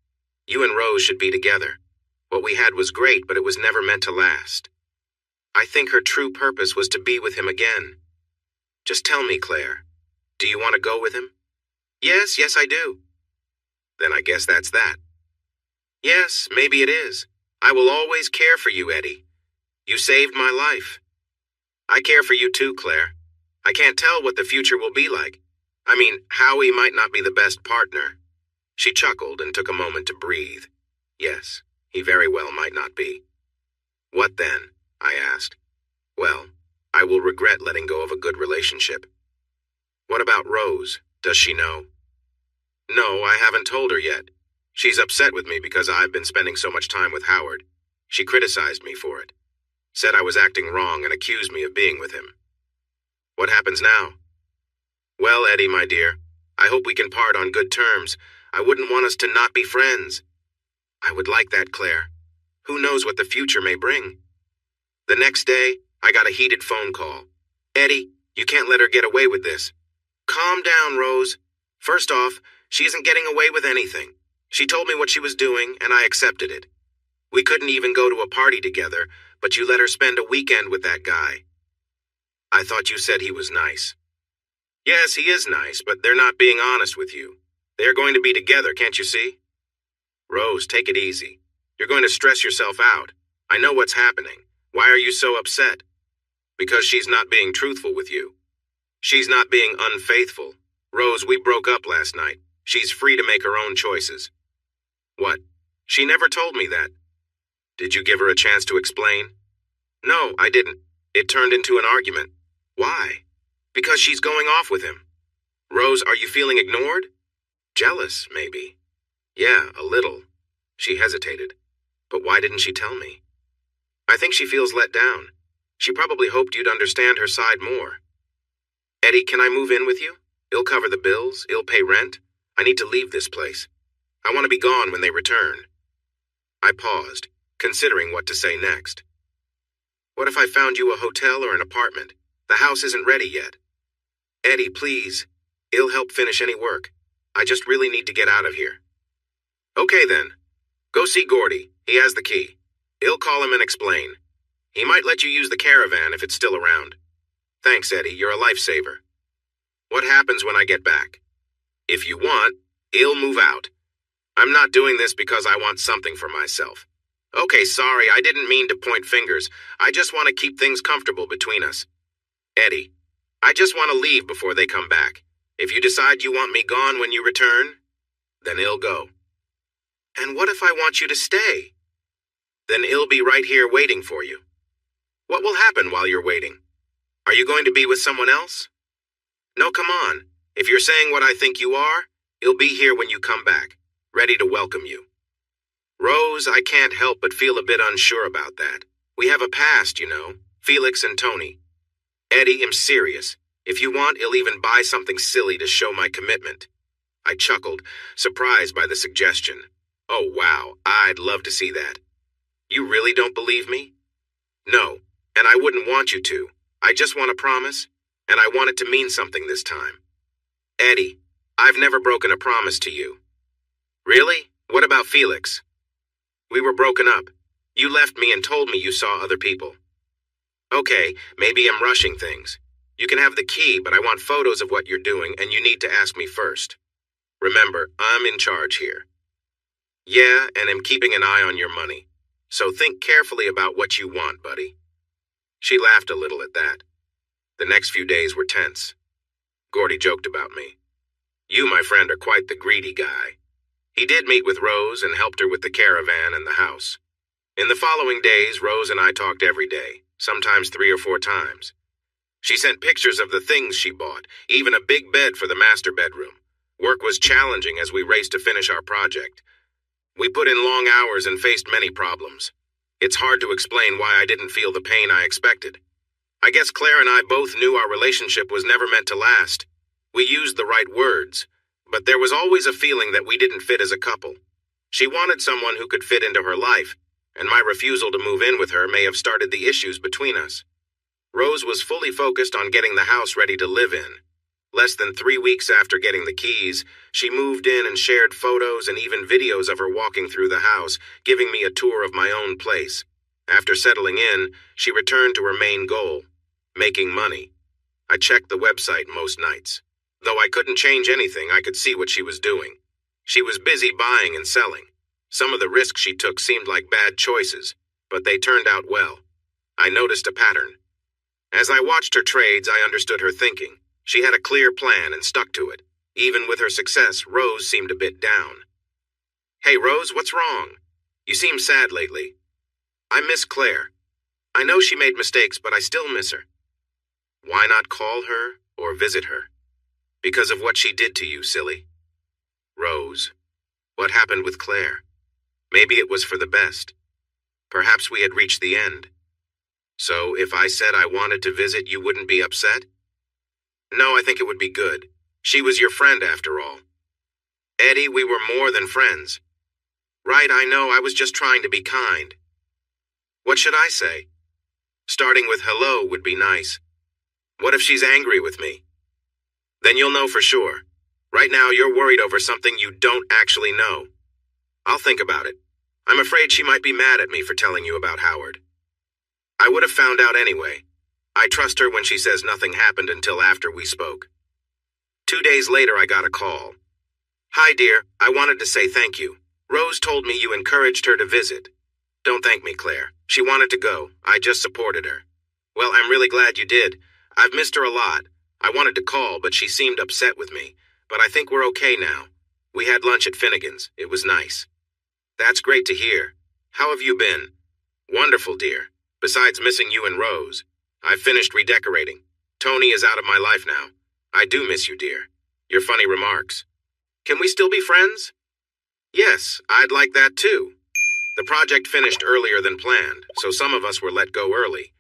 You and Rose should be together. What we had was great, but it was never meant to last. I think her true purpose was to be with him again. Just tell me, Claire, do you want to go with him?" Yes, I do." "Then I guess that's that." "Yes, maybe it is. I will always care for you, Eddie. You saved my life." "I care for you too, Claire. I can't tell what the future will be like. I mean, Howie might not be the best partner." She chuckled and took a moment to breathe. "Yes, he very well might not be." "What then?" I asked. "Well, I will regret letting go of a good relationship." "What about Rose? Does she know?" "No, I haven't told her yet. She's upset with me because I've been spending so much time with Howard. She criticized me for it. Said I was acting wrong and accused me of being with him." "What happens now?" "Well, Eddie, my dear, I hope we can part on good terms. I wouldn't want us to not be friends." "I would like that, Claire. Who knows what the future may bring?" The next day, I got a heated phone call. "Eddie, you can't let her get away with this." "Calm down, Rose. First off, she isn't getting away with anything. She told me what she was doing, and I accepted it. We couldn't even go to a party together, but you let her spend a weekend with that guy." "I thought you said he was nice." "Yes, he is nice, but they're not being honest with you. They're going to be together, can't you see?" "Rose, take it easy. You're going to stress yourself out. I know what's happening. Why are you so upset?" "Because she's not being truthful with you. She's not being unfaithful. Rose, we broke up last night. She's free to make her own choices." "What? She never told me that." "Did you give her a chance to explain?" "No, I didn't. It turned into an argument." "Why?" "Because she's going off with him." "Rose, are you feeling ignored?" "Jealous, maybe." "Yeah, a little." She hesitated. "But why didn't she tell me?" "I think she feels let down. She probably hoped you'd understand her side more." "Eddie, can I move in with you? He'll cover the bills, he'll pay rent. I need to leave this place. I want to be gone when they return. I paused, considering what to say next. What if I found you a hotel or an apartment? The house isn't ready yet. Eddie, please. I'll help finish any work. I just really need to get out of here. Okay then. Go see Gordy. He has the key. I'll call him and explain. He might let you use the caravan if it's still around. Thanks, Eddie. You're a lifesaver. What happens when I get back? If you want, I'll move out. I'm not doing this because I want something for myself. Okay, sorry, I didn't mean to point fingers. I just want to keep things comfortable between us. Eddie, I just want to leave before they come back. If you decide you want me gone when you return, then I'll go. And what if I want you to stay? Then I'll be right here waiting for you. What will happen while you're waiting? Are you going to be with someone else? No, come on. If you're saying what I think you are, I'll be here when you come back, ready to welcome you. Rose, I can't help but feel a bit unsure about that. We have a past, you know, Felix and Tony. Eddie, I'm serious. If you want, I'll even buy something silly to show my commitment. I chuckled, surprised by the suggestion. Oh, wow, I'd love to see that. You really don't believe me? No, and I wouldn't want you to. I just want a promise, and I want it to mean something this time. Eddie, I've never broken a promise to you. Really? What about Felix? We were broken up. You left me and told me you saw other people. Okay, maybe I'm rushing things. You can have the key, but I want photos of what you're doing, and you need to ask me first. Remember, I'm in charge here. Yeah, and I'm keeping an eye on your money. So think carefully about what you want, buddy. She laughed a little at that. The next few days were tense. Gordy joked about me. You, my friend, are quite the greedy guy. He did meet with Rose and helped her with the caravan and the house. In the following days, Rose and I talked every day, sometimes 3 or 4 times. She sent pictures of the things she bought, even a big bed for the master bedroom. Work was challenging as we raced to finish our project. We put in long hours and faced many problems. It's hard to explain why I didn't feel the pain I expected. I guess Claire and I both knew our relationship was never meant to last. We used the right words, but there was always a feeling that we didn't fit as a couple. She wanted someone who could fit into her life, and my refusal to move in with her may have started the issues between us. Rose was fully focused on getting the house ready to live in. Less than 3 weeks after getting the keys, she moved in and shared photos and even videos of her walking through the house, giving me a tour of my own place. After settling in, she returned to her main goal, making money. I checked the website most nights. Though I couldn't change anything, I could see what she was doing. She was busy buying and selling. Some of the risks she took seemed like bad choices, but they turned out well. I noticed a pattern. As I watched her trades, I understood her thinking. She had a clear plan and stuck to it. Even with her success, Rose seemed a bit down. Hey, Rose, what's wrong? You seem sad lately. I miss Claire. I know she made mistakes, but I still miss her. Why not call her or visit her? Because of what she did to you, silly. Rose, what happened with Claire? Maybe it was for the best. Perhaps we had reached the end. So if I said I wanted to visit, you wouldn't be upset? No, I think it would be good. She was your friend after all. Eddie, we were more than friends. Right, I know, I was just trying to be kind. What should I say? Starting with hello would be nice. What if she's angry with me? Then you'll know for sure. Right now, you're worried over something you don't actually know. I'll think about it. I'm afraid she might be mad at me for telling you about Howard. I would have found out anyway. I trust her when she says nothing happened until after we spoke. 2 days later, I got a call. Hi, dear. I wanted to say thank you. Rose told me you encouraged her to visit. Don't thank me, Claire. She wanted to go. I just supported her. Well, I'm really glad you did. I've missed her a lot. I wanted to call, but she seemed upset with me. But I think we're okay now. We had lunch at Finnegan's. It was nice. That's great to hear. How have you been? Wonderful, dear. Besides missing you and Rose, I've finished redecorating. Tony is out of my life now. I do miss you, dear. Your funny remarks. Can we still be friends? Yes, I'd like that too. The project finished earlier than planned, so some of us were let go early.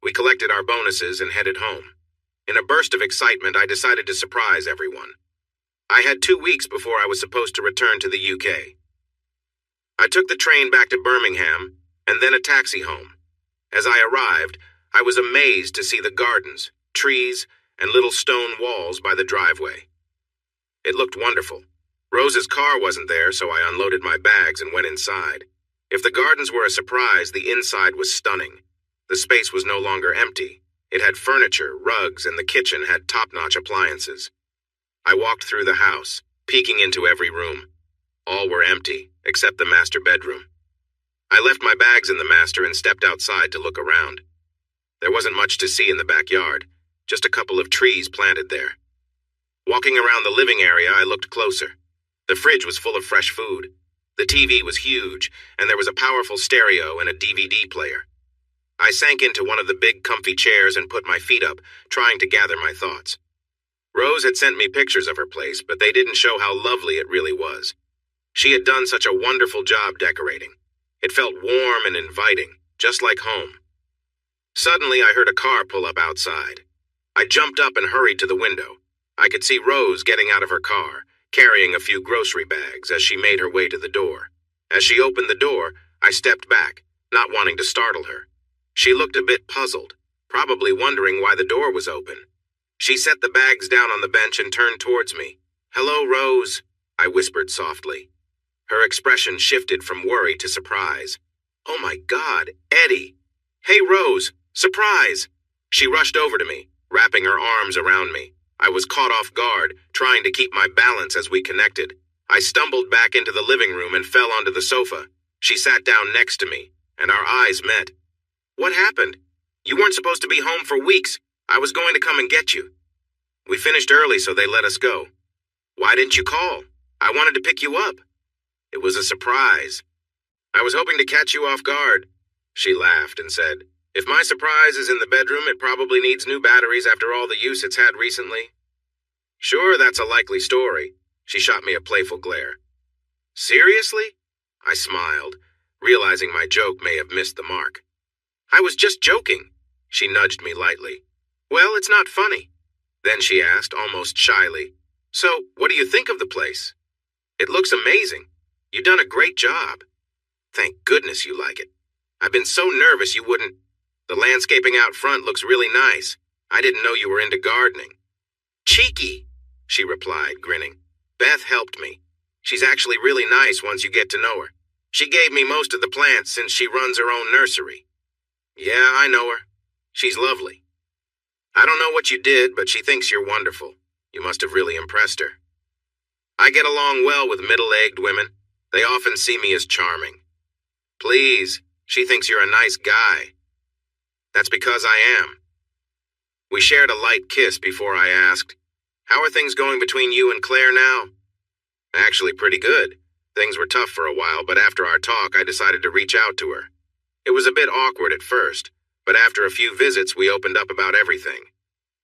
We collected our bonuses and headed home. In a burst of excitement, I decided to surprise everyone. I had 2 weeks before I was supposed to return to the UK. I took the train back to Birmingham and then a taxi home. As I arrived, I was amazed to see the gardens, trees, and little stone walls by the driveway. It looked wonderful. Rose's car wasn't there, so I unloaded my bags and went inside. If the gardens were a surprise, the inside was stunning. The space was no longer empty. It had furniture, rugs, and the kitchen had top-notch appliances. I walked through the house, peeking into every room. All were empty, except the master bedroom. I left my bags in the master and stepped outside to look around. There wasn't much to see in the backyard, just a couple of trees planted there. Walking around the living area, I looked closer. The fridge was full of fresh food. The TV was huge, and there was a powerful stereo and a DVD player. I sank into one of the big, comfy chairs and put my feet up, trying to gather my thoughts. Rose had sent me pictures of her place, but they didn't show how lovely it really was. She had done such a wonderful job decorating. It felt warm and inviting, just like home. Suddenly, I heard a car pull up outside. I jumped up and hurried to the window. I could see Rose getting out of her car, carrying a few grocery bags as she made her way to the door. As she opened the door, I stepped back, not wanting to startle her. She looked a bit puzzled, probably wondering why the door was open. She set the bags down on the bench and turned towards me. "Hello, Rose," I whispered softly. Her expression shifted from worry to surprise. "Oh my God, Eddie! Hey, Rose, surprise!" She rushed over to me, wrapping her arms around me. I was caught off guard, trying to keep my balance as we connected. I stumbled back into the living room and fell onto the sofa. She sat down next to me, and our eyes met. "What happened? You weren't supposed to be home for weeks. I was going to come and get you. We finished early, so they let us go. Why didn't you call? I wanted to pick you up." "It was a surprise. I was hoping to catch you off guard." She laughed and said, "If my surprise is in the bedroom, it probably needs new batteries after all the use it's had recently." "Sure, that's a likely story." She shot me a playful glare. "Seriously?" I smiled, realizing my joke may have missed the mark. "I was just joking." She nudged me lightly. "Well, it's not funny." Then she asked, almost shyly, "So, what do you think of the place?" "It looks amazing. You've done a great job." "Thank goodness you like it. I've been so nervous you wouldn't. The landscaping out front looks really nice. I didn't know you were into gardening." "Cheeky," she replied, grinning. "Beth helped me. She's actually really nice once you get to know her. She gave me most of the plants since she runs her own nursery." "Yeah, I know her. She's lovely. I don't know what you did, but she thinks you're wonderful. You must have really impressed her." "I get along well with middle-aged women. They often see me as charming." "Please, she thinks you're a nice guy." "That's because I am." We shared a light kiss before I asked, "How are things going between you and Claire now?" "Actually pretty good. Things were tough for a while, but after our talk, I decided to reach out to her. It was a bit awkward at first, but after a few visits, we opened up about everything.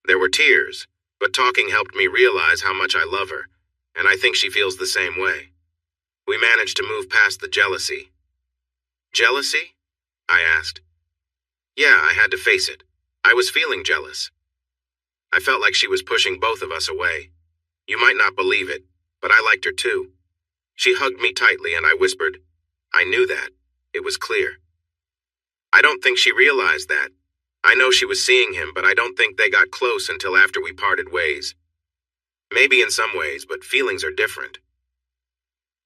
There were tears, but talking helped me realize how much I love her, and I think she feels the same way. We managed to move past the jealousy." "Jealousy?" I asked. "Yeah, I had to face it. I was feeling jealous. I felt like she was pushing both of us away. You might not believe it, but I liked her too." She hugged me tightly and I whispered, "I knew that. It was clear." I don't think she realized that. I know she was seeing him, but I don't think they got close until after we parted ways. Maybe in some ways, but feelings are different.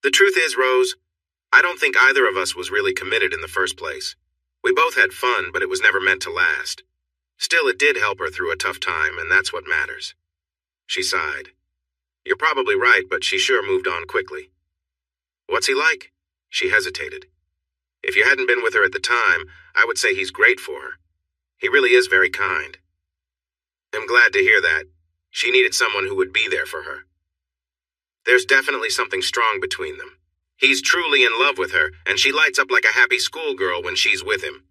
The truth is, Rose, I don't think either of us was really committed in the first place. We both had fun, but it was never meant to last. Still, it did help her through a tough time, and that's what matters. She sighed. "You're probably right, but she sure moved on quickly." "What's he like?" She hesitated. "If you hadn't been with her at the time, I would say he's great for her. He really is very kind." "I'm glad to hear that. She needed someone who would be there for her." "There's definitely something strong between them. He's truly in love with her, and she lights up like a happy schoolgirl when she's with him."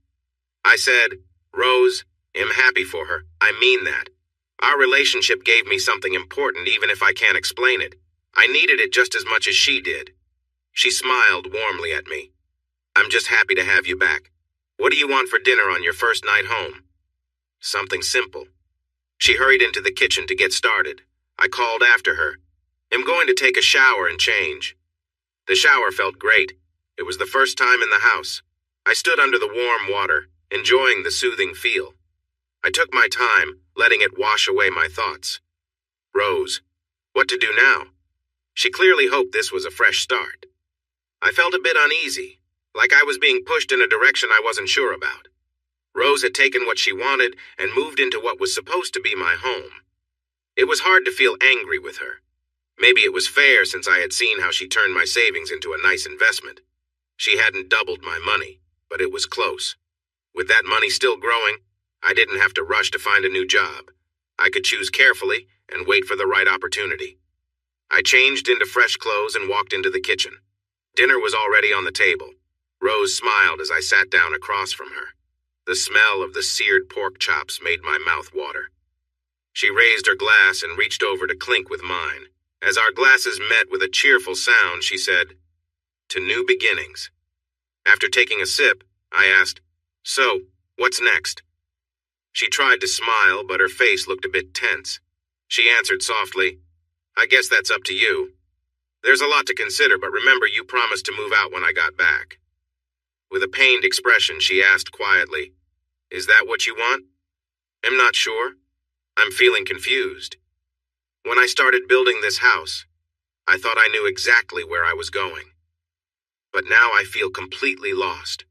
I said, "Rose, I'm happy for her. I mean that. Our relationship gave me something important even if I can't explain it. I needed it just as much as she did." She smiled warmly at me. "I'm just happy to have you back. What do you want for dinner on your first night home?" "Something simple." She hurried into the kitchen to get started. I called after her. "I'm going to take a shower and change." The shower felt great. It was the first time in the house. I stood under the warm water, enjoying the soothing feel. I took my time, letting it wash away my thoughts. Rose. What to do now? She clearly hoped this was a fresh start. I felt a bit uneasy, like I was being pushed in a direction I wasn't sure about. Rose had taken what she wanted and moved into what was supposed to be my home. It was hard to feel angry with her. Maybe it was fair since I had seen how she turned my savings into a nice investment. She hadn't doubled my money, but it was close. With that money still growing, I didn't have to rush to find a new job. I could choose carefully and wait for the right opportunity. I changed into fresh clothes and walked into the kitchen. Dinner was already on the table. Rose smiled as I sat down across from her. The smell of the seared pork chops made my mouth water. She raised her glass and reached over to clink with mine. As our glasses met with a cheerful sound, she said, "To new beginnings." After taking a sip, I asked, "So, what's next?" She tried to smile, but her face looked a bit tense. She answered softly, "I guess that's up to you. There's a lot to consider, but remember you promised to move out when I got back." With a pained expression, she asked quietly, "Is that what you want?" "I'm not sure. I'm feeling confused. When I started building this house, I thought I knew exactly where I was going. But now I feel completely lost.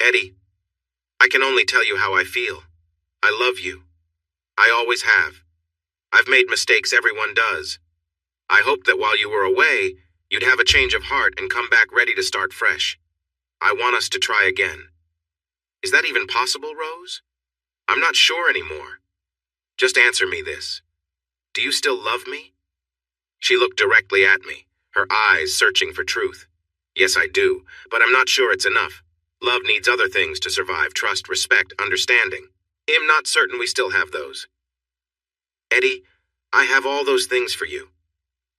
Eddie, I can only tell you how I feel. I love you. I always have. I've made mistakes, everyone does. I hoped that while you were away, you'd have a change of heart and come back ready to start fresh. I want us to try again. Is that even possible, Rose? I'm not sure anymore. Just answer me this. Do you still love me?" She looked directly at me, her eyes searching for truth. "Yes, I do, but I'm not sure it's enough. Love needs other things to survive: trust, respect, understanding. I'm not certain we still have those." "Eddie, I have all those things for you."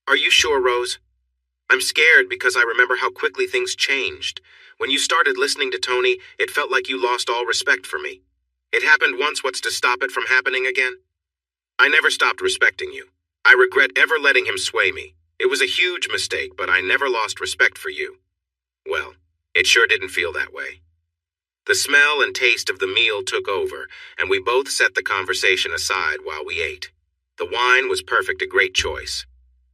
"Are you sure, Rose? I'm scared because I remember how quickly things changed. When you started listening to Tony, it felt like you lost all respect for me. It happened once, what's to stop it from happening again?" "I never stopped respecting you. I regret ever letting him sway me. It was a huge mistake, but I never lost respect for you." Well, it sure didn't feel that way. The smell and taste of the meal took over, and we both set the conversation aside while we ate. The wine was perfect, a great choice.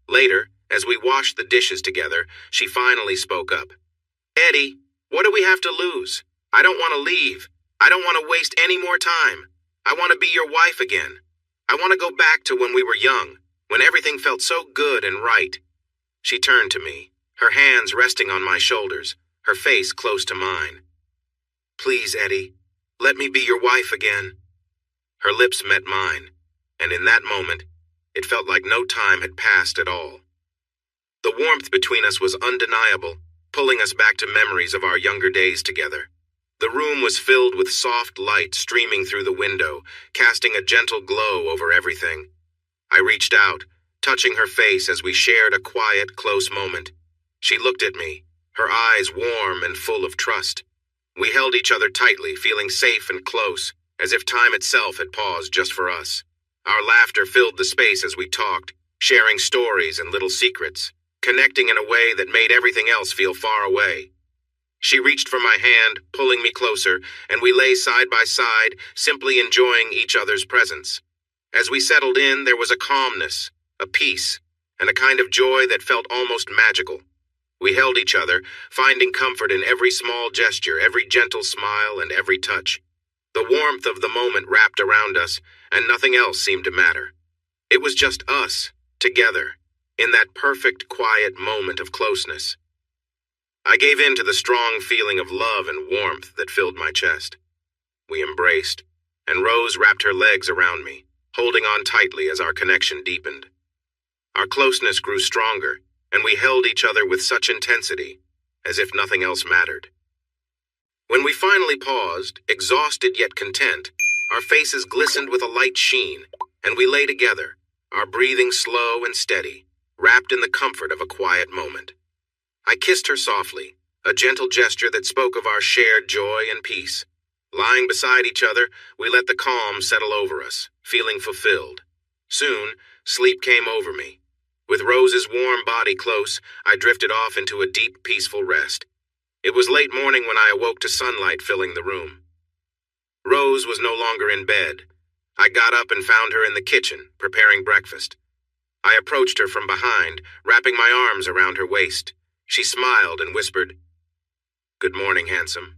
Later, as we washed the dishes together, she finally spoke up. "Eddie, what do we have to lose? I don't want to leave. I don't want to waste any more time. I want to be your wife again. I want to go back to when we were young, when everything felt so good and right." She turned to me, her hands resting on my shoulders, her face close to mine. "Please, Eddie, let me be your wife again." Her lips met mine, and in that moment, it felt like no time had passed at all. The warmth between us was undeniable, pulling us back to memories of our younger days together. The room was filled with soft light streaming through the window, casting a gentle glow over everything. I reached out, touching her face as we shared a quiet, close moment. She looked at me, her eyes warm and full of trust. We held each other tightly, feeling safe and close, as if time itself had paused just for us. Our laughter filled the space as we talked, sharing stories and little secrets, connecting in a way that made everything else feel far away. She reached for my hand, pulling me closer, and we lay side by side, simply enjoying each other's presence. As we settled in, there was a calmness, a peace, and a kind of joy that felt almost magical. We held each other, finding comfort in every small gesture, every gentle smile, and every touch. The warmth of the moment wrapped around us, and nothing else seemed to matter. It was just us, together, in that perfect, quiet moment of closeness. I gave in to the strong feeling of love and warmth that filled my chest. We embraced, and Rose wrapped her legs around me, holding on tightly as our connection deepened. Our closeness grew stronger, and we held each other with such intensity, as if nothing else mattered. When we finally paused, exhausted yet content, our faces glistened with a light sheen, and we lay together, our breathing slow and steady, wrapped in the comfort of a quiet moment. I kissed her softly, a gentle gesture that spoke of our shared joy and peace. Lying beside each other, we let the calm settle over us, feeling fulfilled. Soon, sleep came over me. With With Rose's warm body close, I drifted off into a deep, peaceful rest. It was late morning when I awoke to sunlight filling the room. Rose was no longer in bed. I got up and found her in the kitchen, preparing breakfast. I approached her from behind, wrapping my arms around her waist. She smiled and whispered, "Good morning, handsome."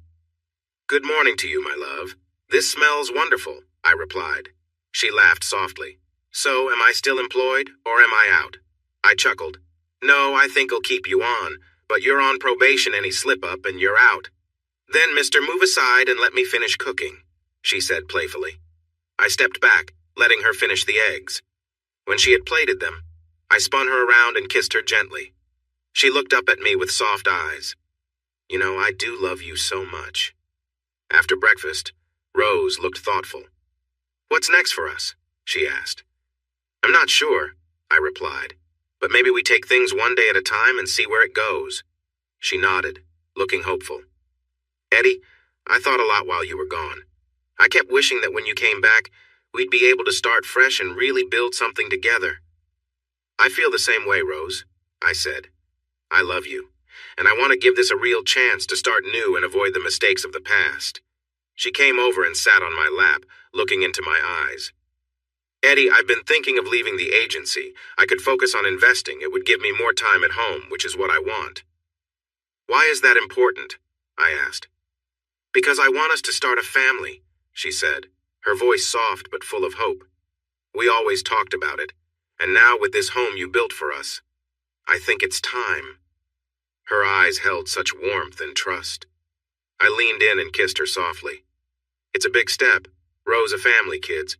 "Good morning to you, my love. This smells wonderful," I replied. She laughed softly. "So, am I still employed, or am I out?" I chuckled. "No, I think I'll keep you on, but you're on probation any slip-up and you're out." "Then, mister, move aside and let me finish cooking," she said playfully. I stepped back, letting her finish the eggs. When she had plated them, I spun her around and kissed her gently. She looked up at me with soft eyes. "You know, I do love you so much." After breakfast, Rose looked thoughtful. "What's next for us?" she asked. "I'm not sure," I replied, "but maybe we take things one day at a time and see where it goes." She nodded, looking hopeful. "Eddie, I thought a lot while you were gone. I kept wishing that when you came back, we'd be able to start fresh and really build something together." "I feel the same way, Rose," I said. "I love you, and I want to give this a real chance to start new and avoid the mistakes of the past." She came over and sat on my lap, looking into my eyes. "Eddie, I've been thinking of leaving the agency. I could focus on investing. It would give me more time at home, which is what I want." "Why is that important?" I asked. "Because I want us to start a family," she said, her voice soft but full of hope. "We always talked about it, and now with this home you built for us, I think it's time." Her eyes held such warmth and trust. I leaned in and kissed her softly. "It's a big step. Rose a family, kids.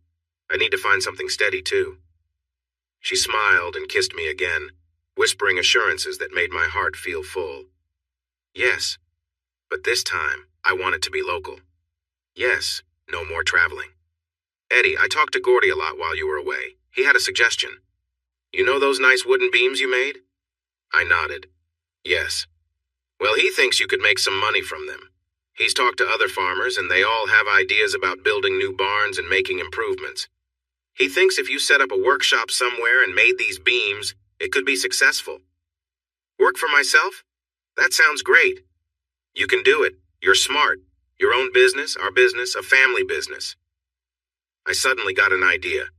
I need to find something steady, too." She smiled and kissed me again, whispering assurances that made my heart feel full. "Yes, but this time I want it to be local. Yes, no more traveling." "Eddie, I talked to Gordy a lot while you were away. He had a suggestion. You know those nice wooden beams you made?" I nodded. "Yes. Well, he thinks you could make some money from them. He's talked to other farmers, and they all have ideas about building new barns and making improvements. He thinks if you set up a workshop somewhere and made these beams, it could be successful." "Work for myself? That sounds great." "You can do it. You're smart. Your own business, our business, a family business." I suddenly got an idea.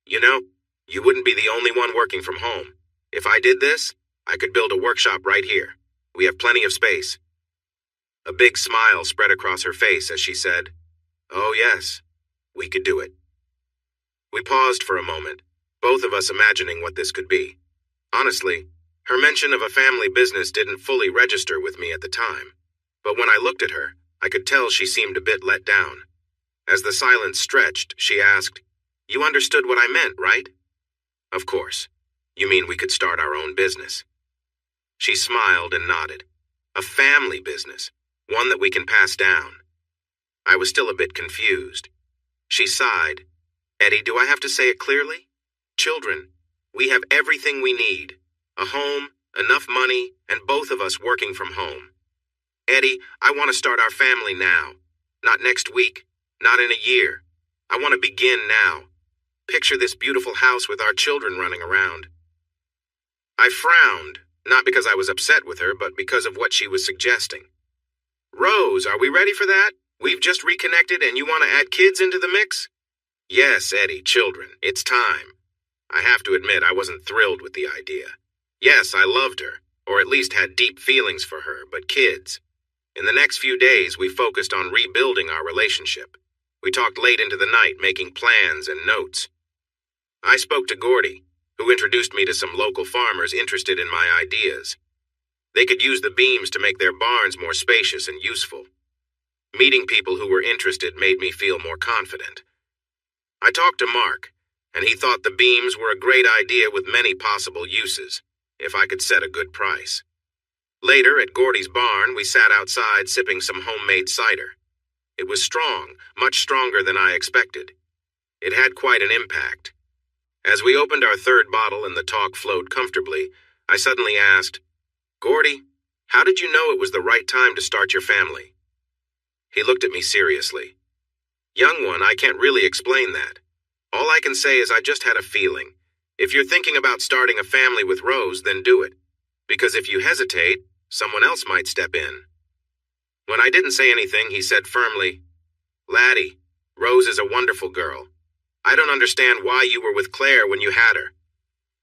"You know, you wouldn't be the only one working from home. If I did this, I could build a workshop right here. We have plenty of space." A big smile spread across her face as she said, "Oh yes, we could do it." We paused for a moment, both of us imagining what this could be. Honestly, her mention of a family business didn't fully register with me at the time, but when I looked at her, I could tell she seemed a bit let down. As the silence stretched, she asked, "You understood what I meant, right?" "Of course. You mean we could start our own business." She smiled and nodded. "A family business, one that we can pass down." I was still a bit confused. She sighed. "Eddie, do I have to say it clearly? Children, we have everything we need. A home, enough money, and both of us working from home. Eddie, I want to start our family now. Not next week, not in a year. I want to begin now. Picture this beautiful house with our children running around." I frowned, not because I was upset with her, but because of what she was suggesting. "Rose, are we ready for that? We've just reconnected and you want to add kids into the mix?" "Yes, Eddie, children. It's time." I have to admit I wasn't thrilled with the idea. Yes, I loved her, or at least had deep feelings for her, but kids. In the next few days, we focused on rebuilding our relationship. We talked late into the night, making plans and notes. I spoke to Gordy, who introduced me to some local farmers interested in my ideas. They could use the beams to make their barns more spacious and useful. Meeting people who were interested made me feel more confident. I talked to Mark, and he thought the beams were a great idea with many possible uses, if I could set a good price. Later, at Gordy's barn, we sat outside sipping some homemade cider. It was strong, much stronger than I expected. It had quite an impact. As we opened our third bottle and the talk flowed comfortably, I suddenly asked, "Gordy, how did you know it was the right time to start your family?" He looked at me seriously. "Young one, I can't really explain that. All I can say is I just had a feeling. If you're thinking about starting a family with Rose, then do it. Because if you hesitate, someone else might step in. When I didn't say anything, he said firmly, Laddie, Rose is a wonderful girl. I don't understand why you were with Claire when you had her.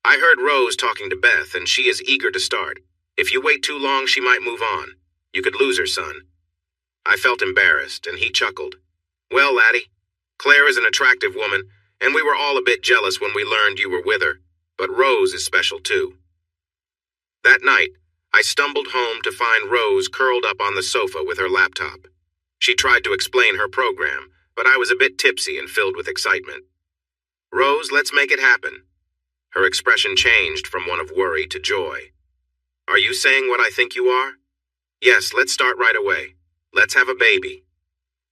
I heard Rose talking to Beth, and she is eager to start. If you wait too long, she might move on. You could lose her, son. I felt embarrassed, and he chuckled. Well, Laddie, Claire is an attractive woman, and we were all a bit jealous when we learned you were with her, but Rose is special too. That night, I stumbled home to find Rose curled up on the sofa with her laptop. She tried to explain her program, but I was a bit tipsy and filled with excitement. Rose, let's make it happen. Her expression changed from one of worry to joy. Are you saying what I think you are? Yes, let's start right away. Let's have a baby.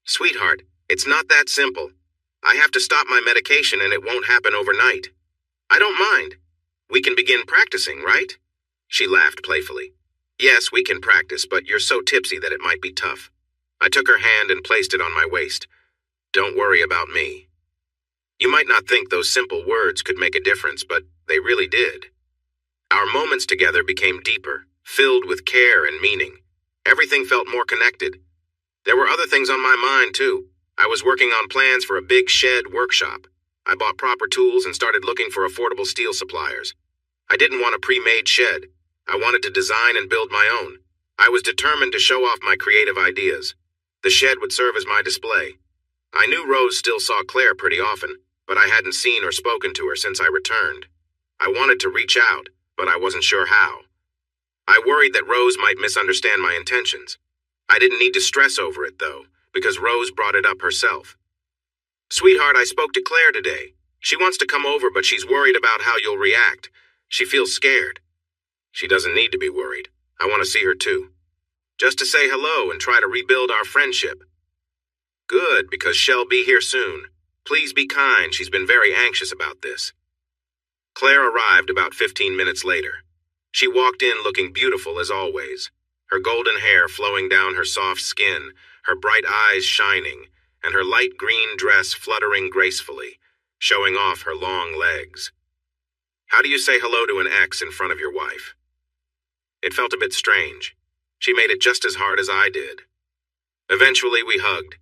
Sweetheart, it's not that simple. I have to stop my medication and it won't happen overnight. I don't mind. We can begin practicing, right? She laughed playfully. Yes, we can practice, but you're so tipsy that it might be tough. I took her hand and placed it on my waist. Don't worry about me. You might not think those simple words could make a difference, but they really did. Our moments together became deeper, filled with care and meaning. Everything felt more connected. There were other things on my mind, too. I was working on plans for a big shed workshop. I bought proper tools and started looking for affordable steel suppliers. I didn't want a pre-made shed. I wanted to design and build my own. I was determined to show off my creative ideas. The shed would serve as my display. I knew Rose still saw Claire pretty often, but I hadn't seen or spoken to her since I returned. I wanted to reach out, but I wasn't sure how. I worried that Rose might misunderstand my intentions. I didn't need to stress over it, though, because Rose brought it up herself. Sweetheart, I spoke to Claire today. She wants to come over, but she's worried about how you'll react. She feels scared. She doesn't need to be worried. I want to see her too. Just to say hello and try to rebuild our friendship. Good, because she'll be here soon. Please be kind. She's been very anxious about this. Claire arrived about 15 minutes later. She walked in looking beautiful as always, her golden hair flowing down her soft skin, her bright eyes shining, and her light green dress fluttering gracefully, showing off her long legs. How do you say hello to an ex in front of your wife? It felt a bit strange. She made it just as hard as I did. Eventually we hugged.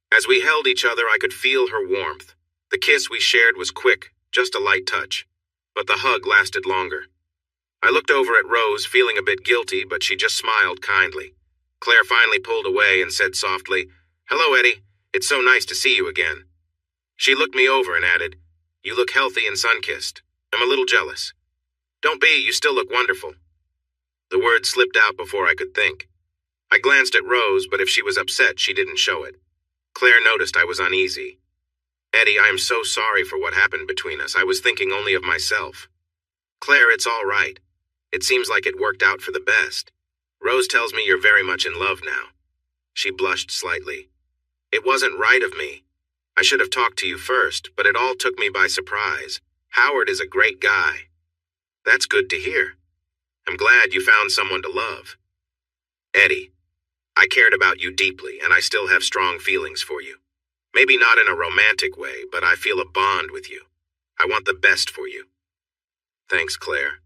As we held each other, I could feel her warmth. The kiss we shared was quick, just a light touch. But the hug lasted longer. I looked over at Rose, feeling a bit guilty, but she just smiled kindly. Claire finally pulled away and said softly, Hello, Eddie. It's so nice to see you again. She looked me over and added, You look healthy and sun-kissed. I'm a little jealous. Don't be, you still look wonderful. The words slipped out before I could think. I glanced at Rose, but if she was upset, she didn't show it. Claire noticed I was uneasy. Eddie, I am so sorry for what happened between us. I was thinking only of myself. Claire, it's all right. It seems like it worked out for the best. Rose tells me you're very much in love now. She blushed slightly. It wasn't right of me. I should have talked to you first, but it all took me by surprise. Howard is a great guy. That's good to hear. I'm glad you found someone to love. Eddie, I cared about you deeply, and I still have strong feelings for you. Maybe not in a romantic way, but I feel a bond with you. I want the best for you. Thanks, Claire.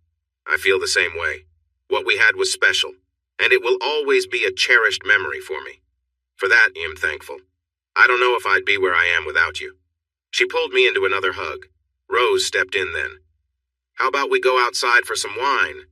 I feel the same way. What we had was special, and it will always be a cherished memory for me. For that, I am thankful. I don't know if I'd be where I am without you. She pulled me into another hug. Rose stepped in then. How about we go outside for some wine?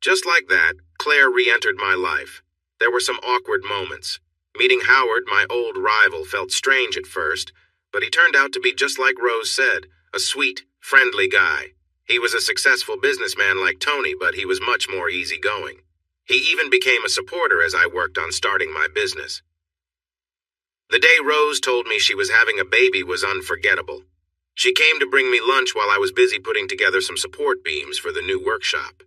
Just like that, Claire re-entered my life. There were some awkward moments. Meeting Howard, my old rival, felt strange at first, but he turned out to be just like Rose said, a sweet, friendly guy. He was a successful businessman like Tony, but he was much more easygoing. He even became a supporter as I worked on starting my business. The day Rose told me she was having a baby was unforgettable. She came to bring me lunch while I was busy putting together some support beams for the new workshop.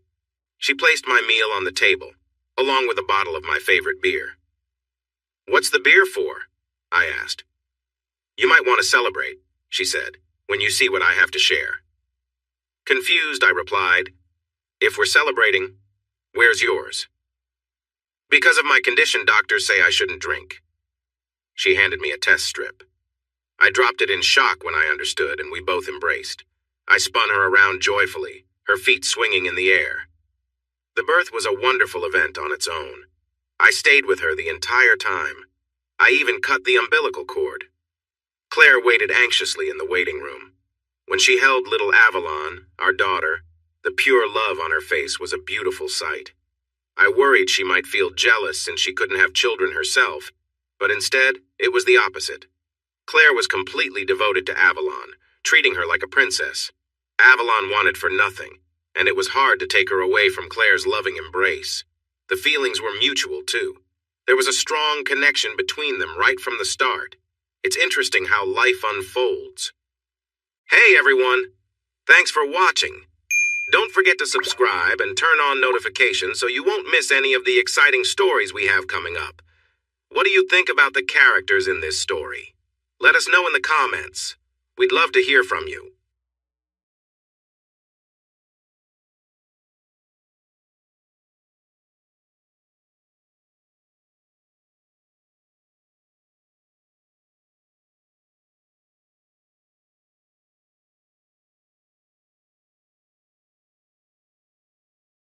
She placed my meal on the table, along with a bottle of my favorite beer. What's the beer for? I asked. You might want to celebrate, she said, when you see what I have to share. Confused, I replied, If we're celebrating, where's yours? Because of my condition, doctors say I shouldn't drink. She handed me a test strip. I dropped it in shock when I understood, and we both embraced. I spun her around joyfully, her feet swinging in the air. The birth was a wonderful event on its own. I stayed with her the entire time. I even cut the umbilical cord. Claire waited anxiously in the waiting room. When she held little Avalon, our daughter, the pure love on her face was a beautiful sight. I worried she might feel jealous since she couldn't have children herself, but instead, it was the opposite. Claire was completely devoted to Avalon, treating her like a princess. Avalon wanted for nothing, and it was hard to take her away from Claire's loving embrace. The feelings were mutual, too. There was a strong connection between them right from the start. It's interesting how life unfolds. Hey, everyone! Thanks for watching. Don't forget to subscribe and turn on notifications so you won't miss any of the exciting stories we have coming up. What do you think about the characters in this story? Let us know in the comments. We'd love to hear from you.